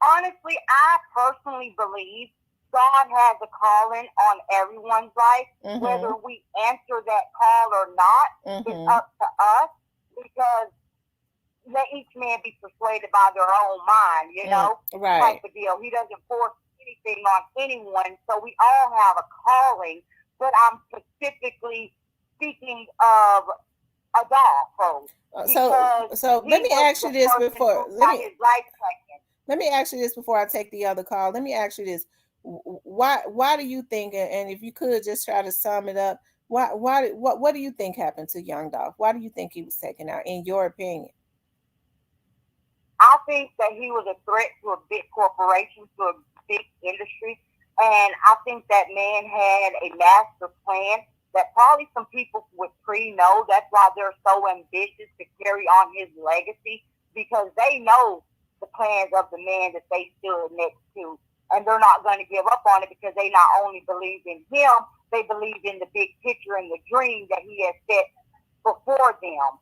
honestly, I personally believe God has a calling on everyone's life. Whether we answer that call or not is up to us, because let each man be persuaded by their own mind, right. Type of deal. He doesn't force anything on anyone, so we all have a calling, but I'm specifically speaking of a dog. So let me ask you this before. Let me ask you this before I take the other call. Let me ask you this. Why do you think, and if you could just try to sum it up, what do you think happened to young Dolph? Why do you think he was taken out, in your opinion? I think that he was a threat to a big corporation, to a big industry, and I think that man had a master plan that probably some people would know. That's why they're so ambitious to carry on his legacy, because they know the plans of the man that they stood next to. And they're not going to give up on it, because they not only believe in him, they believe in the big picture and the dream that he has set before them.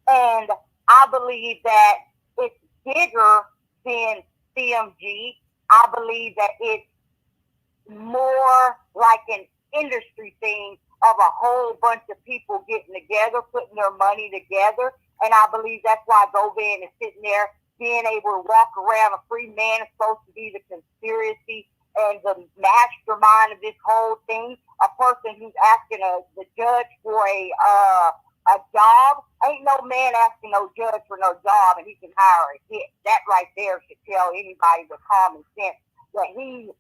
And I believe that it's bigger than CMG. I believe that it's more like an industry thing of a whole bunch of people getting together, putting their money together. And I believe that's why Govan is sitting there, being able to walk around. A free man is supposed to be the conspiracy and the mastermind of this whole thing. A person who's asking the judge for a job. Ain't no man asking no judge for no job and he can hire a hit. That right there should tell anybody with common sense that he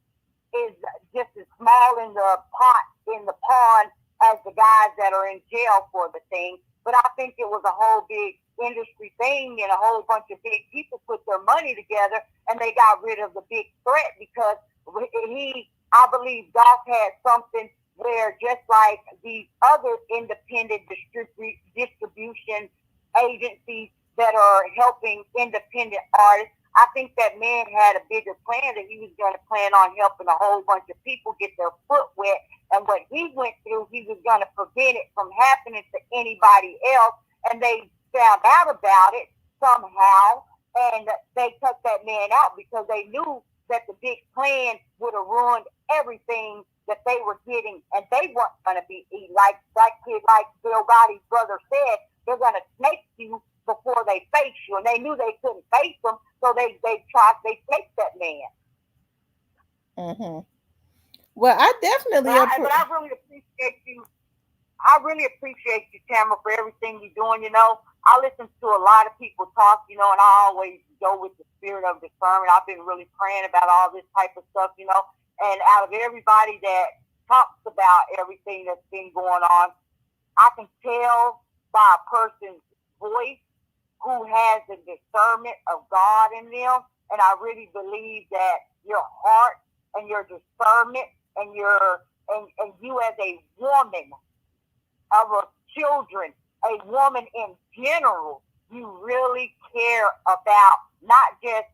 is just as small in the pond as the guys that are in jail for the thing. But I think it was a whole big industry thing, and a whole bunch of big people put their money together, and they got rid of the big threat, because I believe Dolph had something where, just like these other independent distribution agencies that are helping independent artists, I think that man had a bigger plan, that he was going to plan on helping a whole bunch of people get their foot wet. And what he went through, he was going to prevent it from happening to anybody else. And they found out about it somehow, and they took that man out, because they knew that the big plan would have ruined everything that they were getting, and they weren't going to be like Bill Gotti's brother said, they're going to snake you before they face you, and they knew they couldn't face him, so they snaked that man. Mm-hmm. Well, I definitely but I really appreciate you. I really appreciate you, Tamara, for everything you're doing. I listen to a lot of people talk, and I always go with the spirit of discernment. I've been really praying about all this type of stuff, and out of everybody that talks about everything that's been going on, I can tell by a person's voice who has the discernment of God in them. And I really believe that your heart and your discernment and you as a woman of a children, a woman in general, you really care about not just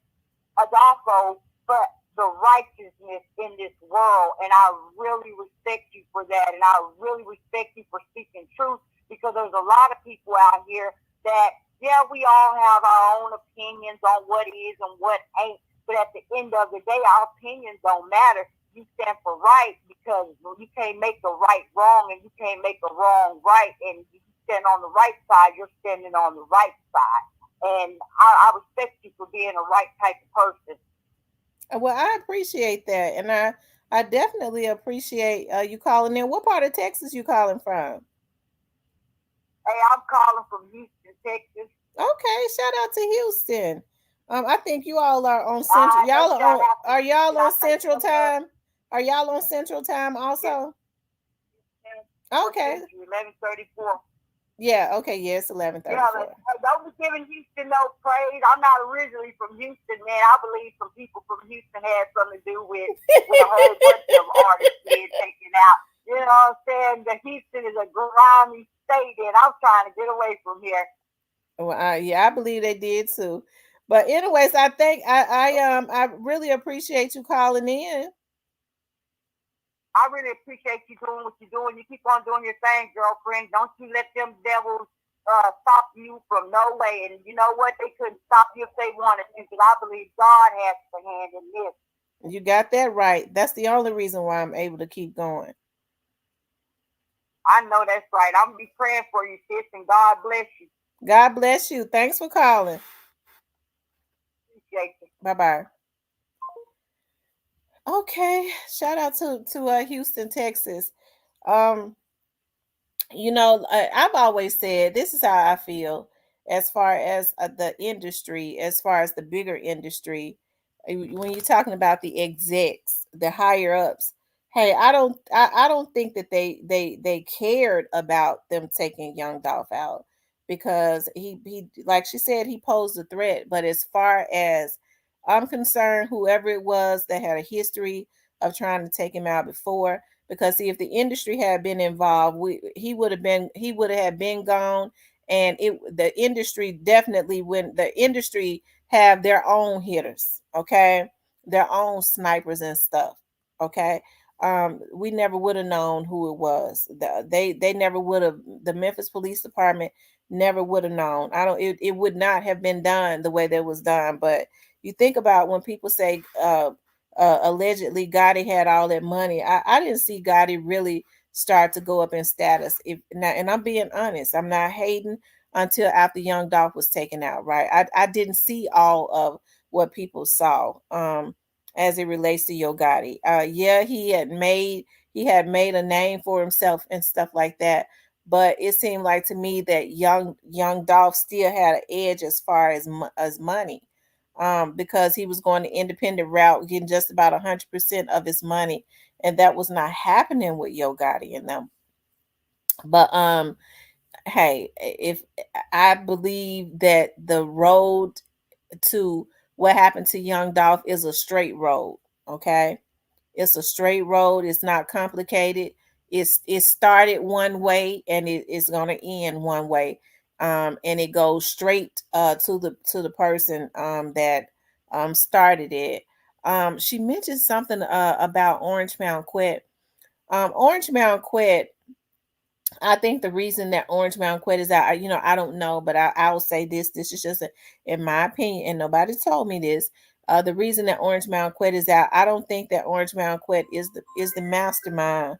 Adolfo, but the righteousness in this world. And I really respect you for that. And I really respect you for speaking truth, because there's a lot of people out here that, yeah, we all have our own opinions on what is and what ain't. But at the end of the day, our opinions don't matter. You stand for right, because you can't make the right wrong, and you can't make the wrong right. And you stand on the right side, you're standing on the right side. And I respect you for being a right type of person. Well, I appreciate that. And I definitely appreciate you calling in. What part of Texas you calling from? Hey, I'm calling from Houston, Texas. Okay, shout out to Houston. I think you all are on Central. Are y'all on Central Time? Are y'all on Central Time also? Okay. 11:34. Yeah. Okay. Yes, 11:34. Yeah, don't be giving Houston no praise. I'm not originally from Houston, man. I believe some people from Houston had something to do with a whole bunch of artists being taken out. You know what I'm saying? The Houston is a grimy state, and I'm trying to get away from here. Well, yeah, I believe they did too. But anyways, I think I really appreciate you calling in. I really appreciate you doing what you're doing. You keep on doing your thing, girlfriend. Don't you let them devils stop you from no way. And you know what? They couldn't stop you if they wanted to, because I believe God has the hand in this. You got that right. That's the only reason why I'm able to keep going. I know that's right. I'm going to be praying for you, sis, and God bless you. God bless you. Thanks for calling. Appreciate you. Bye-bye. Okay. Shout out to Houston, Texas. I've always said this is how I feel as far as the industry, as far as the bigger industry. When you're talking about the execs, the higher ups, hey, I don't think that they cared about them taking Young Dolph out, because he like she said, he posed a threat. But as far as I'm concerned, whoever it was that had a history of trying to take him out before, because see, if the industry had been involved, he would have been gone. And the industry definitely, when the industry have their own hitters, okay, their own snipers and stuff, okay. We never would have known who it was. They never would have. The Memphis Police Department never would have known. It would not have been done the way that was done. But you think about when people say allegedly Gotti had all that money. I didn't see Gotti really start to go up in status. And I'm being honest, I'm not hating until after Young Dolph was taken out, right? I didn't see all of what people saw as it relates to Yo Gotti. Yeah, he had made a name for himself and stuff like that. But it seemed like to me that young Dolph still had an edge as far as money. Because he was going the independent route, getting just about 100% of his money, and that was not happening with Yo Gotti and them. But hey, if I believe that the road to what happened to Young Dolph is a straight road, okay? It's a straight road. It's not complicated. It started one way and it's going to end one way. And it goes straight to the person that started it. She mentioned something about Orange Mound Quet. Orange Mound Quet, I think the reason that Orange Mound Quet is out, I don't know, but I will say this. This is just in my opinion, and nobody told me this. The reason that Orange Mountain Quet is out, I don't think that Orange Mountain Quet is the mastermind.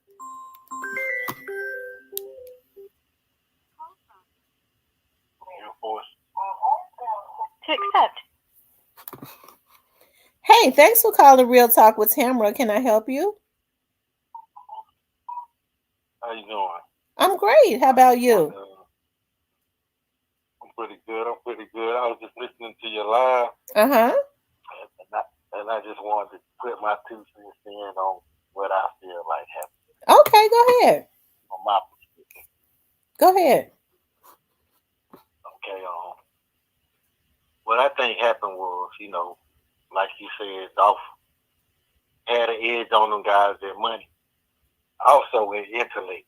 To accept. Hey, thanks for calling Real Talk with Tamara. Can I help you? How you doing? I'm great. How about you? I'm pretty good. I was just listening to your live, Uh-huh. and I just wanted to put my 2 cents in on what I feel like happened. Okay, go ahead. On my perspective. Go ahead. Okay. What I think happened was, like you said, Dolph had an edge on them guys their money. Also in intellect.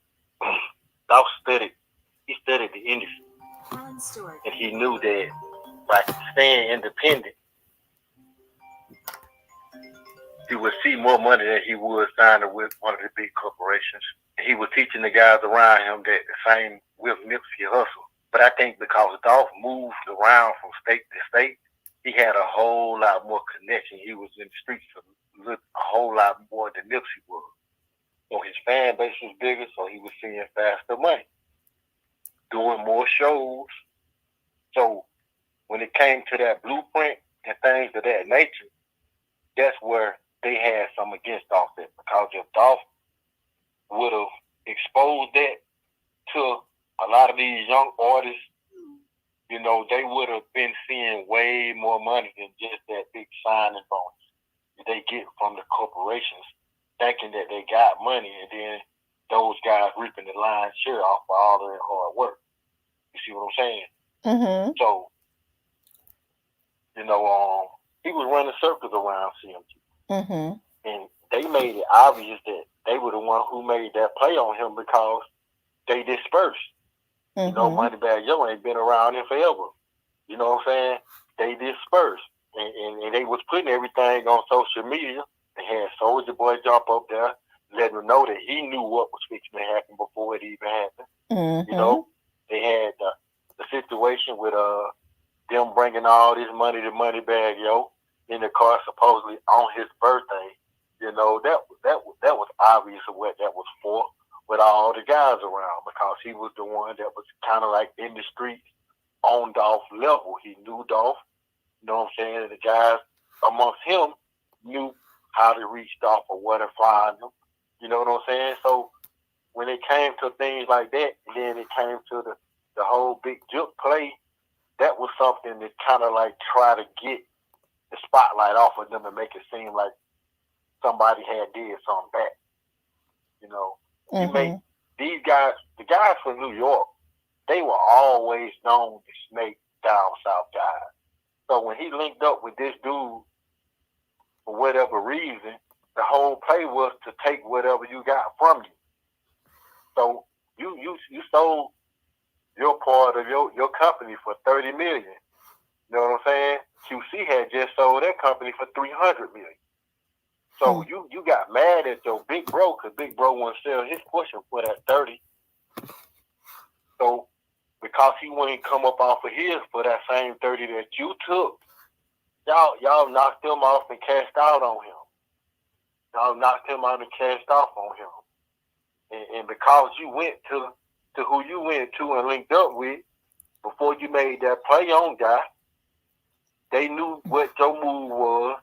Dolph studied the industry. And he knew that by staying independent, he would see more money than he would signing with one of the big corporations. And he was teaching the guys around him that the same with Nipsey Hussle. But I think because Dolph moved around from state to state, he had a whole lot more connection. He was in the streets a whole lot more than Nipsey was. So his fan base was bigger, so he was seeing faster money, doing more shows. So when it came to that blueprint and things of that nature, that's where they had some against Dolph that, because if Dolph would have exposed that to a lot of these young artists, they would have been seeing way more money than just that big signing bonus that they get from the corporations, thinking that they got money, and then those guys reaping the lion's share off of all their hard work. You see what I'm saying? Mm-hmm. So, he was running circles around CMT. Mm-hmm. And they made it obvious that they were the one who made that play on him because they dispersed. Mm-hmm. Moneybagg Yo ain't been around him forever. You know what I'm saying? They dispersed. And they was putting everything on social media. They had Soulja Boy jump up there, letting him know that he knew what was fixing to happen before it even happened. Mm-hmm. They had the situation with them bringing all this money to Moneybagg Yo in the car supposedly on his birthday. That was obvious of what that was for, with all the guys around, because he was the one that was kind of like in the streets on Dolph level. He knew Dolph, you know what I'm saying? And the guys amongst him knew how to reach Dolph or where to find him. You know what I'm saying? So when it came to things like that, and then it came to the whole big juke play, that was something that kind of like try to get the spotlight off of them and make it seem like somebody had did something back. Mm-hmm. You make these guys, the guys from New York, they were always known to snake down south guys. So when he linked up with this dude, for whatever reason, the whole play was to take whatever you got from you. So you sold your part of your company for $30 million. You know what I'm saying? QC had just sold their company for $300 million. So you got mad at your big bro because big bro wouldn't sell his portion for that 30. So because he wouldn't come up off of his for that same 30 that you took, y'all knocked him off and cashed out on him. Y'all knocked him out and cashed off on him. And because you went to who you went to and linked up with before you made that play on guy, they knew what your move was.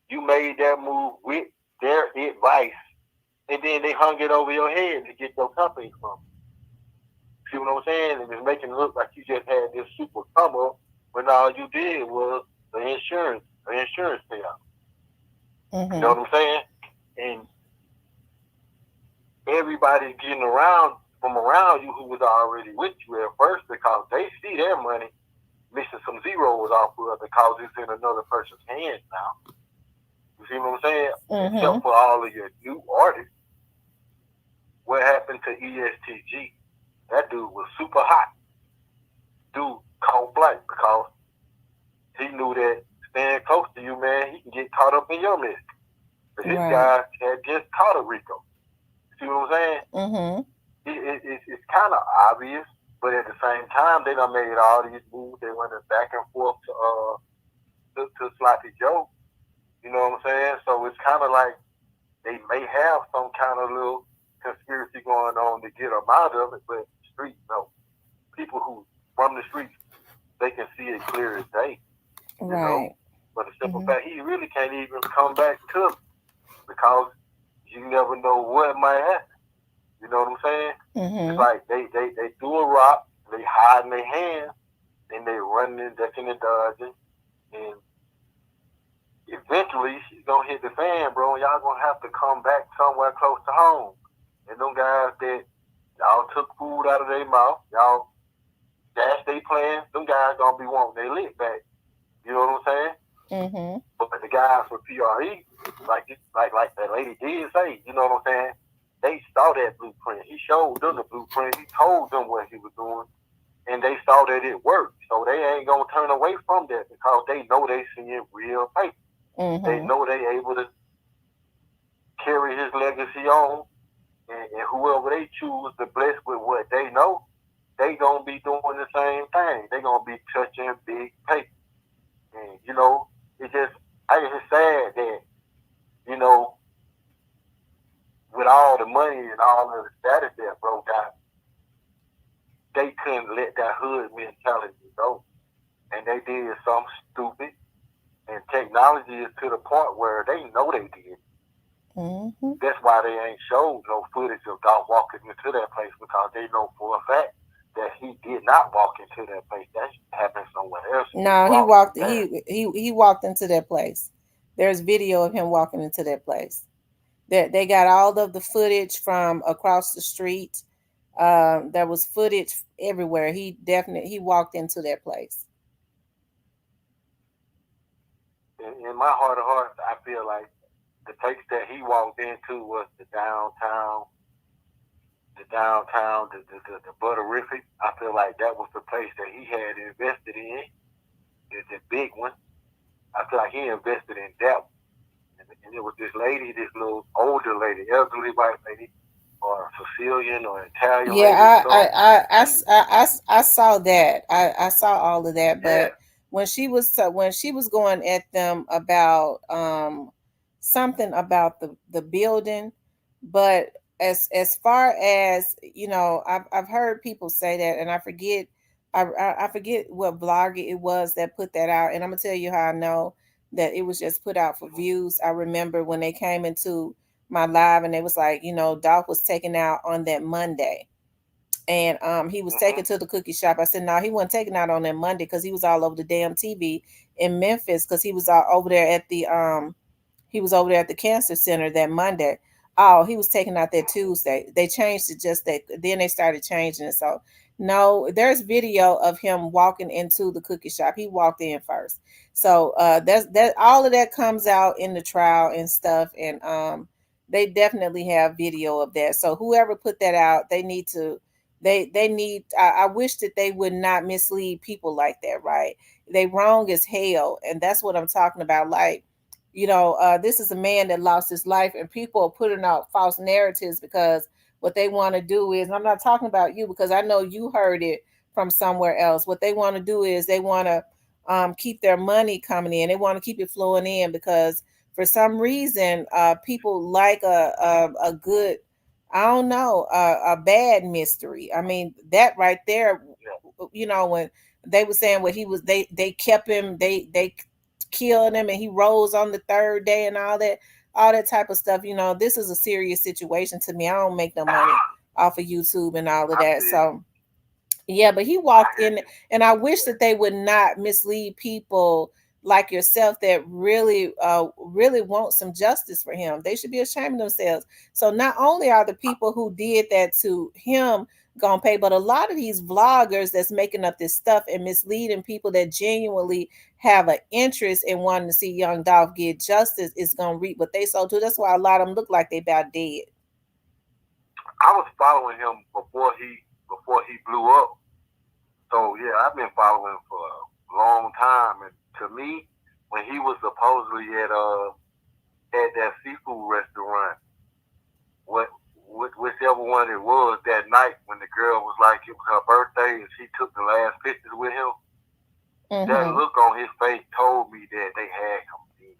You made that move with their advice, and then they hung it over your head to get your company from. See what I'm saying? And it's making it look like you just had this super come up when all you did was the insurance payout. Mm-hmm. You know what I'm saying? And everybody's getting around from around you who was already with you at first because they see their money missing some zeros off of it because it's in another person's hands now. You see what I'm saying? Mm-hmm. Except for all of your new artists. What happened to ESTG? That dude was super hot. Dude caught flight because he knew that staying close to you, man, he can get caught up in your mess. But his guy had just caught a Rico. See what I'm saying? Mm-hmm. It's kind of obvious, but at the same time, they done made all these moves. They went back and forth to Sloppy Joe. You know what I'm saying? So it's kind of like they may have some kind of little conspiracy going on to get them out of it, but streets, no. People who from the streets, they can see it clear as day. You know? But the simple fact, he really can't even come back to it because you never know what might happen. You know what I'm saying? It's like they do a rock, they hide in their hands, and they running and ducking and dodging, and eventually she's gonna hit the fan, bro. And y'all gonna have to come back somewhere close to home. And them guys that y'all took food out of their mouth, y'all dashed they plans, them guys gonna be wanting their lick back. You know what I'm saying? But the guys for PRE, like that lady did say, you know what I'm saying? They saw that blueprint. He showed them the blueprint. He told them what he was doing, and they saw that it worked. So they ain't gonna turn away from that because they know they seeing real paper. They know they able to carry his legacy on, and whoever they choose to bless with what they know, they gonna be doing the same thing. They gonna be touching big paper. And you know, it's sad that, you know, with all the money and all of the status that broke out, they couldn't let that hood mentality go. And they did something stupid. And technology is to the point where they know they did. That's why they ain't showed no footage of Dolph walking into that place, because they know for a fact that he did not walk into that place. That happened somewhere else. No, he walked. He walked into that place. There's video of him walking into that place. They got all of the footage from across the street. There was footage everywhere. He walked into that place. In my heart of hearts, I feel like the place that he walked into was the downtown, the Butterific. I feel like that was the place that he had invested in. It's a big one. I feel like he invested in that one. And it was this lady, this little older lady, elderly white lady, or Sicilian or Italian. Yeah, I saw that. I saw all of that, but when she was going at them about something about the building, but as far as, you know, I've heard people say that, and I forget what blogger it was that put that out, and I'm gonna tell you how I know that it was just put out for views. I remember when they came into my live and they was like, you know, Dolph was taken out on that Monday, and he was taken to the cookie shop. I said, no, he wasn't taken out on that Monday because he was all over the damn TV in Memphis, because he was over there at the cancer center that Monday. Oh, he was taken out that Tuesday. They changed it just that. Then they started changing it. So no, there's video of him walking into the cookie shop. He walked in first. So that all of that comes out in the trial and stuff. And they definitely have video of that. So whoever put that out, they need to, they need, I wish that they would not mislead people like that, right? They wrong as hell. And that's what I'm talking about. Like, you know, this is a man that lost his life, and people are putting out false narratives because what they want to do is, and I'm not talking about you because I know you heard it from somewhere else. What they want to do is they want to keep their money coming in. They want to keep it flowing in because for some reason, people like a good, I don't know, a bad mystery. I mean, that right there, you know, when they were saying what he was, they kept him, they killed him and he rose on the third day and all that type of stuff. You know, this is a serious situation to me. I don't make no money off of YouTube and all of that. So yeah, but he walked in, and I wish that they would not mislead people like yourself that really want some justice for him. They should be ashamed of themselves. So not only are the people who did that to him gonna pay, but a lot of these vloggers that's making up this stuff and misleading people that genuinely have an interest in wanting to see young Dolph get justice is gonna reap what they sow too. That's why a lot of them look like they about dead. I was following him before he blew up. So yeah, I've been following him for a long time. And to me, when he was supposedly at that seafood restaurant, whichever one it was that night when the girl was like, it was her birthday and she took the last pictures with him, that look on his face told me that they had him dead.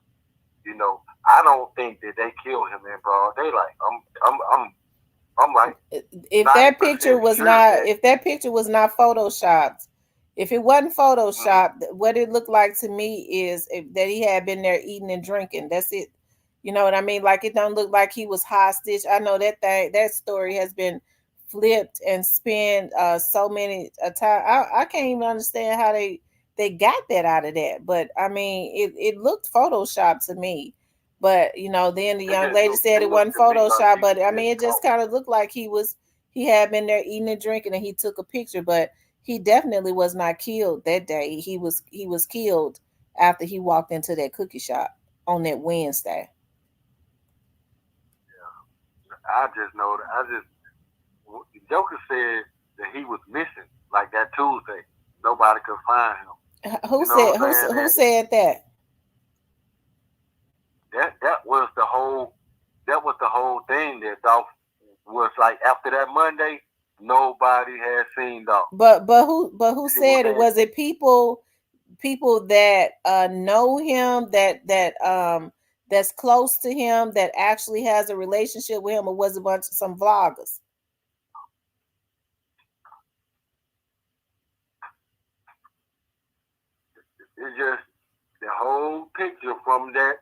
You know, I don't think that they killed him in broad daylight. I'm like, if that 90% picture was sure not that if that picture was not photoshopped, if it wasn't photoshopped, what it looked like to me is that he had been there eating and drinking. That's it. You know what I mean? Like, it don't look like he was hostage. I know that story has been flipped and spun so many times. I can't even understand how they got that out of that. But I mean, it looked photoshopped to me. But you know, then the young lady said it wasn't Photoshop. But I mean, it just kind of looked like he had been there eating and drinking, and he took a picture. But he definitely was not killed that day. He was killed after he walked into that cookie shop on that Wednesday. I just know that Joker said that he was missing like that Tuesday. Nobody could find him. Who said that? That was the whole thing that Dolph was like after that Monday, nobody had seen Dolph. But who said it? Was it people that know him, that's close to him, that actually has a relationship with him, or was it some vloggers? It's just the whole picture from that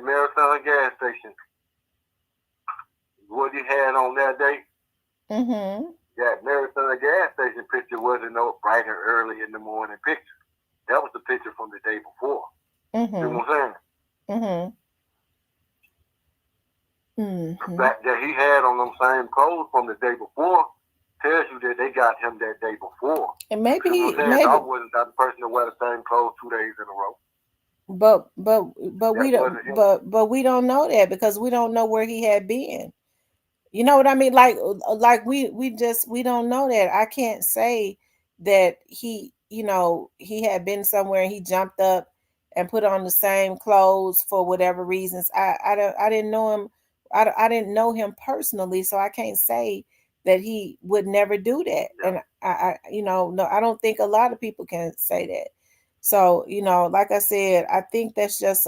Marathon gas station. What he had on that day. Mm-hmm. That Marathon gas station picture wasn't no bright and early in the morning picture. That was the picture from the day before. Mm-hmm. You know what I'm saying? Mm-hmm. Mm-hmm. The fact that he had on them same clothes from the day before tells you that they got him that day before. And maybe I wasn't that the person to wear the same clothes 2 days in a row. But we don't know that, because we don't know where he had been. You know what I mean? Like we don't know that. I can't say that he had been somewhere and he jumped up and put on the same clothes for whatever reasons. I didn't know him. I didn't know him personally, so I can't say that he would never do that. And no, I don't think a lot of people can say that. So, like I said, I think that's just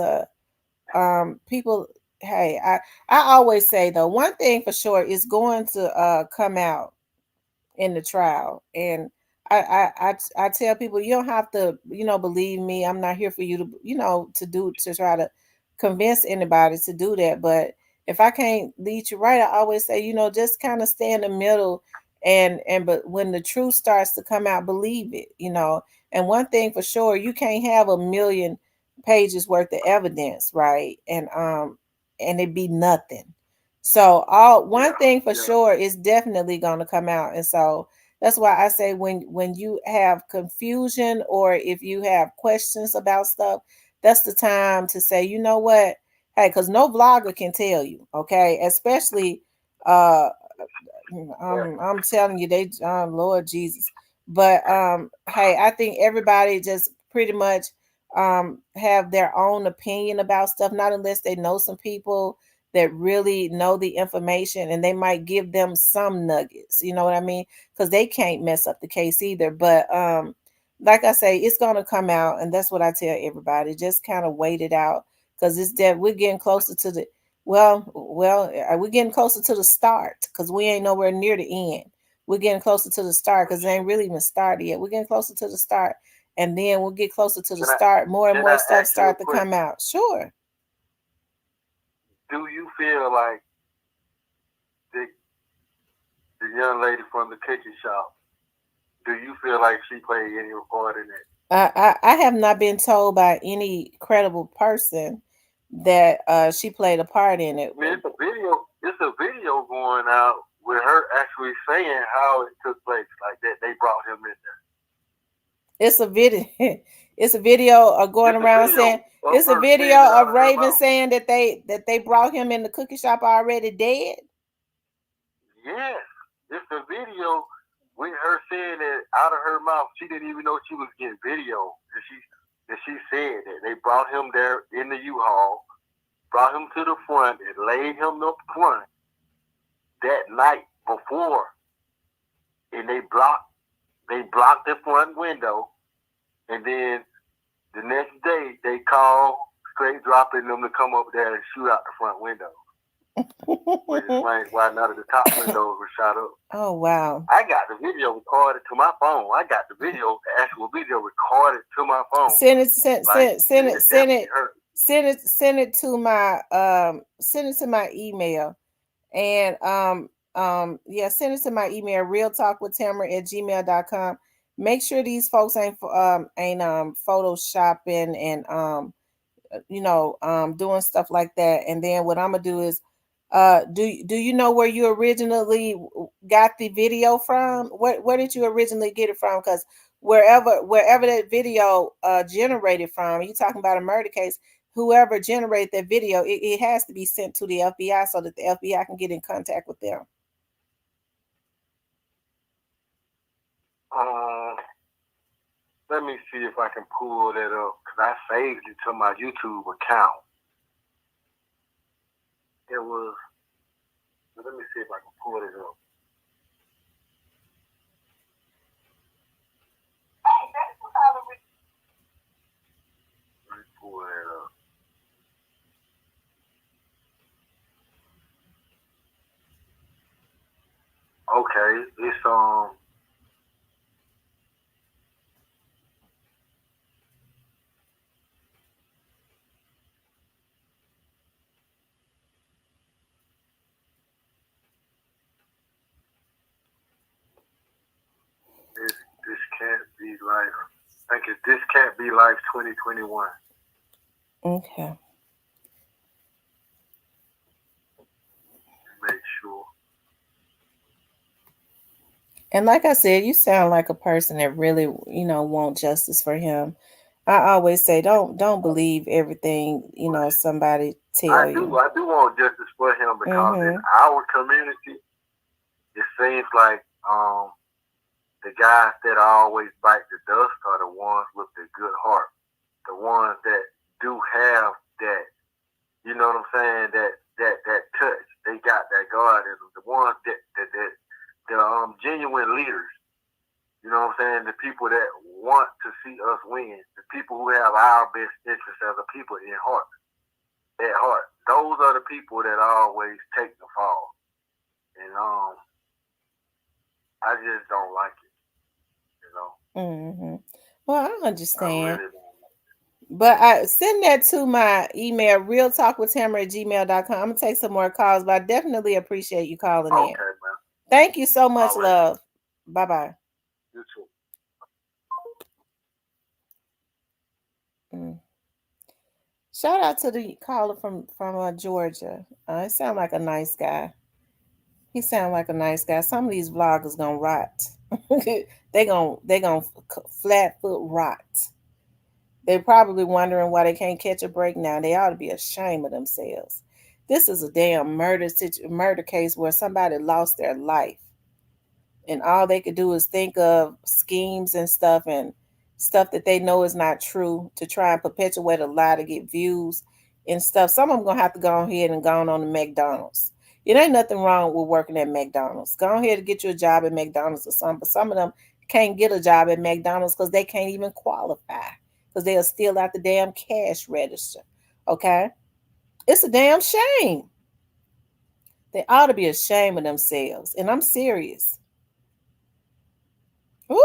people. Hey, I always say, though, one thing for sure is going to come out in the trial. And I tell people, you don't have to, believe me. I'm not here for you to try to convince anybody to do that. But if I can't lead you right, I always say, just kind of stay in the middle, but when the truth starts to come out, believe it. And one thing for sure, you can't have 1 million pages worth of evidence, right? And it be nothing. So one thing for sure is definitely going to come out. And so that's why I say, when you have confusion, or if you have questions about stuff, that's the time to say, you know what? Hey, because no vlogger can tell you, okay? Especially I'm telling you, Lord Jesus. But hey, I think everybody just pretty much have their own opinion about stuff, not unless they know some people that really know the information, and they might give them some nuggets, you know what I mean? Because they can't mess up the case either. But like I say, it's gonna come out, and that's what I tell everybody. Just kind of wait it out, because we're getting closer to the we're getting closer to the start, because we ain't nowhere near the end. We're getting closer to the start, because it ain't really even started yet. We're getting closer to the start, and then we'll get closer to the start. More and more stuff start to come out. Sure. Do you feel like the young lady from the cookie shop, do you feel like she played any part in it? I have not been told by any credible person that she played a part in it. I mean, it's a video going out with her actually saying how it took place, like that they brought him in there. It's a video. It's a video going around saying it's a video of Raven saying that they brought him in the cookie shop already dead. Yes, it's a video with her saying that out of her mouth. She didn't even know she was getting video. And she said that they brought him there in the U-Haul, brought him to the front, and laid him up front that night before, and they blocked the front window, and then The next day, they called straight dropping them to come up there and shoot out the front window. Which explains why none of the top windows were shot up. Oh wow! I got the video recorded to my phone. I got the video, the actual video recorded to my phone. Send it to my email, and yeah, send it to my email, realtalkwithtamara@gmail.com. Make sure these folks ain't photoshopping and doing stuff like that. And then what I'm gonna do is, do you know where you originally got the video from? Where did you originally get it from? Because wherever that video generated from, you talking about a murder case, whoever generated that video, it has to be sent to the FBI so that the FBI can get in contact with them. Let me see if I can pull that up, because I saved it to my YouTube account. It was, let me see if I can pull it up. Let me pull that up. Okay, it's This Can't Be Life. I think it's This Can't Be Life 2021. Okay. Make sure. And like I said, you sound like a person that really, want justice for him. I always say, don't believe everything, somebody tell you. I do want justice for him, because in our community, it seems like the guys that always bite the dust are the ones with the good heart, the ones that do have that, you know what I'm saying, that touch. They got that God in them. The ones that the genuine leaders, you know what I'm saying, the people that want to see us win, the people who have our best interests as a people at heart. Those are the people that always take the fall. And I just don't like it, Well, I understand. But I send that to my email, realtalkwithtamara@gmail.com. I'm gonna take some more calls, but I definitely appreciate you calling in. Okay, man. Thank you so much, love. Bye-bye. You too. Shout out to the caller from Georgia. It sounds like a nice guy. He sounds like a nice guy. Some of these vloggers gonna rot. they gonna flat foot rot. They're probably wondering why they can't catch a break now. They ought to be ashamed of themselves. This is a damn murder case where somebody lost their life. And all they could do is think of schemes and stuff that they know is not true to try and perpetuate a lie to get views and stuff. Some of them going to have to go ahead and go on to McDonald's. It ain't nothing wrong with working at McDonald's. Go ahead and get you a job at McDonald's or something. But some of them can't get a job at McDonald's because they can't even qualify, because they'll steal out the damn cash register. Okay? It's a damn shame. They ought to be ashamed of themselves. And I'm serious. Woo!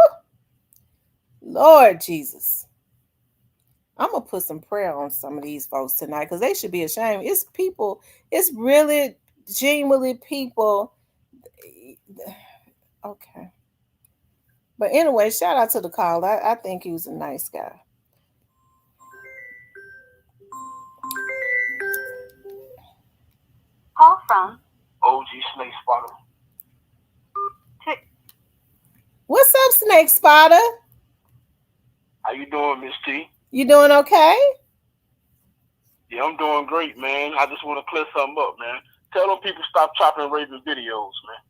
Lord Jesus. I'm going to put some prayer on some of these folks tonight, because they should be ashamed. It's people, it's really genuinely people. Okay. But anyway, shout out to the caller. I think he was a nice guy. Call from OG Snake Spotter. What's up, Snake Spotter? How you doing, Miss T? You doing okay? Yeah, I'm doing great, man. I just want to clear something up, man. Tell them people stop chopping and raising videos, man.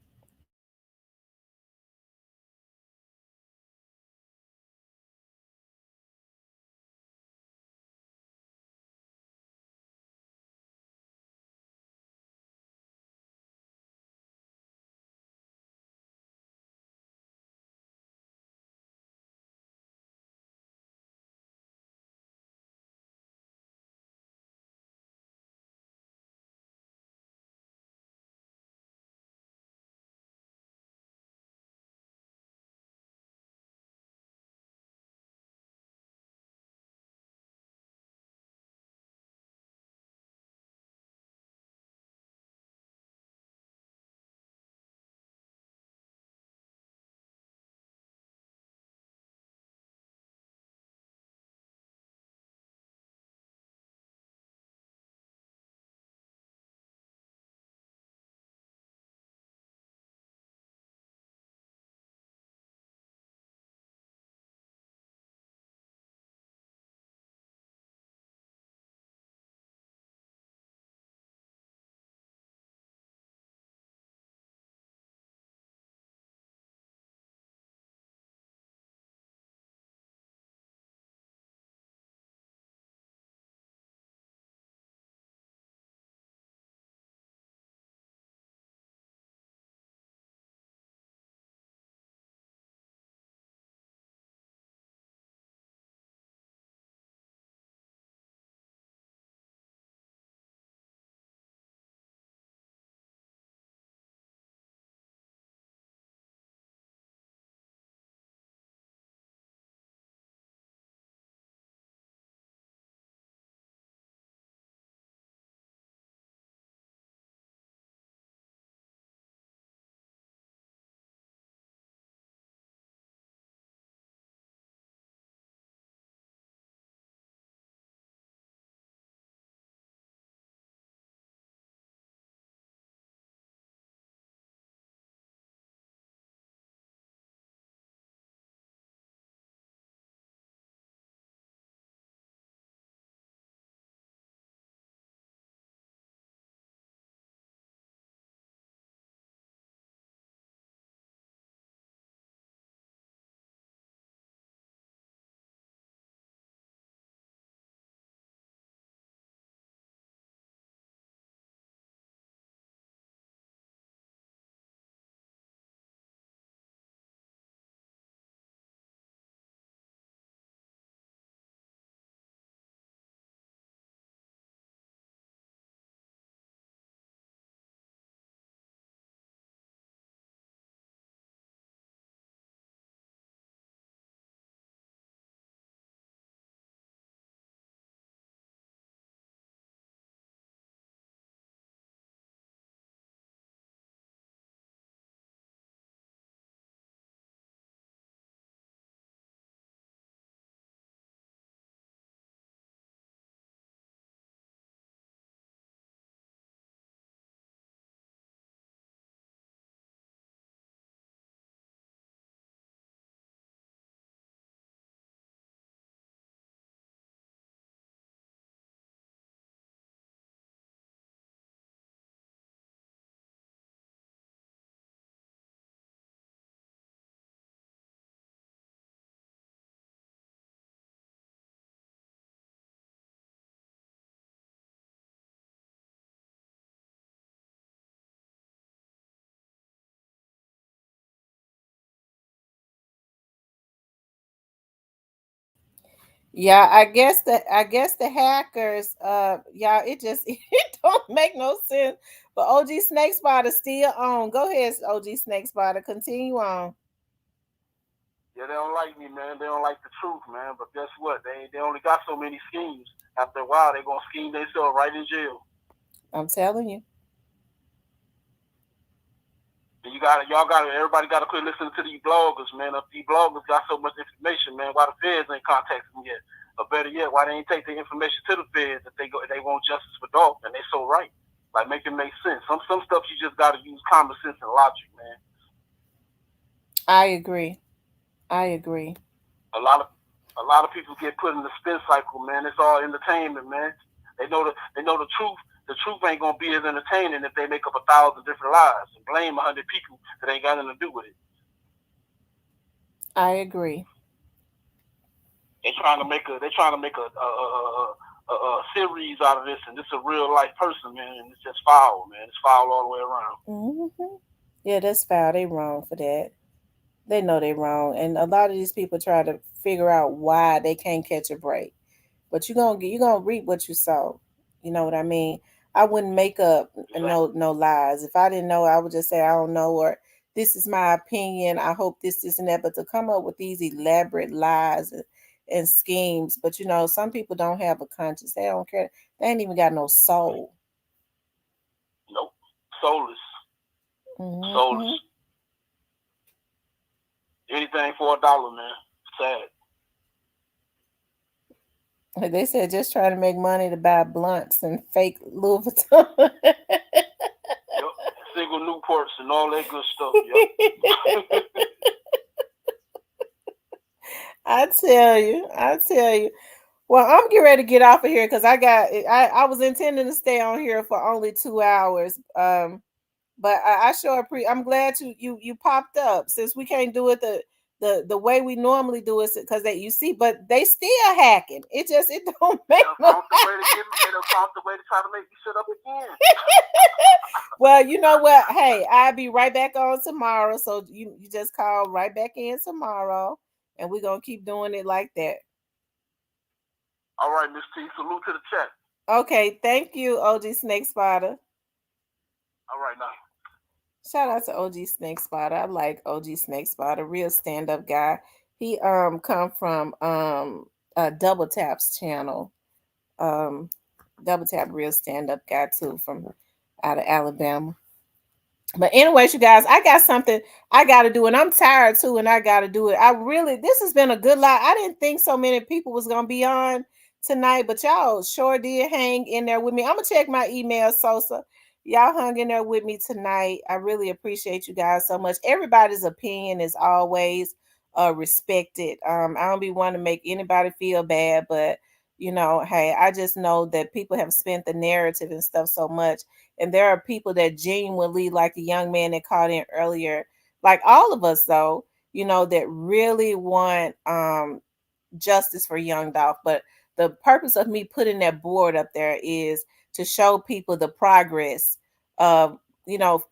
Yeah, I guess the hackers, y'all, it just it don't make no sense. But OG Snake Spotter still on. Go ahead, OG Snake Spotter. Continue on. Yeah, they don't like me, man. They don't like the truth, man. But guess what? They only got so many schemes. After a while, they gonna scheme themselves right in jail. I'm telling you. And everybody gotta quit listening to these bloggers, man. If these bloggers got so much information, man, why the feds ain't contacting them yet? Or better yet, why they ain't take the information to the feds if they want justice for Dolph, and they so right. Like, make it make sense. Some stuff you just gotta use common sense and logic, man. I agree. I agree. A lot of people get put in the spin cycle, man. It's all entertainment, man. They know the truth. The truth ain't gonna be as entertaining if they make up 1,000 different lies and blame 100 people that ain't got nothing to do with it. I agree. They're trying to make a series out of this, and this is a real life person, man. And it's just foul, man. It's foul all the way around. Mm-hmm. Yeah, that's foul. They wrong for that. They know they wrong, and a lot of these people try to figure out why they can't catch a break. But you're gonna reap what you sow. You know what I mean? I wouldn't make up no lies. If I didn't know, I would just say I don't know, or this is my opinion. I hope this and that. But to come up with these elaborate lies and schemes, but some people don't have a conscience. They don't care. They ain't even got no soul. Nope, soulless. Mm-hmm. Soulless. Anything for $1, man. Sad. They said just trying to make money to buy blunts and fake Louis Vuitton. Yep. Single Newports and all that good stuff. Yep. I tell you. Well, I'm getting ready to get off of here because I was intending to stay on here for only 2 hours. But I sure I'm glad you popped up since we can't do it the way we normally do it because you see, but they still hacking. It don't make no. They found the way to try to make you shut up again. Well, you know what? Hey, I'll be right back on tomorrow. So you just call right back in tomorrow, and we're gonna keep doing it like that. All right, Miss T. Salute to the chat. Okay, thank you, OG Snake Spotter. All right, now. Shout out to OG Snake Spotter. I like OG Snake Spotter, real stand-up guy. He come from Double Tap's channel. Double Tap, real stand-up guy too, from out of Alabama. But anyways, you guys, I got something I gotta do, and I'm tired too, and I gotta do it. This has been a good lot. I didn't think so many people was gonna be on tonight, but y'all sure did hang in there with me. I'm gonna check my email, Sosa. Y'all hung in there with me tonight. I really appreciate you guys so much. Everybody's opinion is always respected. I don't be wanting to make anybody feel bad, but hey, I just know that people have spent the narrative and stuff so much. And there are people that genuinely, like the young man that called in earlier, like all of us though, that really want justice for young Dolph. But the purpose of me putting that board up there is to show people the progress of,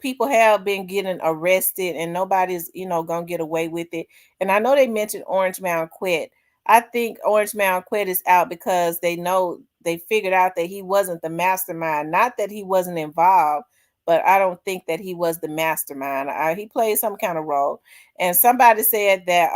people have been getting arrested and nobody's, gonna get away with it. And I know they mentioned Orange Mound Quet. I think Orange Mound Quet is out because they figured out that he wasn't the mastermind. Not that he wasn't involved, but I don't think that he was the mastermind. He played some kind of role. And somebody said that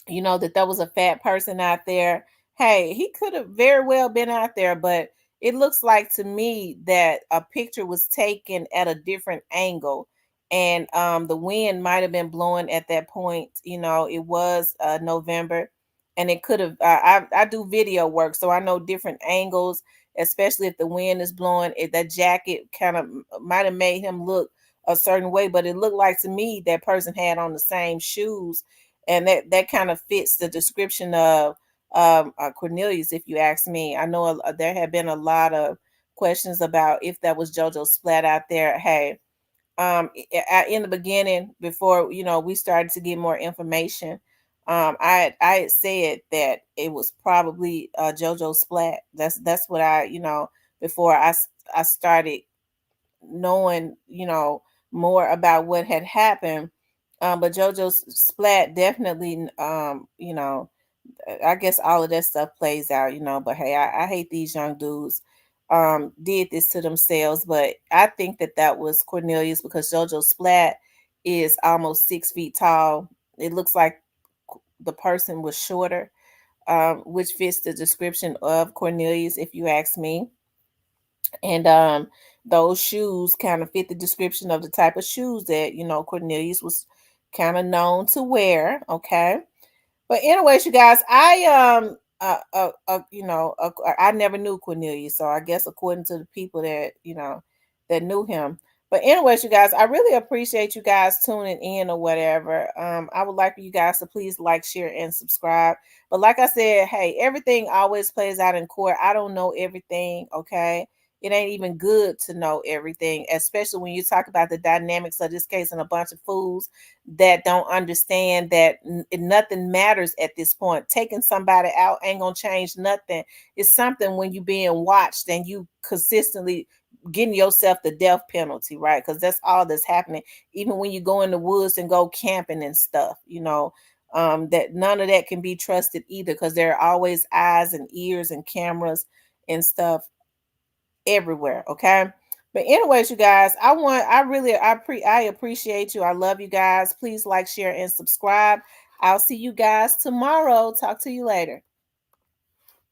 that there was a fat person out there. Hey, he could have very well been out there, but it looks like to me that a picture was taken at a different angle, and the wind might have been blowing at that point. It was November, and it could have. I do video work, so I know different angles, especially if the wind is blowing. That jacket kind of might have made him look a certain way, but it looked like to me that person had on the same shoes, and that kind of fits the description of Cornelius, if you ask me. I know there have been a lot of questions about if that was JoJo Splat out there. Hey, in the beginning, before we started to get more information, I had said that it was probably JoJo Splat. That's what before I started knowing more about what had happened. But JoJo Splat definitely I guess all of that stuff plays out, but hey, I hate these young dudes did this to themselves. But I think that was Cornelius, because JoJo Splat is almost 6 feet tall. It looks like the person was shorter, which fits the description of Cornelius, if you ask me. And those shoes kind of fit the description of the type of shoes that Cornelius was kind of known to wear. Okay. But anyways, you guys, I never knew Cornelius, so I guess according to the people that that knew him. But anyways, you guys, I really appreciate you guys tuning in or whatever. I would like for you guys to please like, share, and subscribe. But like I said, hey, everything always plays out in court. I don't know everything, okay? It ain't even good to know everything, especially when you talk about the dynamics of this case and a bunch of fools that don't understand that nothing matters at this point. Taking somebody out ain't gonna change nothing. It's something when you being watched and you consistently getting yourself the death penalty, right? Because that's all that's happening. Even when you go in the woods and go camping and stuff, that none of that can be trusted either, because there are always eyes and ears and cameras and stuff everywhere. Okay. But anyways, you guys, I appreciate you. I love you guys. Please like, share, and subscribe. I'll see you guys tomorrow. Talk to you later.